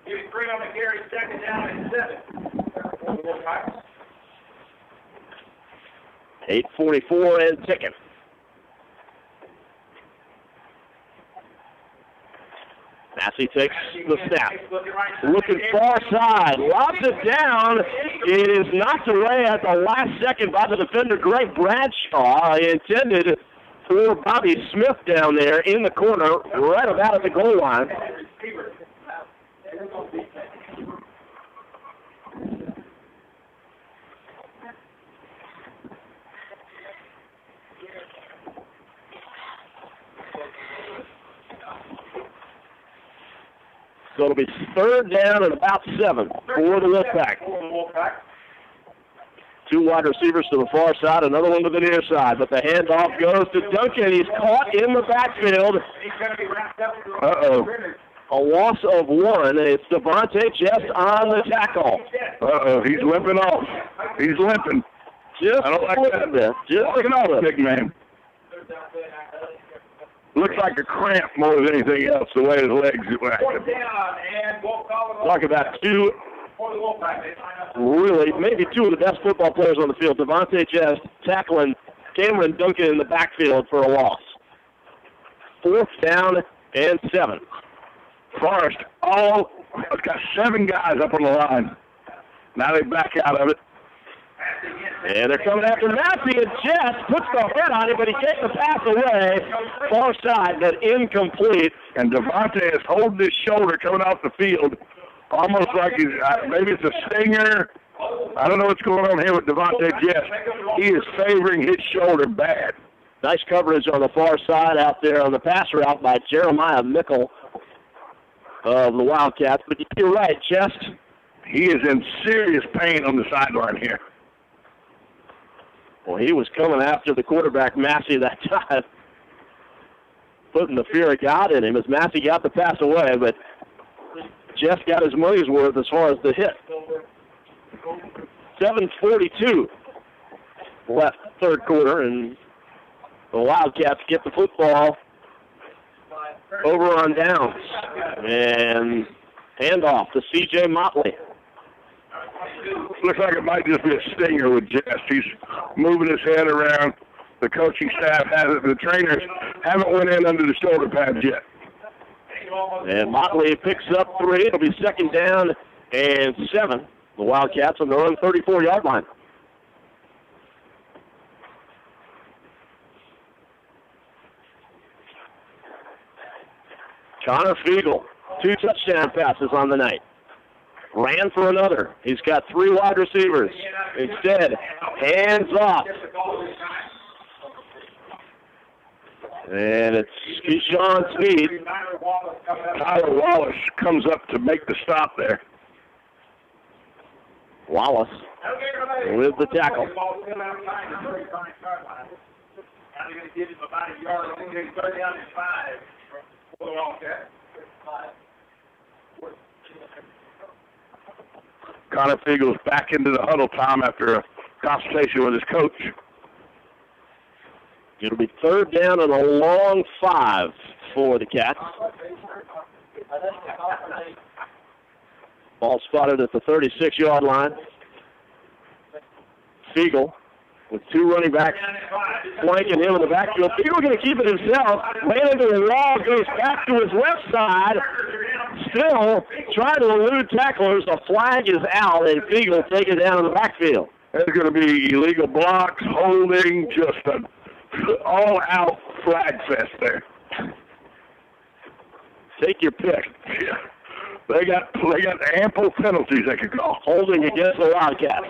Give it 3 on the carry, second down and 7. 8:44 and ticking. Massey takes the snap. Looking far side, lobs it down. It is knocked away at the last second by the defender, Greg Bradshaw. Intended for Bobby Smith down there in the corner, right about at the goal line. So it'll be third down and about 7 for the Wolfpack. Two wide receivers to the far side, another one to the near side, but the handoff goes to Duncan. He's caught in the backfield. Uh-oh. A loss of 1. It's Devontae Chest on the tackle. Uh-oh, he's limping off. He's limping. Just I don't like that. Bit. Just looking off, big man. Looks like a cramp more than anything else, the way his legs are acting. Talk about two, really, maybe two of the best football players on the field. Devontae Chest tackling Cameron Duncan in the backfield for a loss. Fourth down and 7. Forest got 7 guys up on the line. Now they back out of it. And they're coming after Massey, and Chest puts the head on it, but he takes the pass away. Far side, but incomplete. And Devontae is holding his shoulder coming off the field, almost like he's, maybe it's a stinger. I don't know what's going on here with Devontae Chest. He is favoring his shoulder bad. Nice coverage on the far side out there on the pass route by Jeremiah Mickle of the Wildcats. But you're right, Chest. He is in serious pain on the sideline here. Well, he was coming after the quarterback, Massey, that time, putting the fear of God in him as Massey got the pass away, but Jeff got his money's worth as far as the hit. 7:42 left third quarter, and the Wildcats get the football over on downs. And handoff to C.J. Motley. Looks like it might just be a stinger with Jess. He's moving his head around. The coaching staff hasn't. The trainers haven't went in under the shoulder pads yet. And Motley picks up 3. It'll be second down and 7. The Wildcats on their own 34-yard line. Connor Fiegel, 2 touchdown passes on the night. Ran for another. He's got 3 wide receivers. Instead, hands off. And it's Keyshawn Speed. Tyler Wallace comes up to make the stop there. Wallace with the tackle. Connor Fiegel's back into the huddle time after a consultation with his coach. It'll be third down and a long 5 for the Cats. Ball spotted at the 36-yard line. Fiegel with 2 running backs flanking him in the backfield. Fiegel going to keep it himself. Ran into the wall, goes back to his left side. Still trying to elude tacklers. A flag is out, and Fiegel take it down in the backfield. There's going to be illegal blocks, holding, just an all-out flag fest there. Take your pick. Yeah. They got ample penalties they could call. Holding against the Wildcats.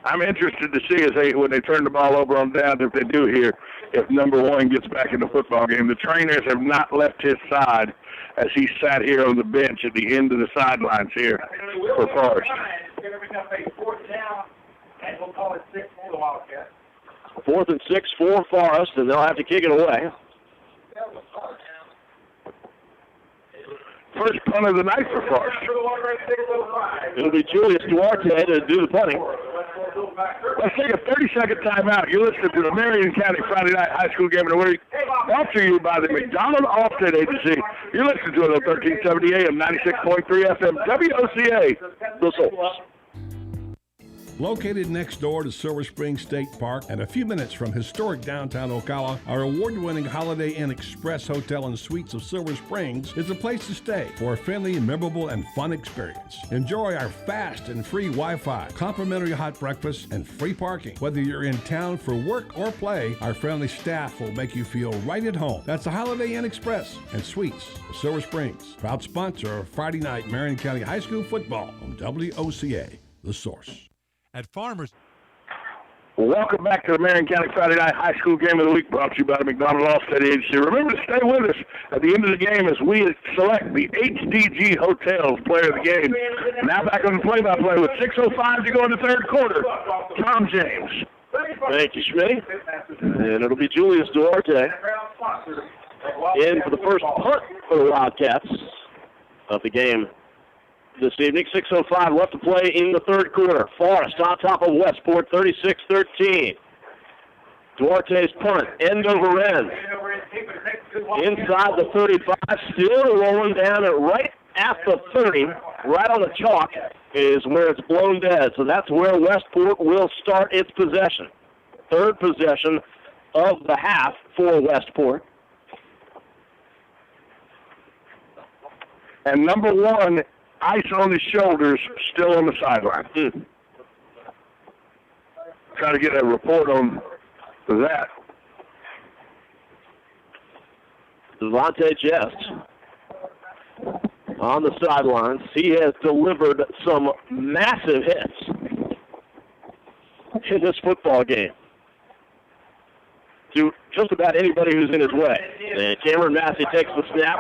I'm interested to see when they turn the ball over on downs, if they do here, if number 1 gets back in the football game. The trainers have not left his side as he sat here on the bench at the end of the sidelines here for Forest. 4th and 6 for Forest, and they'll have to kick it away. First punt of the night for Forest. It'll be Julius Duarte to do the punting. Let's take a 30-second timeout. You're listening to the Marion County Friday Night High School Game of the Week, brought to you by the McDonald Offset Agency. You're listening to it on 1370 AM, 96.3 FM, WOCA, The Source. Located next door to Silver Spring State Park and a few minutes from historic downtown Ocala, our award-winning Holiday Inn Express Hotel and Suites of Silver Springs is a place to stay for a friendly, memorable, and fun experience. Enjoy our fast and free Wi-Fi, complimentary hot breakfast, and free parking. Whether you're in town for work or play, our friendly staff will make you feel right at home. That's the Holiday Inn Express and Suites of Silver Springs, proud sponsor of Friday night Marion County High School football on WOCA, The Source. At Farmers. Welcome back to the Marion County Friday Night High School Game of the Week, brought to you by the McDonald Offset Agency. Remember to stay with us at the end of the game as we select the HDG Hotels player of the game. Now back on the play-by-play with 6:05 to go in the third quarter. Tom James. Thank you, Schmitty. And it'll be Julius Duarte in for the first punt for the Wildcats of the game this evening. 6:05 left to play in the third quarter. Forest on top of Westport, 36-13. Duarte's punt, end over end. Inside the 35, still rolling down at right at the 30, right on the chalk is where it's blown dead. So that's where Westport will start its possession. Third possession of the half for Westport. And number 1, ice on his shoulders, still on the sideline. Try to get a report on that. Devontae Jest on the sidelines. He has delivered some massive hits in this football game to just about anybody who's in his way. And Cameron Massey takes the snap,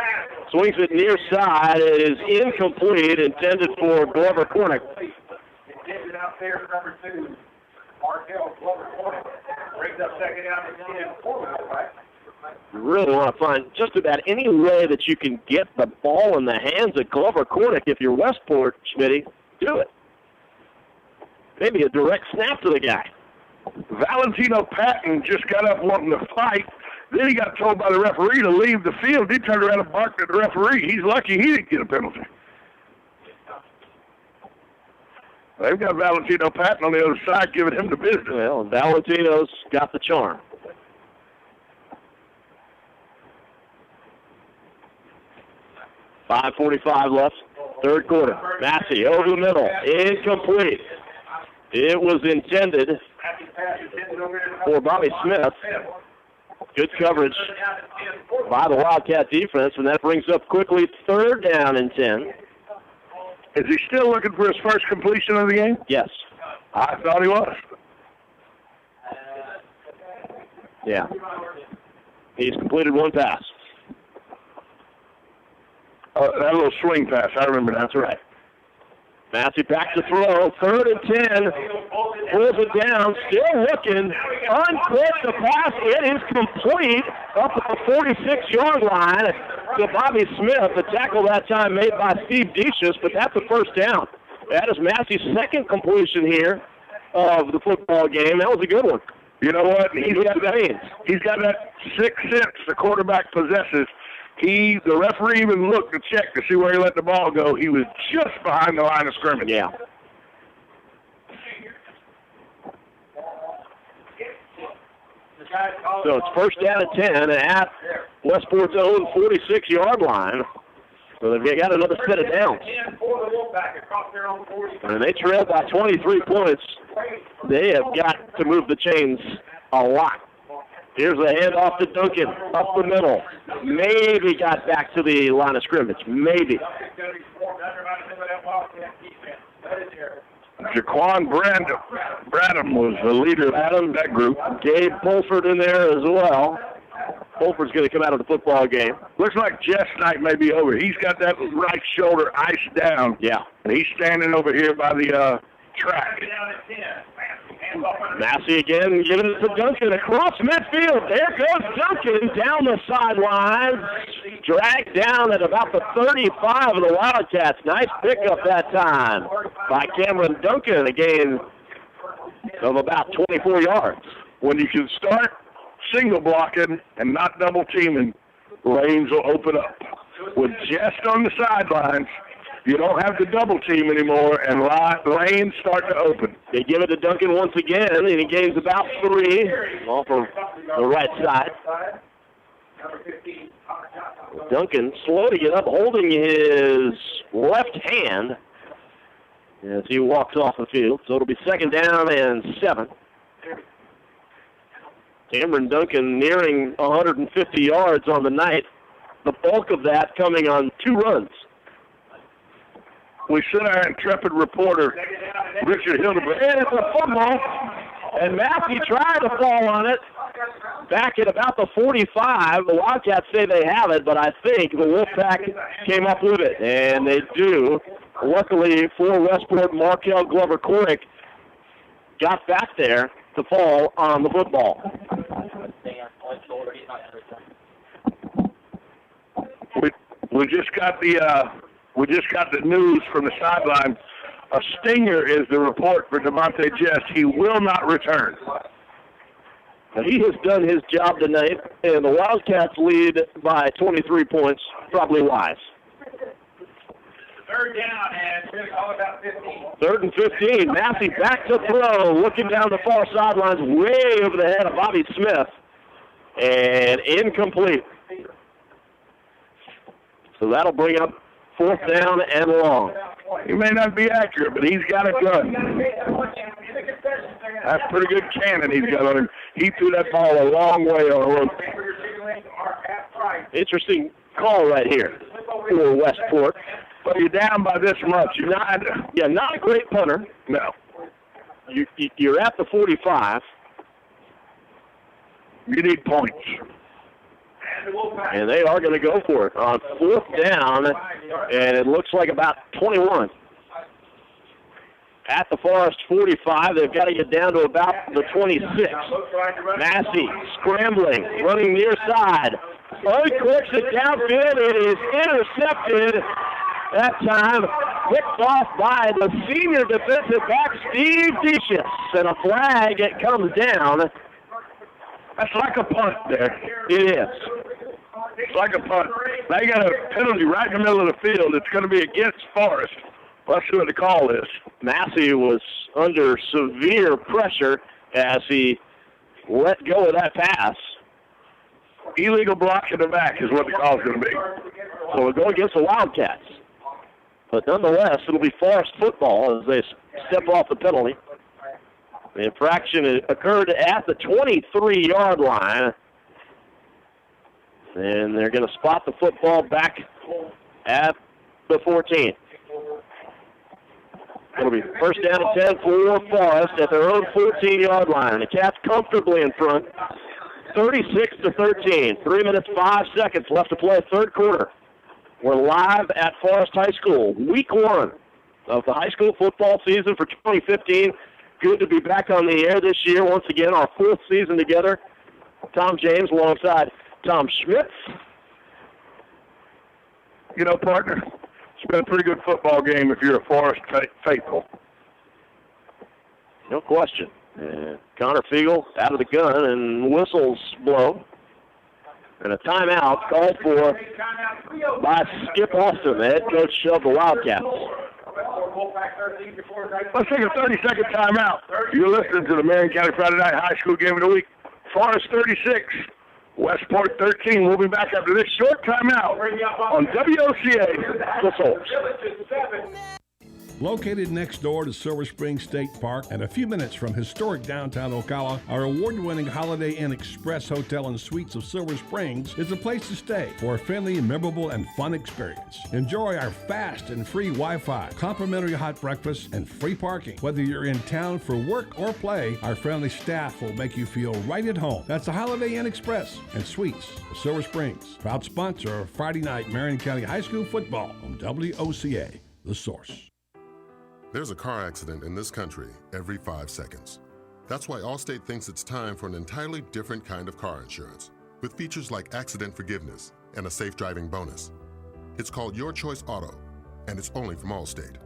swings it near side. It is incomplete, intended for Glover Cornick. Intended out there, number 2, Markel Glover Cornick. Brings up second down and 10. You really want to find just about any way that you can get the ball in the hands of Glover Cornick. If you're Westport, Schmitty, do it. Maybe a direct snap to the guy. Valentino Patton just got up wanting to fight. Then he got told by the referee to leave the field. He turned around and barked at the referee. He's lucky he didn't get a penalty. They've got Valentino Patton on the other side giving him the business. Well, Valentino's got the charm. .5:45 left, third quarter. Massey over the middle, incomplete. It was intended for Bobby Smith. Good coverage by the Wildcat defense, and that brings up quickly third down and 10. Is he still looking for his first completion of the game? Yes. I thought he was. Yeah. He's completed one pass. That little swing pass, I remember that. That's right. Massey back to throw, third and 10, pulls it down, still looking, unclipped the pass, it is complete up at the 46-yard line to Bobby Smith. The tackle that time made by Steve Decius, but that's a first down. That is Massey's second completion here of the football game. That was a good one. You know what? He's got that sixth sense the quarterback possesses. The referee even looked to check to see where he let the ball go. He was just behind the line of scrimmage. Yeah. So it's first down at 10 at Westport's own 46-yard line. So they've got another set of downs. And they trail by 23 points. They have got to move the chains a lot. Here's a handoff to Duncan, up the middle. Maybe got back to the line of scrimmage. Maybe. Jaquan Bradham was the leader of that group. Gabe Pulford in there as well. Pulford's going to come out of the football game. Looks like Jess Knight may be over. He's got that right shoulder iced down. Yeah. And he's standing over here by the track. Massey again giving it to Duncan across midfield. There goes Duncan down the sidelines. Dragged down at about the 35 of the Wildcats. Nice pickup that time by Cameron Duncan. A gain of about 24 yards. When you can start single blocking and not double teaming, lanes will open up. With just on the sidelines, you don't have to double team anymore, and lanes start to open. They give it to Duncan once again, and he gains about 3 off of the right side. Duncan slow to get up, holding his left hand as he walks off the field. So it'll be second down and 7. Cameron Duncan nearing 150 yards on the night. The bulk of that coming on 2 runs. We sent our intrepid reporter, Richard Hildebrand. And it's a fumble, and Massey tried to fall on it. Back at about the 45, the Wildcats say they have it, but I think the Wolfpack came up with it, and they do. Luckily for Westport, Markel Glover-Cornick got back there to fall on the football. We just got the news from the sideline. A stinger is the report for DeMonte Jess. He will not return. He has done his job tonight, and the Wildcats lead by 23 points, probably wise. Third down, and we're going to call it about 15. Third and 15. Massey back to throw, looking down the far sidelines, way over the head of Bobby Smith, and incomplete. So that'll bring up fourth down and long. He may not be accurate, but he's got it done. That's pretty good cannon he's got on him. He threw that ball a long way on a rope. Interesting call right here for Westport. But you're down by this much. You're not a great punter. No. You're at the 45. You need points. And they are going to go for it on fourth down, and it looks like about 21. At the Forest 45, they've got to get down to about the 26. Massey scrambling, running near side. Unclips it downfield. It is intercepted that time picked off by the senior defensive back, Steve Deschus, and a flag. It comes down. That's like a punt there. It is. It's like a punt. They got a penalty right in the middle of the field. It's going to be against Forrest. Let's see what the call is. Massey was under severe pressure as he let go of that pass. Illegal block in the back is what the call is going to be. So we'll go against the Wildcats. But nonetheless, it'll be Forest football as they step off the penalty. The infraction occurred at the 23-yard line. And they're going to spot the football back at the 14. It'll be first down and 10 for Forest at their own 14-yard line. The Cats comfortably in front, 36-13. 3 minutes, 5 seconds left to play third quarter. We're live at Forest High School, week 1 of the high school football season for 2015. Good to be back on the air this year. Once again, our 4th season together. Tom James alongside Tom Schmitz. You know, partner, it's been a pretty good football game if you're a Forest faithful. No question. Connor Fiegel out of the gun and whistles blow. And a timeout called for by Skip Austin, the head coach of the Wildcats. Let's take a 30-second timeout. You're listening to the Marion County Friday Night High School Game of the Week. Forest 36, Westport 13. We'll be back after this short timeout on WOCA, The Source. Located next door to Silver Spring State Park and a few minutes from historic downtown Ocala, our award-winning Holiday Inn Express Hotel and Suites of Silver Springs is a place to stay for a friendly, memorable, and fun experience. Enjoy our fast and free Wi-Fi, complimentary hot breakfast, and free parking. Whether you're in town for work or play, our friendly staff will make you feel right at home. That's the Holiday Inn Express and Suites of Silver Springs, proud sponsor of Friday night Marion County High School football on WOCA, The Source. There's a car accident in this country every 5 seconds. That's why Allstate thinks it's time for an entirely different kind of car insurance, with features like accident forgiveness and a safe driving bonus. It's called Your Choice Auto, and it's only from Allstate.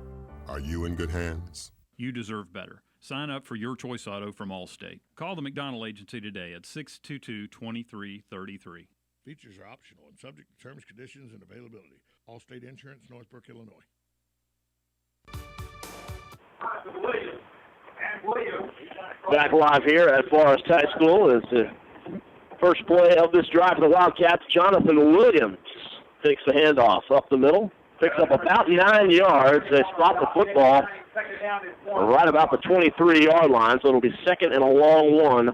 Are you in good hands? You deserve better. Sign up for Your Choice Auto from Allstate. Call the McDonald Agency today at 622-2333. Features are optional and subject to terms, conditions, and availability. Allstate Insurance, Northbrook, Illinois. Back live here at Forest High School is the first play of this drive for the Wildcats. Jonathan Williams takes the handoff up the middle, picks up about 9 yards. They spot the football right about the 23-yard line, so it'll be second and a long one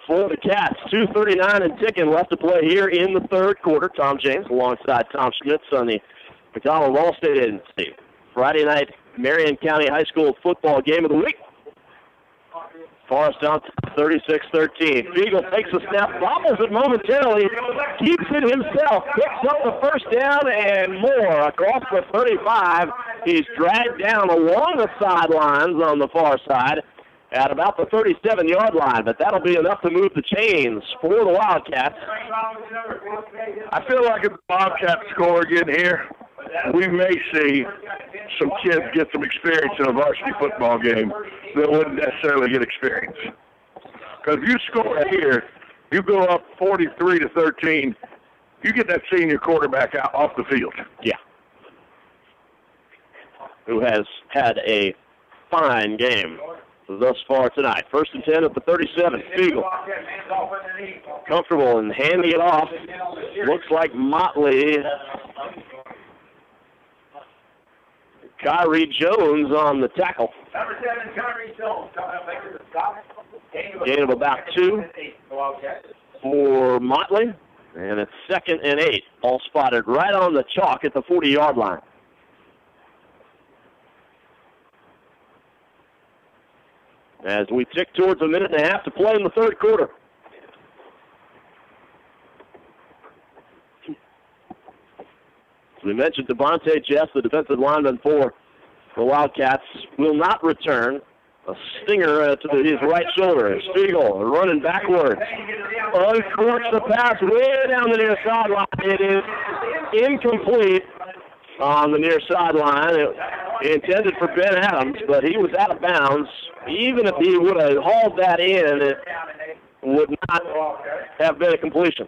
for the Cats. 2:39 and ticking left to play here in the third quarter. Tom James alongside Tom Schmitz on the McDonald Allstate Agency. Friday night Marion County High School football game of the week. Forest on 36-13. Fiegel takes a snap, bobbles it momentarily, keeps it himself, picks up the first down and more across the 35. He's dragged down along the sidelines on the far side at about the 37-yard line, but that'll be enough to move the chains for the Wildcats. I feel like if the Wildcats score again here, we may see some kids get some experience in a varsity football game that wouldn't necessarily get experience. Because if you score here, you go up 43-13, you get that senior quarterback out off the field. Yeah. Who has had a fine game thus far tonight. First and 10 at the 37. Fiegel comfortable in handing it off. Looks like Motley. Kyrie Jones on the tackle. Number 7, Kyrie Jones. Gain of about 2 for Motley. And it's second and 8. All spotted right on the chalk at the 40-yard line. As we tick towards a minute and a half to play in the third quarter. As we mentioned, Devontae Jess, the defensive lineman for the Wildcats, will not return. A stinger to his right shoulder. Spiegel running backwards. Uncorks the pass way down the near sideline. It is incomplete. on the near sideline. It intended for Ben Adams, but he was out of bounds. Even if he would have hauled that in, it would not have been a completion.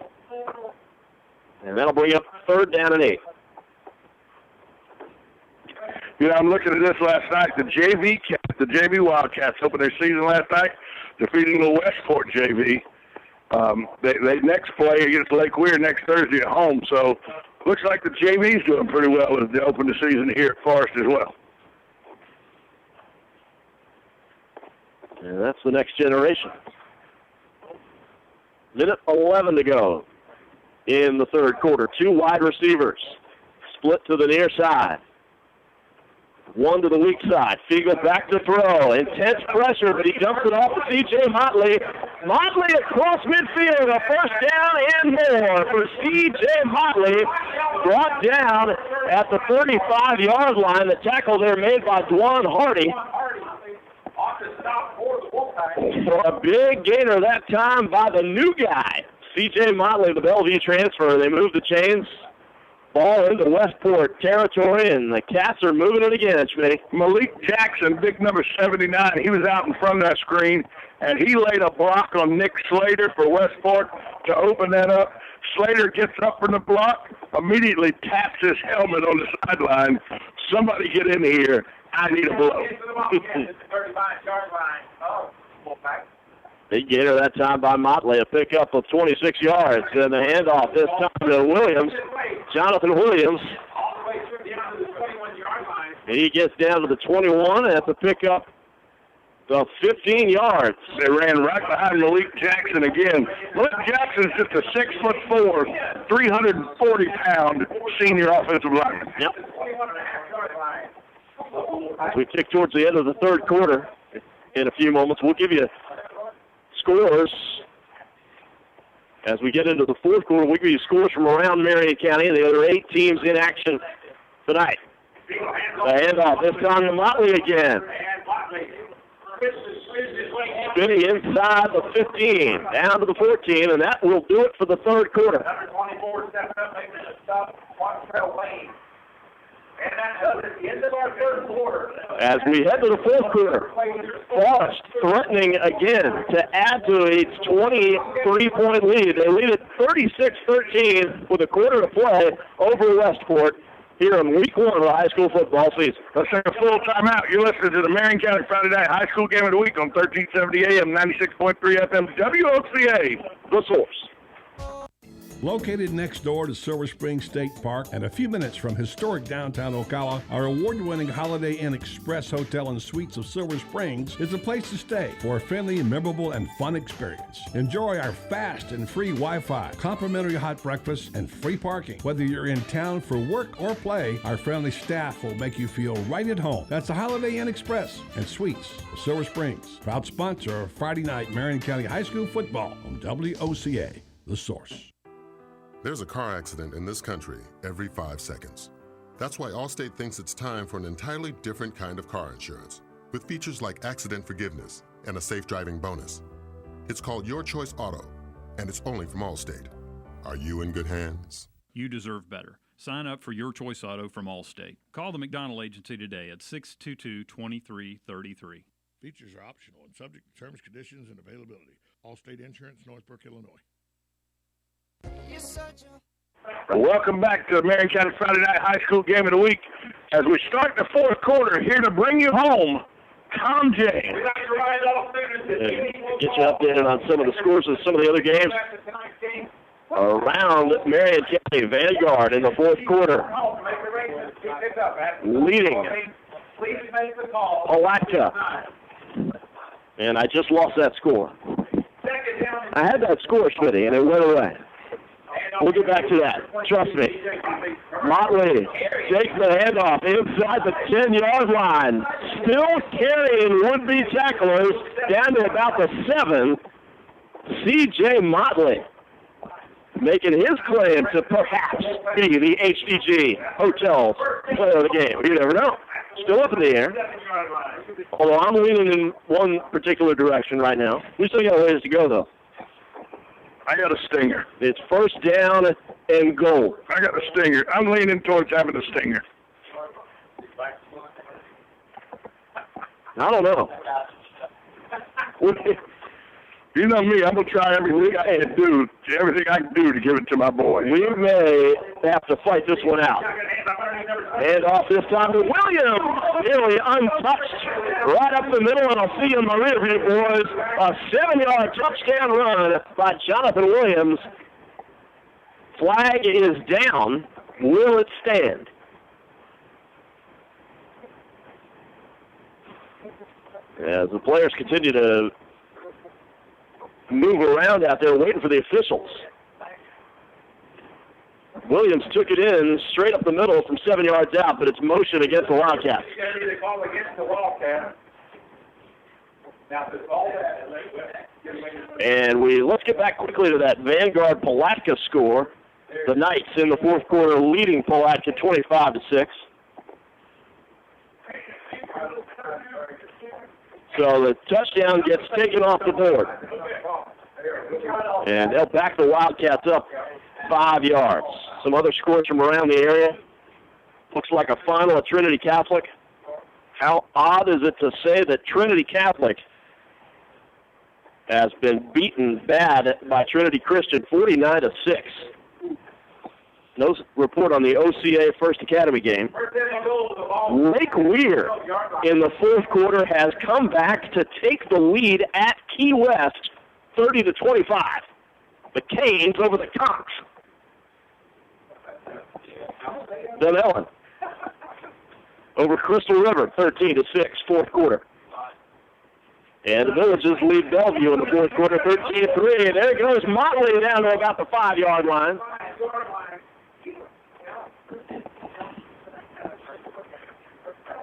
And that'll bring up 3rd down and 8. You know, I'm looking at this last night. The JV Wildcats opened their season last night, defeating the Westport JV. They next play against Lake Weir next Thursday at home. So looks like the JV's doing pretty well as they open the season here at Forest as well. And that's the next generation. Minute 11 to go in the 3rd quarter. 2 wide receivers split to the near side. 1 to the weak side. Fiegel back to throw. Intense pressure, but he dumps it off to C.J. Motley. Motley across midfield. A 1st down and more for C.J. Motley. Brought down at the 35-yard line. The tackle there made by Dwan Hardy. For a big gainer that time by the new guy, C.J. Motley, the Bellevue transfer. They move the chains. Ball into Westport territory, and the Cats are moving it again, Schmitty. Malik Jackson, big number 79, he was out in front of that screen, and he laid a block on Nick Slater for Westport to open that up. Slater gets up from the block, immediately taps his helmet on the sideline. Somebody get in here. I need a blow. Big gainer that time by Motley, a pickup of 26 yards, and the handoff this time to Williams, Jonathan Williams. And he gets down to the 21, and that's a pickup of 15 yards. They ran right behind Malik Jackson again. Malik Jackson's just a 6'4", 340-pound senior offensive lineman. Yep. As we tick towards the end of the 3rd quarter, in a few moments, we'll give you scores. As we get into the 4th quarter, we'll give you scores from around Marion County and the other 8 teams in action tonight. The handoff, this time to Motley again. Spinning inside the 15, down to the 14, and that will do it for the 3rd quarter. As we head to the 4th quarter, Forest threatening again to add to its 23-point lead. They lead at 36-13 with a quarter to play over Westport here in Week 1 of the high school football season. Let's take a full timeout. You're listening to the Marion County Friday Night High School Game of the Week on 1370 AM, 96.3 FM, WOCA, The Source. Located next door to Silver Spring State Park and a few minutes from historic downtown Ocala, our award-winning Holiday Inn Express Hotel and Suites of Silver Springs is a place to stay for a friendly, memorable, and fun experience. Enjoy our fast and free Wi-Fi, complimentary hot breakfast, and free parking. Whether you're in town for work or play, our friendly staff will make you feel right at home. That's the Holiday Inn Express and Suites of Silver Springs, proud sponsor of Friday night Marion County High School football on WOCA, The Source. There's a car accident in this country every 5 seconds. That's why Allstate thinks it's time for an entirely different kind of car insurance, with features like accident forgiveness and a safe driving bonus. It's called Your Choice Auto, and it's only from Allstate. Are you in good hands? You deserve better. Sign up for Your Choice Auto from Allstate. Call the McDonald Agency today at 622-2333. Features are optional and subject to terms, conditions, and availability. Allstate Insurance, Northbrook, Illinois. Welcome back to the Marion County Friday Night High School Game of the Week. As we start the 4th quarter, here to bring you home, Tom J. Get you updated on some of the scores of some of the other games around Marion County. Vanguard in the 4th quarter, leading Palatka. And I just lost that score. I had that score, Schmitty, and it went away. We'll get back to that. Trust me. Motley takes the handoff inside the 10-yard line. Still carrying would-be tacklers down to about the 7. C.J. Motley making his claim to perhaps be the HDG Hotels player of the game. You never know. Still up in the air. Although I'm leaning in one particular direction right now. We still got a ways to go, though. I got a stinger. It's 1st down and goal. I got a stinger. I'm leaning towards having a stinger. I don't know. You know me, I'm going to try everything I can do to give it to my boy. We may have to fight this one out. And off this time to Williams, nearly untouched, right up the middle, and I'll see you in my rear view, boys. A 7-yard touchdown run by Jonathan Williams. Flag is down. Will it stand? As the players continue to move around out there waiting for the officials. Williams took it in straight up the middle from 7 yards out, but it's motion against the Wildcats. They call against the Wildcats. Now, and let's get back quickly to that Vanguard Palatka score. The Knights in the fourth quarter leading Palatka 25-6. So the touchdown gets taken off the board. And they'll back the Wildcats up 5 yards. Some other scores from around the area. Looks like a final at Trinity Catholic. How odd is it to say that Trinity Catholic has been beaten bad by Trinity Christian 49-6. No report on the OCA First Academy game. Lake Weir in the fourth quarter has come back to take the lead at Key West 30-25. The Canes over the Conks. Then Ellen over Crystal River 13-6, fourth quarter. And the Villages lead Bellevue in the fourth quarter 13-3. There goes Motley down to about the 5-yard line.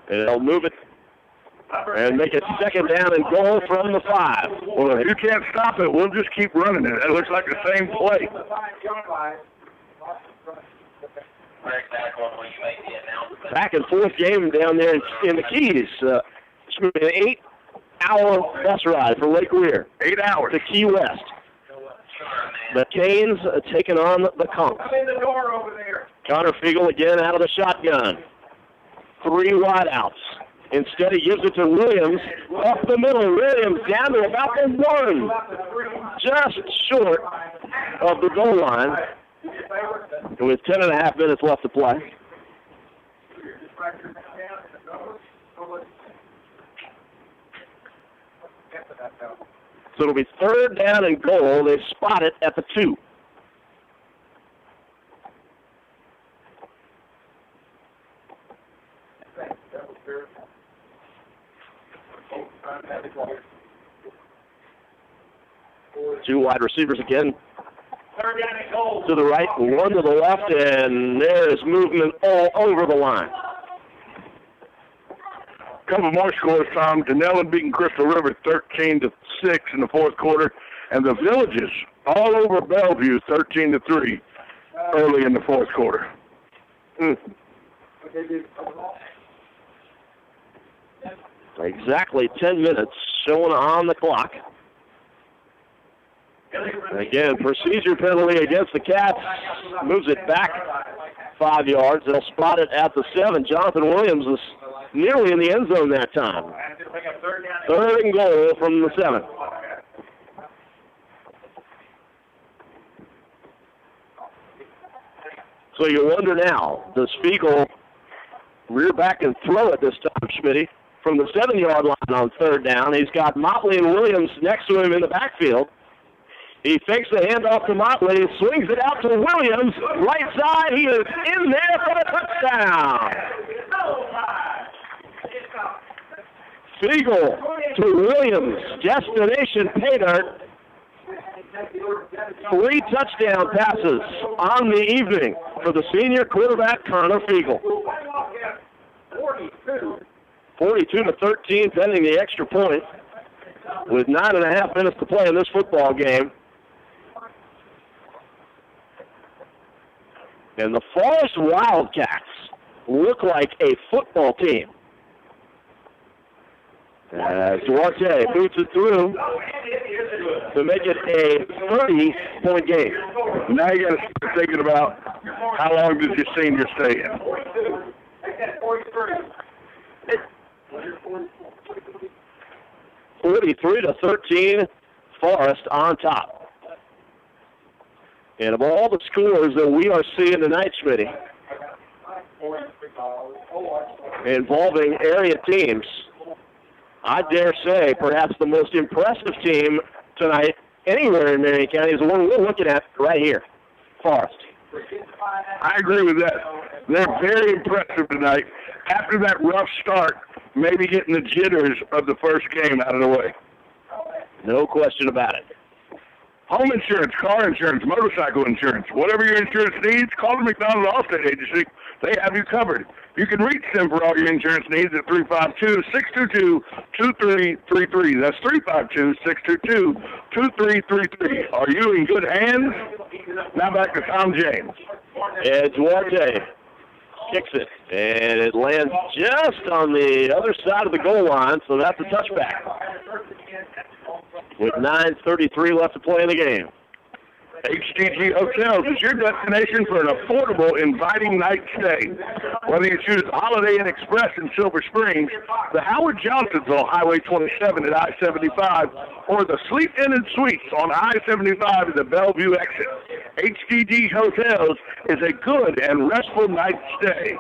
And they'll move it and make it second down and goal from the 5. Well, if you can't stop it, we'll just keep running it. It looks like the same play. Back and forth game down there in the Keys. It's going to be an 8-hour bus ride for Lake Weir. 8 hours. To Key West. The Canes taking on the Conks. I'm in the door over there. Connor Fiegel again out of the shotgun. 3 wideouts. Instead, he gives it to Williams up the middle. Williams down to about the 1. Just short of the goal line. With 10.5 minutes left to play. So it'll be third down and goal. They spot it at the 2. Two wide receivers again. To the right, 1 to the left, and there's movement all over the line. A couple more scores, Tom. Denellen beating Crystal River 13-6 in the fourth quarter, and the Villages all over Bellevue 13-3 early in the fourth quarter. Exactly 10 minutes showing on the clock. Again, procedure penalty against the Cats. Moves it back 5 yards. They'll spot it at the 7. Jonathan Williams is nearly in the end zone that time. Third and goal from the 7. So you wonder now, does Fiegel rear back and throw it this time, Schmitty, from the 7-yard line on third down? He's got Motley and Williams next to him in the backfield. He fakes the handoff to Motley, swings it out to Williams. Right side, he is in there for the touchdown. Fiegel to Williams, destination pay dirt. 3 touchdown passes on the evening for the senior quarterback, Connor Fiegel. 42-13, pending the extra point, with 9.5 minutes to play in this football game. And the Forest Wildcats look like a football team. As Duarte boots it through to make it a 30-point game. Now you got to start thinking about how long does your senior stay in. 33-13, Forest on top. And of all the scores that we are seeing tonight, Smitty, involving area teams, I dare say perhaps the most impressive team tonight anywhere in Marion County is the one we're looking at right here, Forest. I agree with that. They're very impressive tonight. After that rough start, maybe getting the jitters of the first game out of the way. No question about it. Home insurance, car insurance, motorcycle insurance, whatever your insurance needs, call the McDonald Allstate Agency. They have you covered. You can reach them for all your insurance needs at 352-622-2333. That's 352-622-2333. Are you in good hands? Now back to Tom James. And Duarte kicks it, and it lands just on the other side of the goal line, so that's a touchback. With 9:33 left to play in the game. HTG Hotels is your destination for an affordable, inviting night stay. Whether you choose Holiday Inn Express in Silver Springs, the Howard Johnsonville Highway 27 at I-75, or the Sleep Inn and Suites on I-75 at the Bellevue exit, HTG Hotels is a good and restful night stay.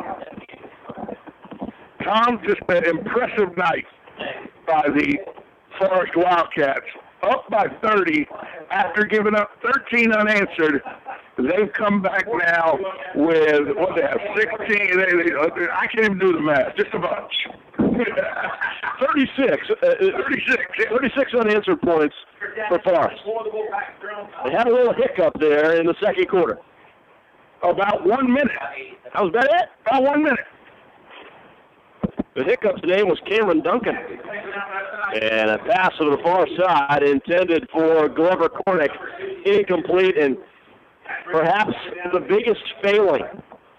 Tom, just an impressive night by the Forest Wildcats. Up by 30 after giving up 13 unanswered. They've come back now with, what they have, 16. I can't even do the math, just a bunch. 36 unanswered points for Forest. They had a little hiccup there in the second quarter. About 1 minute. That was about it? About 1 minute. The hiccup's name was Cameron Duncan. And a pass to the far side intended for Glover Cornick, incomplete, and perhaps the biggest failing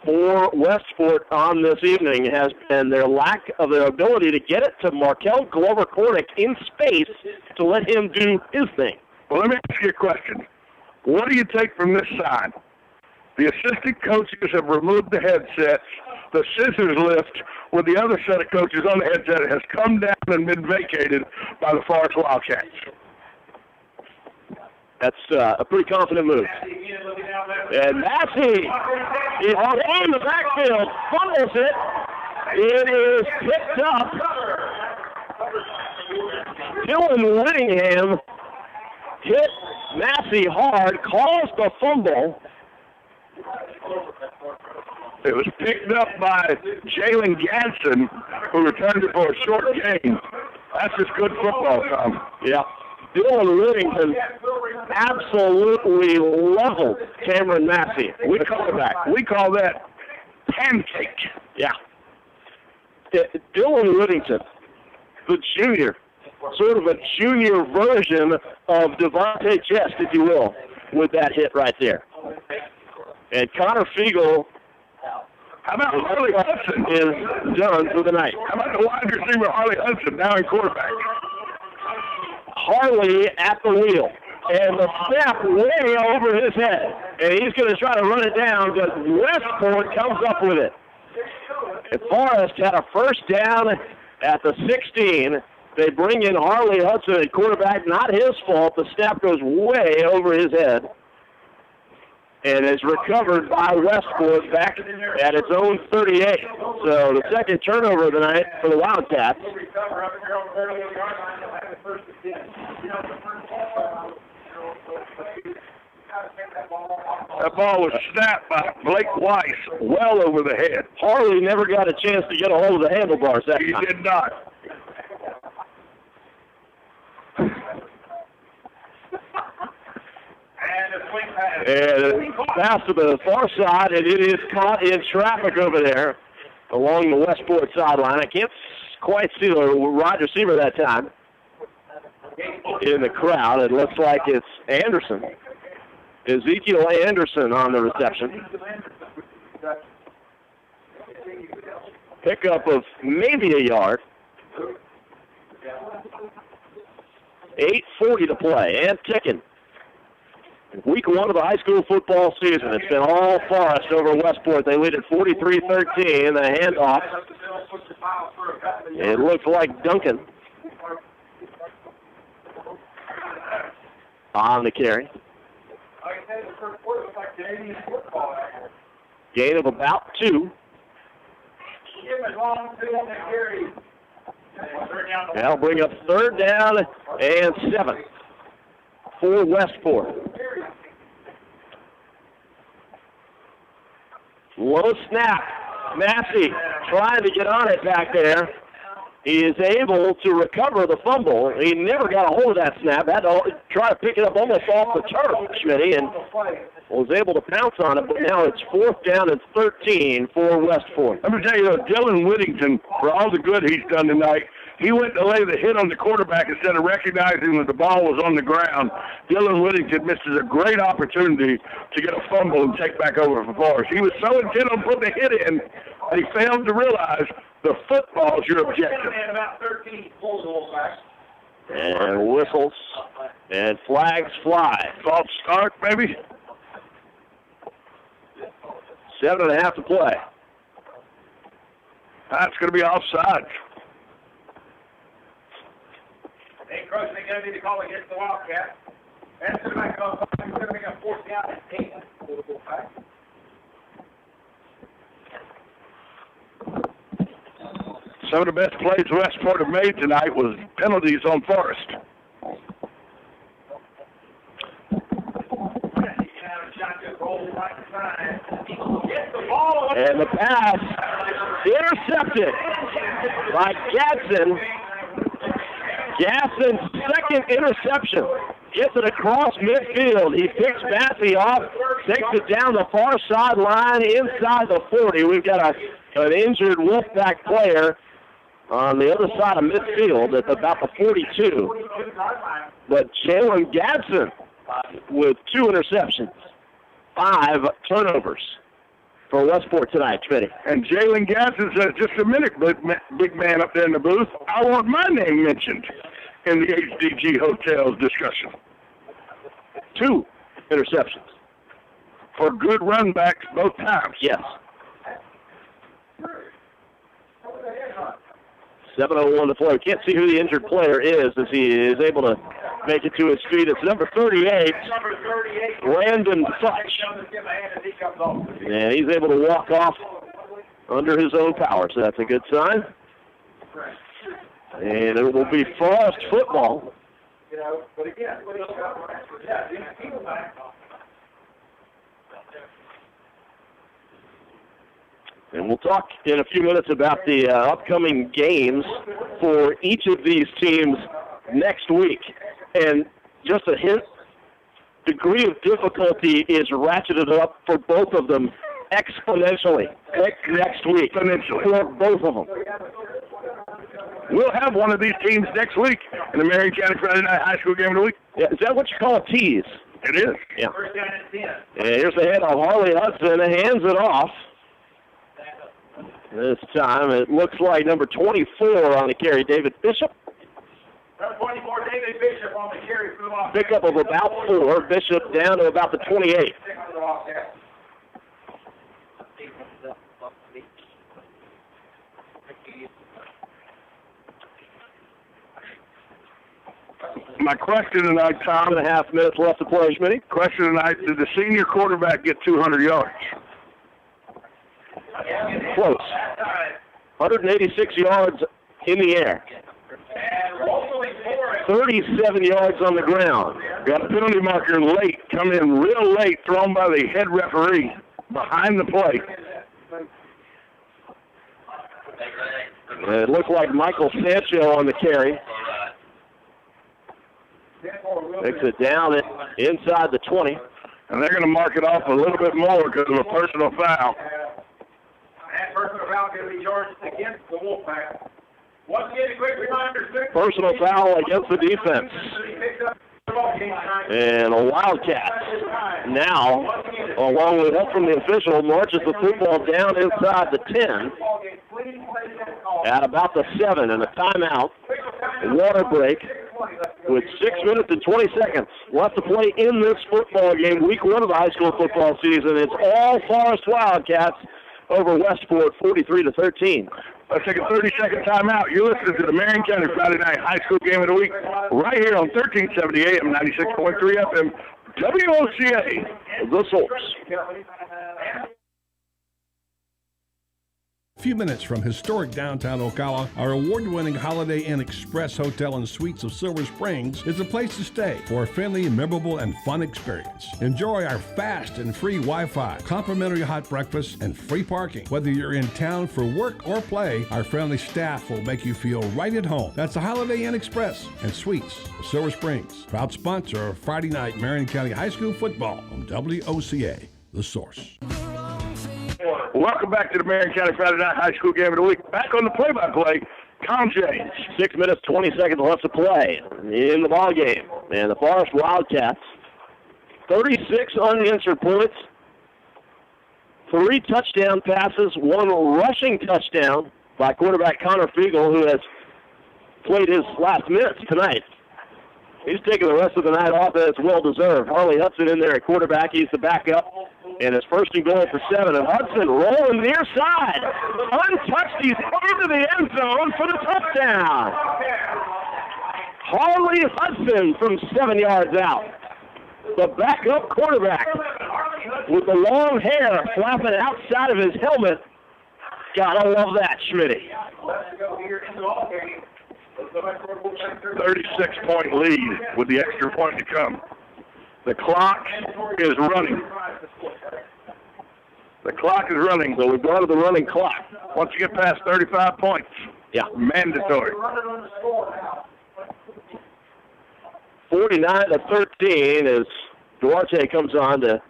for Westport on this evening has been their lack of their ability to get it to Markel Glover Cornick in space to let him do his thing. Well, let me ask you a question. What do you take from this side? The assistant coaches have removed the headsets. The scissors lift with the other set of coaches on the headset has come down and been vacated by the Forest Wildcats. That's a pretty confident move. And Massey is in the backfield, fumbles it. It is picked up. Dylan Whittingham hit Massey hard, caused the fumble. It was picked up by Jalen Gadsden, who returned it for a short gain. That's just good football, Tom. Yeah. Dylan Whittington absolutely leveled Cameron Massey. We call that pancake. Yeah. Dylan Whittington, the junior, sort of a junior version of Devontae Chest, if you will, with that hit right there. And Connor Fiegel, how about Harley Hudson, is done for the night. How about the wide receiver Harley Hudson now in quarterback? Harley at the wheel, and the snap way over his head, and he's going to try to run it down, but Westport comes up with it. And Forest had a first down at the 16. They bring in Harley Hudson at quarterback, not his fault. The snap goes way over his head and is recovered by Westport back at its own 38. So the second turnover of the night for the Wildcats. That ball was snapped by Blake Weiss well over the head. Harley never got a chance to get a hold of the handlebars that time. He did not. And pass to the far side, and it is caught in traffic over there along the Westport sideline. I can't quite see the wide receiver that time in the crowd. It looks like it's Anderson. Ezekiel Anderson on the reception. Pickup of maybe a yard. 8:40 to play and ticking. Week one of the high school football season. It's been all Forest over Westport. They lead at 43-13. The handoff. It looks like Duncan on the carry. Gain of about 2. That'll bring up 3rd down and 7 for Westport. Low snap. Massey trying to get on it back there. He is able to recover the fumble. He never got a hold of that snap. Had to try to pick it up almost off the turf, Schmitty, and was able to pounce on it. But now it's 4th down and 13 for Westport. Let me tell you, Dylan Whittington, for all the good he's done tonight, he went to lay the hit on the quarterback instead of recognizing that the ball was on the ground. Dylan Whittington misses a great opportunity to get a fumble and take back over for Forrest. He was so intent on putting the hit in that he failed to realize the football is your objective. And whistles and flags fly. False start, maybe. 7.5 to play. That's going to be offside. Hey, Coach, they're going to need to call against the Wildcats. That's going to make a 4th down and 10 for the fullback. Some of the best plays Westport have made tonight was penalties on Forrest. And the pass intercepted by Gadsden. Gadsden's 2nd interception. Gets it across midfield. He picks Massey off, takes it down the far sideline inside the 40. We've got an injured Wolfpack player on the other side of midfield at about the 42. But Jalen Gadsden with 2 interceptions, 5 turnovers for Westport tonight, Schmitty. And Jalen Gadsden says, just a minute, big man up there in the booth, I want my name mentioned in the HDG Hotels discussion. 2 interceptions. For good run backs both times. Yes. 7:01 to play. We can't see who the injured player is as he is able to make it to his feet. It's number 38, Landon Futch. And he's able to walk off under his own power, so that's a good sign. And it will be Forrest football. And we'll talk in a few minutes about the upcoming games for each of these teams next week. And just a hint, degree of difficulty is ratcheted up for both of them exponentially next week. Exponentially. For both of them. We'll have one of these teams next week in the Marion County Friday Night High School Game of the Week. Yeah, is that what you call a tease? It is. Yeah. And here's the head of Harley Hudson, hands it off. This time it looks like number 24 on the carry, David Bishop. Number 24, David Bishop on the carry for the Wildcats. Pickup of about 4. Bishop down to about the 28. My question tonight, Tom. 2.5 minutes left to play, Schmitty. Question tonight, did the senior quarterback get 200 yards? Close. 186 yards in the air. 37 yards on the ground. Got a penalty marker late, come in real late, thrown by the head referee behind the play. It looked like Michael Sancho on the carry. Takes it down inside the 20. And they're going to mark it off a little bit more because of a personal foul. That personal foul going to be charged against the Wolfpack. Once again, a quick reminder. Personal foul against the defense. And a Wildcat now, along with help from the official, marches the football down inside the 10 at about the 7, and a timeout, water break, with 6 minutes and 20 seconds left to play in this football game, week 1 of the high school football season. It's all Forrest Wildcats over Westport, 43-13. Let's take a 30-second timeout. You're listening to the Marion County Friday Night High School Game of the Week right here on 1370 AM, 96.3 FM, WOCA, The Source. A few minutes from historic downtown Ocala, our award-winning Holiday Inn Express Hotel and Suites of Silver Springs is a place to stay for a friendly, memorable, and fun experience. Enjoy our fast and free Wi-Fi, complimentary hot breakfast, and free parking. Whether you're in town for work or play, our friendly staff will make you feel right at home. That's the Holiday Inn Express and Suites of Silver Springs, proud sponsor of Friday night Marion County High School football on WOCA, The Source. Welcome back to the Marion County Friday Night High School Game of the Week. Back on the play-by-play, Tom James. 6 minutes, 20 seconds left to play in the ball game. And the Forest Wildcats, 36 unanswered points, 3 touchdown passes, 1 rushing touchdown by quarterback Connor Fiegel, who has played his last minutes tonight. He's taking the rest of the night off, and it's well-deserved. Harley Hudson in there at quarterback. He's the backup. And it's 1st and goal for 7. And Hudson rolling near side. Untouched. He's into the end zone for the touchdown. Harley Hudson from 7 yards out. The backup quarterback with the long hair flapping outside of his helmet. Gotta love that, Schmitty. 36-point lead with the extra point to come. The clock is running. The clock is running. So we go to the running clock. Once you get past 35 points, mandatory. 49-13 as Duarte comes on to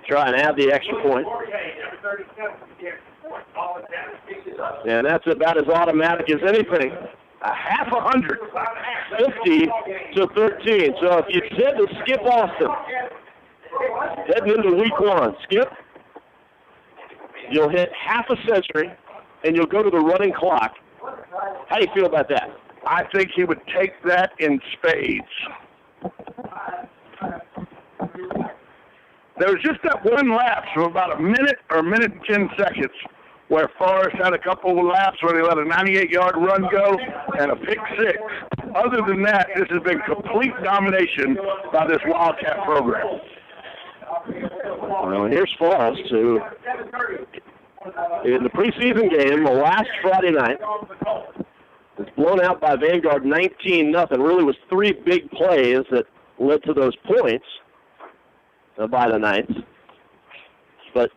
try and add the extra point. And that's about as automatic as anything. A half 100. 50-13. So if you said to Skip Austin, heading into week 1, Skip, you'll hit half a century and you'll go to the running clock. How do you feel about that? I think he would take that in spades. There was just that one lapse of about a minute or a minute and 10 seconds where Forrest had a couple of laps where they let a 98-yard run go and a pick 6. Other than that, this has been complete domination by this Wildcat program. Well, here's Forrest, who in the preseason game, the last Friday night, was blown out by Vanguard 19-0. Really was 3 big plays that led to those points by the Knights. But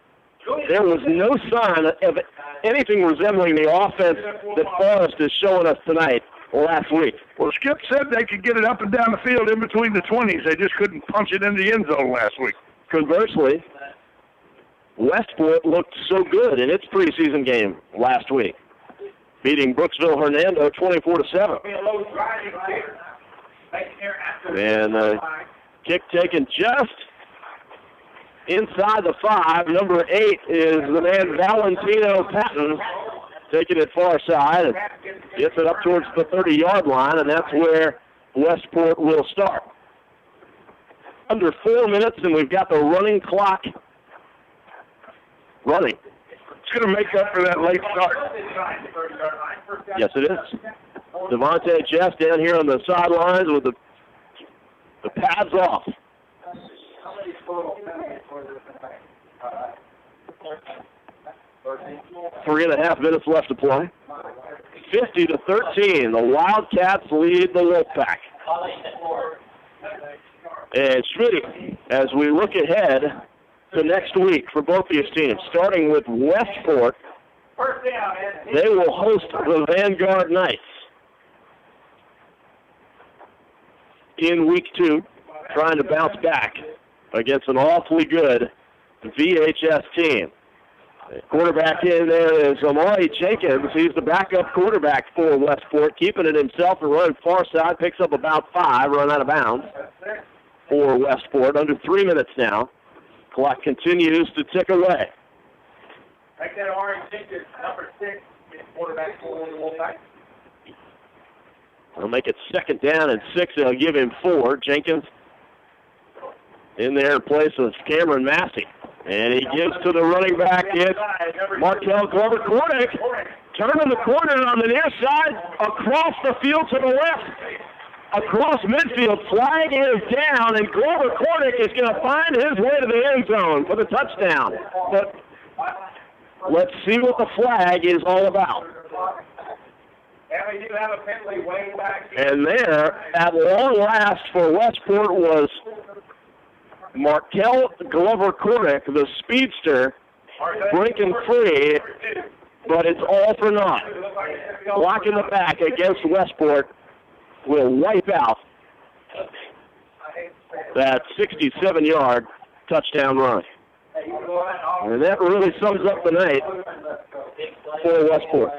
there was no sign of anything resembling the offense that Forrest is showing us tonight last week. Well, Skip said they could get it up and down the field in between the 20s. They just couldn't punch it in the end zone last week. Conversely, Westport looked so good in its preseason game last week, beating Brooksville Hernando 24-7. And kick taken just inside the 5. Number 8 is the man Valentino Patton, taking it far side and gets it up towards the 30-yard line, and that's where Westport will start. Under 4 minutes, and we've got the running clock running. It's going to make up for that late start. Yes, it is. Devontae Jess down here on the sidelines with the pads off. 3.5 minutes left to play. 50-13. The Wildcats lead the Wolfpack. And Schmitty, as we look ahead to next week for both these teams, starting with Westport, they will host the Vanguard Knights in week 2, trying to bounce back against an awfully good VHS team. Quarterback in there is Amari Jenkins. He's the backup quarterback for Westport, keeping it himself and running far side. Picks up about 5, run out of bounds for Westport. Under 3 minutes now. Clock continues to tick away. Like that Amari Jenkins, number 6, is quarterback for the Wolfpack. They'll make it 2nd down and 6. They'll give him 4. Jenkins in there in place of Cameron Massey. And he gives to the running back. It's Markel Glover-Cornick. Turning the corner on the near side, across the field to the left, across midfield, flag is down, and Glover Cornick is going to find his way to the end zone for the touchdown. But let's see what the flag is all about. And we do have a penalty way back. And there, at long last for Westport, was Markel Glover Cornick, the speedster, breaking free, but it's all for naught. Block in the back against Westport will wipe out that 67-yard touchdown run. And that really sums up the night for Westport.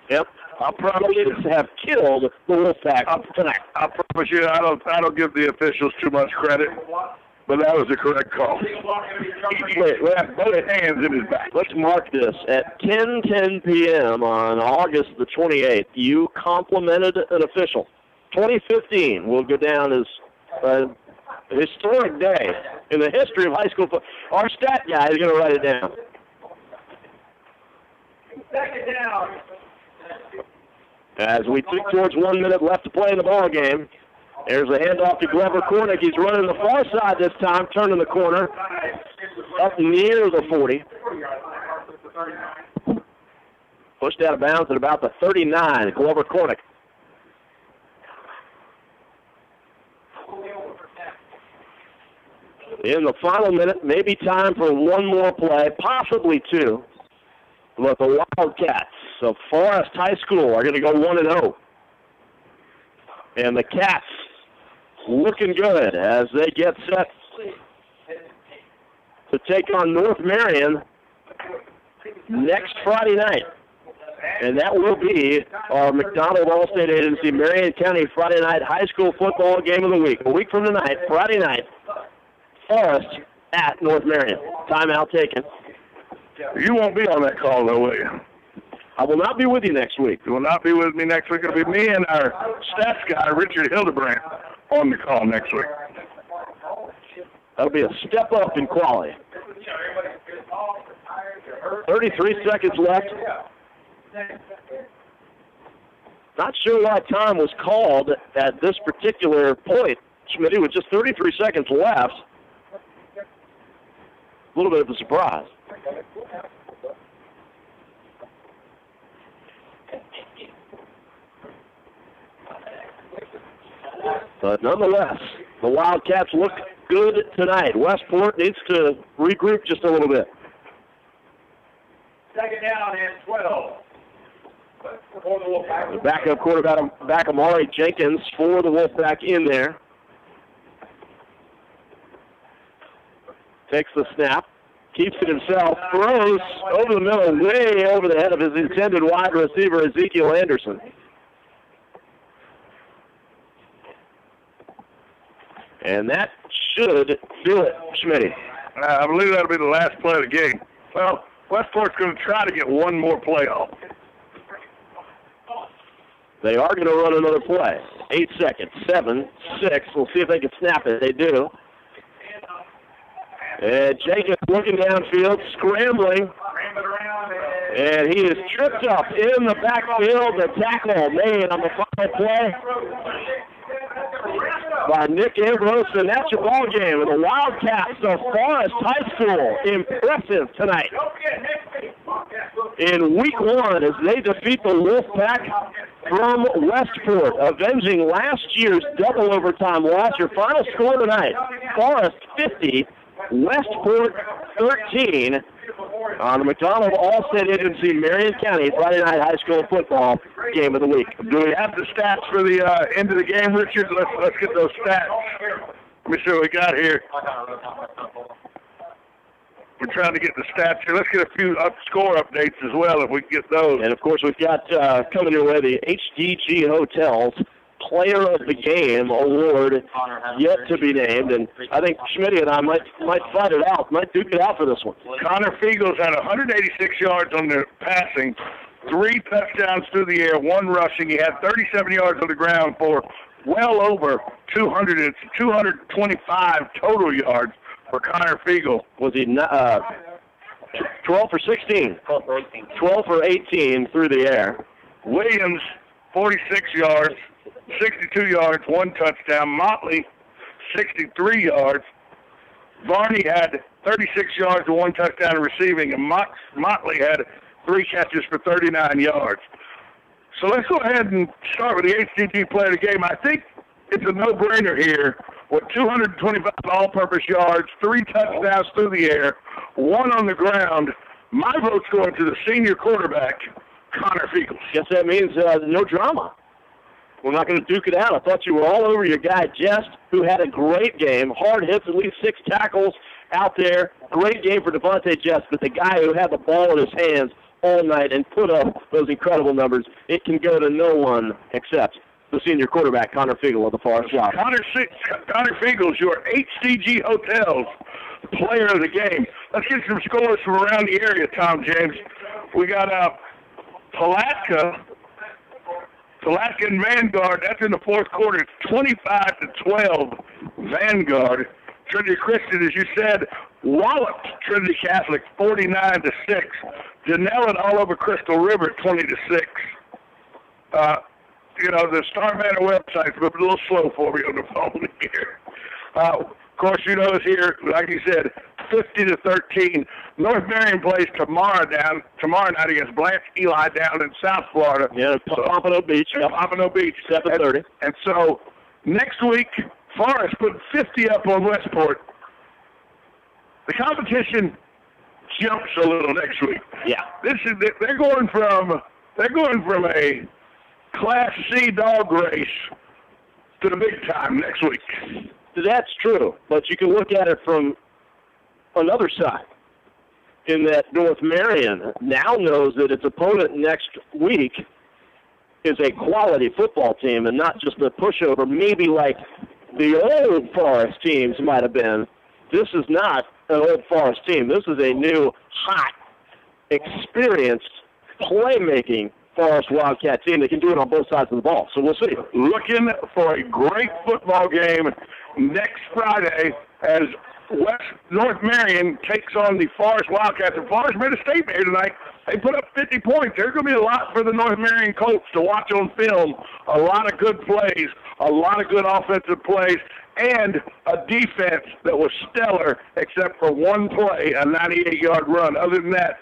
Yep. I promise you have killed the Wolfpack tonight. I promise you, I don't give the officials too much credit, but that was the correct call. Wait, both hands in his back. Let's mark this. At 10:10 p.m. on August the 28th, you complimented an official. 2015 will go down as a historic day in the history of high school football. Our stat guy is going to write it down. Second down. As we tick towards 1 minute left to play in the ball game, there's a handoff to Glover Cornick. He's running the far side this time, turning the corner up near the 40. Pushed out of bounds at about the 39, Glover Cornick. In the final minute, maybe time for one more play, possibly two. But the Wildcats of Forest High School are going to go 1-0. And the Cats looking good as they get set to take on North Marion next Friday night. And that will be our McDonald Allstate Agency Marion County Friday night high school football game of the week. A week from tonight, Friday night, Forest at North Marion. Timeout taken. You won't be on that call, though, will you? I will not be with you next week. You will not be with me next week. It'll be me and our stats guy, Richard Hildebrand, on the call next week. That'll be a step up in quality. 33 seconds left. Not sure why time was called at this particular point, Schmitty, with just 33 seconds left. A little bit of a surprise. But nonetheless, the Wildcats look good tonight. Westport needs to regroup just a little bit. Second down and 12. The backup quarterback, Amari Jenkins, for the Wolfpack in there. Takes the snap, keeps it himself, throws over the middle, way over the head of his intended wide receiver, Ezekiel Anderson. And that should do it, Schmitty. I believe that'll be the last play of the game. Well, Westport's going to try to get one more play off. They are going to run another play. 8 seconds, 7, 6. We'll see if they can snap it. They do. And Jenkins looking downfield, scrambling. And he is tripped up in the backfield. The tackle made on the final play by Nick Ambrose, and that's your ball game. And the Wildcats of Forest High School, impressive tonight in week 1 as they defeat the Wolfpack from Westport, avenging last year's double overtime loss. Your final score tonight, Forest 50, Westport 13 on the McDonald Allstate Agency Marion County Friday night high school football game of the week. Do we have the stats for the end of the game, Richard? Let's get those stats. Let me see what we got here. We're trying to get the stats here. Let's get a few score updates as well if we can get those. And, of course, we've got coming your way the HDG Hotels Player of the Game award yet to be named. And I think Schmitty and I might fight it out, might duke it out for this one. Connor Fiegels had 186 yards on the passing, 3 touchdowns through the air, 1 rushing. He had 37 yards on the ground for well over 225 total yards for Connor Fiegel. Was he 12 for 16. 12 for 18. 12 for 18 through the air. Williams, 46 yards, 62 yards, 1 touchdown. Motley, 63 yards. Varney had 36 yards and 1 touchdown receiving, and Motley had 3 catches for 39 yards. So let's go ahead and start with the HCG player of the game. I think it's a no-brainer here with 225 all-purpose yards, 3 touchdowns through the air, 1 on the ground. My vote's going to the senior quarterback, Connor Fiegels. Guess that means no drama. We're not going to duke it out. I thought you were all over your guy, Jest, who had a great game. Hard hits, at least 6 tackles out there. Great game for Devontae Jest, but the guy who had the ball in his hands all night and put up those incredible numbers, it can go to no one except the senior quarterback, Connor Fiegel of the Forest Wild. Connor Fiegels, your HCG Hotels player of the game. Let's get some scores from around the area, Tom James. We got Palatka and Vanguard. That's in the fourth quarter. It's 25-12 Vanguard. Trinity Christian, as you said, walloped Trinity Catholic 49-6. Janelle all over Crystal River 20-6. The Star Banner website's a little slow for me on the phone here. Of course, you know it's here, like you said, 50-13. North Marion plays tomorrow night against Blanche Eli down in South Florida. Yeah, Pompano Beach. Yep. Pompano Beach. 7:30. And so next week, Forest put 50 up on Westport. The competition jumps a little next week. Yeah. They're going from a Class C dog race to the big time next week. That's true, but you can look at it from another side in that North Marion now knows that its opponent next week is a quality football team and not just a pushover, maybe like the old Forest teams might have been. This is not an old Forest team. This is a new, hot, experienced, playmaking Forest Wildcat team that can do it on both sides of the ball. So we'll see. Looking for a great football game next Friday as North Marion takes on the Forest Wildcats. And Forest made a statement here tonight. They put up 50 points. There's going to be a lot for the North Marion Colts to watch on film. A lot of good plays, a lot of good offensive plays, and a defense that was stellar except for one play, a 98-yard run. Other than that,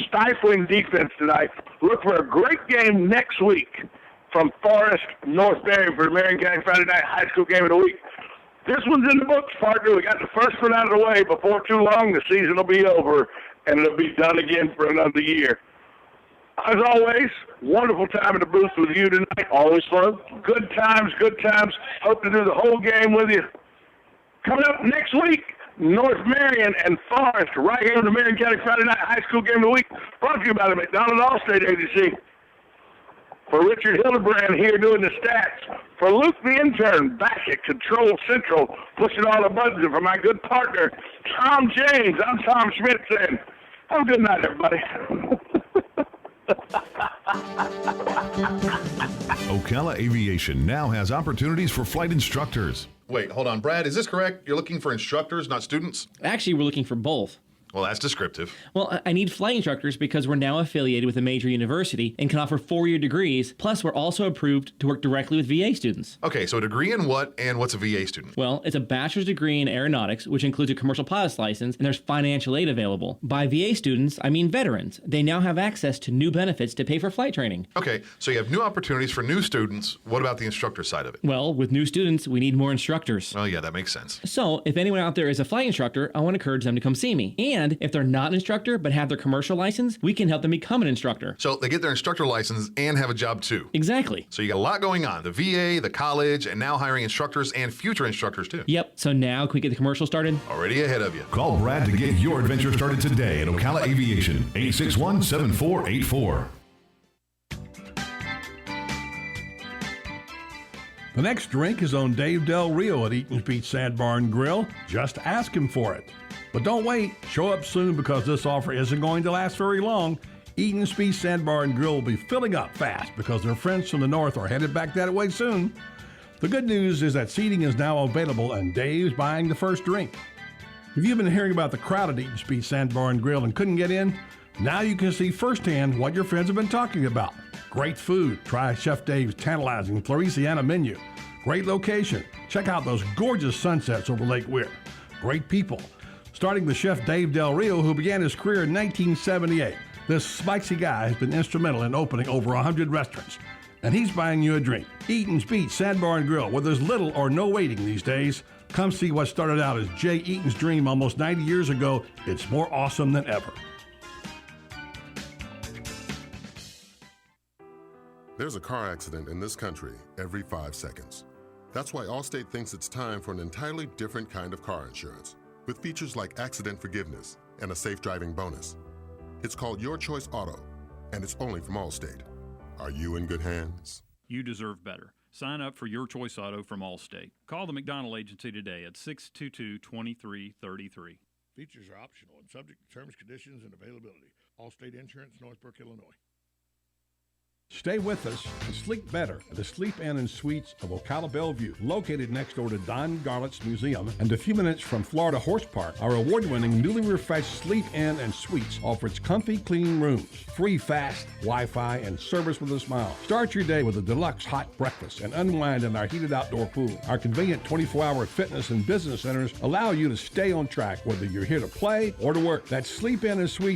stifling defense tonight. Look for a great game next week from Forest North Marion for the Marion County Friday Night High School Game of the Week. This one's in the books, partner. We got the first one out of the way. Before too long, the season will be over, and it'll be done again for another year. As always, wonderful time in the booth with you tonight. Always fun. Good times, good times. Hope to do the whole game with you. Coming up next week, North Marion and Forest right here in the Marion County Friday Night High School Game of the Week. Brought to you by the McDonald Allstate Agency. For Richard Hildebrand here doing the stats. For Luke the intern back at Control Central, pushing all the buttons. And for my good partner, Tom James, I'm Tom Schmidt saying, have a good night, everybody. Ocala Aviation now has opportunities for flight instructors. Wait, hold on. Brad, is this correct? You're looking for instructors, not students? Actually, we're looking for both. Well, that's descriptive. Well, I need flight instructors because we're now affiliated with a major university and can offer 4-year degrees. Plus, we're also approved to work directly with VA students. Okay, so a degree in what, and what's a VA student? Well, it's a bachelor's degree in aeronautics, which includes a commercial pilot's license, and there's financial aid available. By VA students, I mean veterans. They now have access to new benefits to pay for flight training. Okay, so you have new opportunities for new students. What about the instructor side of it? Well, with new students, we need more instructors. Oh, yeah, that makes sense. So, if anyone out there is a flight instructor, I want to encourage them to come see me. And if they're not an instructor but have their commercial license, we can help them become an instructor. So they get their instructor license and have a job too. Exactly. So you got a lot going on. The VA, the college, and now hiring instructors and future instructors too. Yep. So now can we get the commercial started? Already ahead of you. Call Brad to get your adventure started today at Ocala Aviation, 861-7484. The next drink is on Dave Del Rio at Eaton's Beach Sand Bar and Grill. Just ask him for it. But don't wait. Show up soon because this offer isn't going to last very long. Eaton's Beach Sand Bar and Grill will be filling up fast because their friends from the north are headed back that way soon. The good news is that seating is now available and Dave's buying the first drink. If you've been hearing about the crowded Eaton Speed Sandbar and Grill and couldn't get in, now you can see firsthand what your friends have been talking about. Great food. Try Chef Dave's tantalizing Floresiana menu. Great location. Check out those gorgeous sunsets over Lake Weir. Great people. Starting with Chef Dave Del Rio, who began his career in 1978. This spicy guy has been instrumental in opening over 100 restaurants. And he's buying you a drink. Eaton's Beach Sandbar and Grill, where there's little or no waiting these days. Come see what started out as Jay Eaton's dream almost 90 years ago. It's more awesome than ever. There's a car accident in this country every 5 seconds. That's why Allstate thinks it's time for an entirely different kind of car insurance, with features like accident forgiveness and a safe driving bonus. It's called Your Choice Auto, and it's only from Allstate. Are you in good hands? You deserve better. Sign up for Your Choice Auto from Allstate. Call the McDonald Agency today at 622-2333. Features are optional and subject to terms, conditions, and availability. Allstate Insurance, Northbrook, Illinois. Stay with us and sleep better at the Sleep Inn and Suites of Ocala Bellevue, located next door to Don Garlett's Museum and a few minutes from Florida Horse Park. Our award-winning, newly refreshed Sleep Inn and Suites offers comfy, clean rooms, free fast Wi-Fi, and service with a smile. Start your day with a deluxe hot breakfast and unwind in our heated outdoor pool. Our convenient 24-hour fitness and business centers allow you to stay on track whether you're here to play or to work. That's Sleep Inn and Suites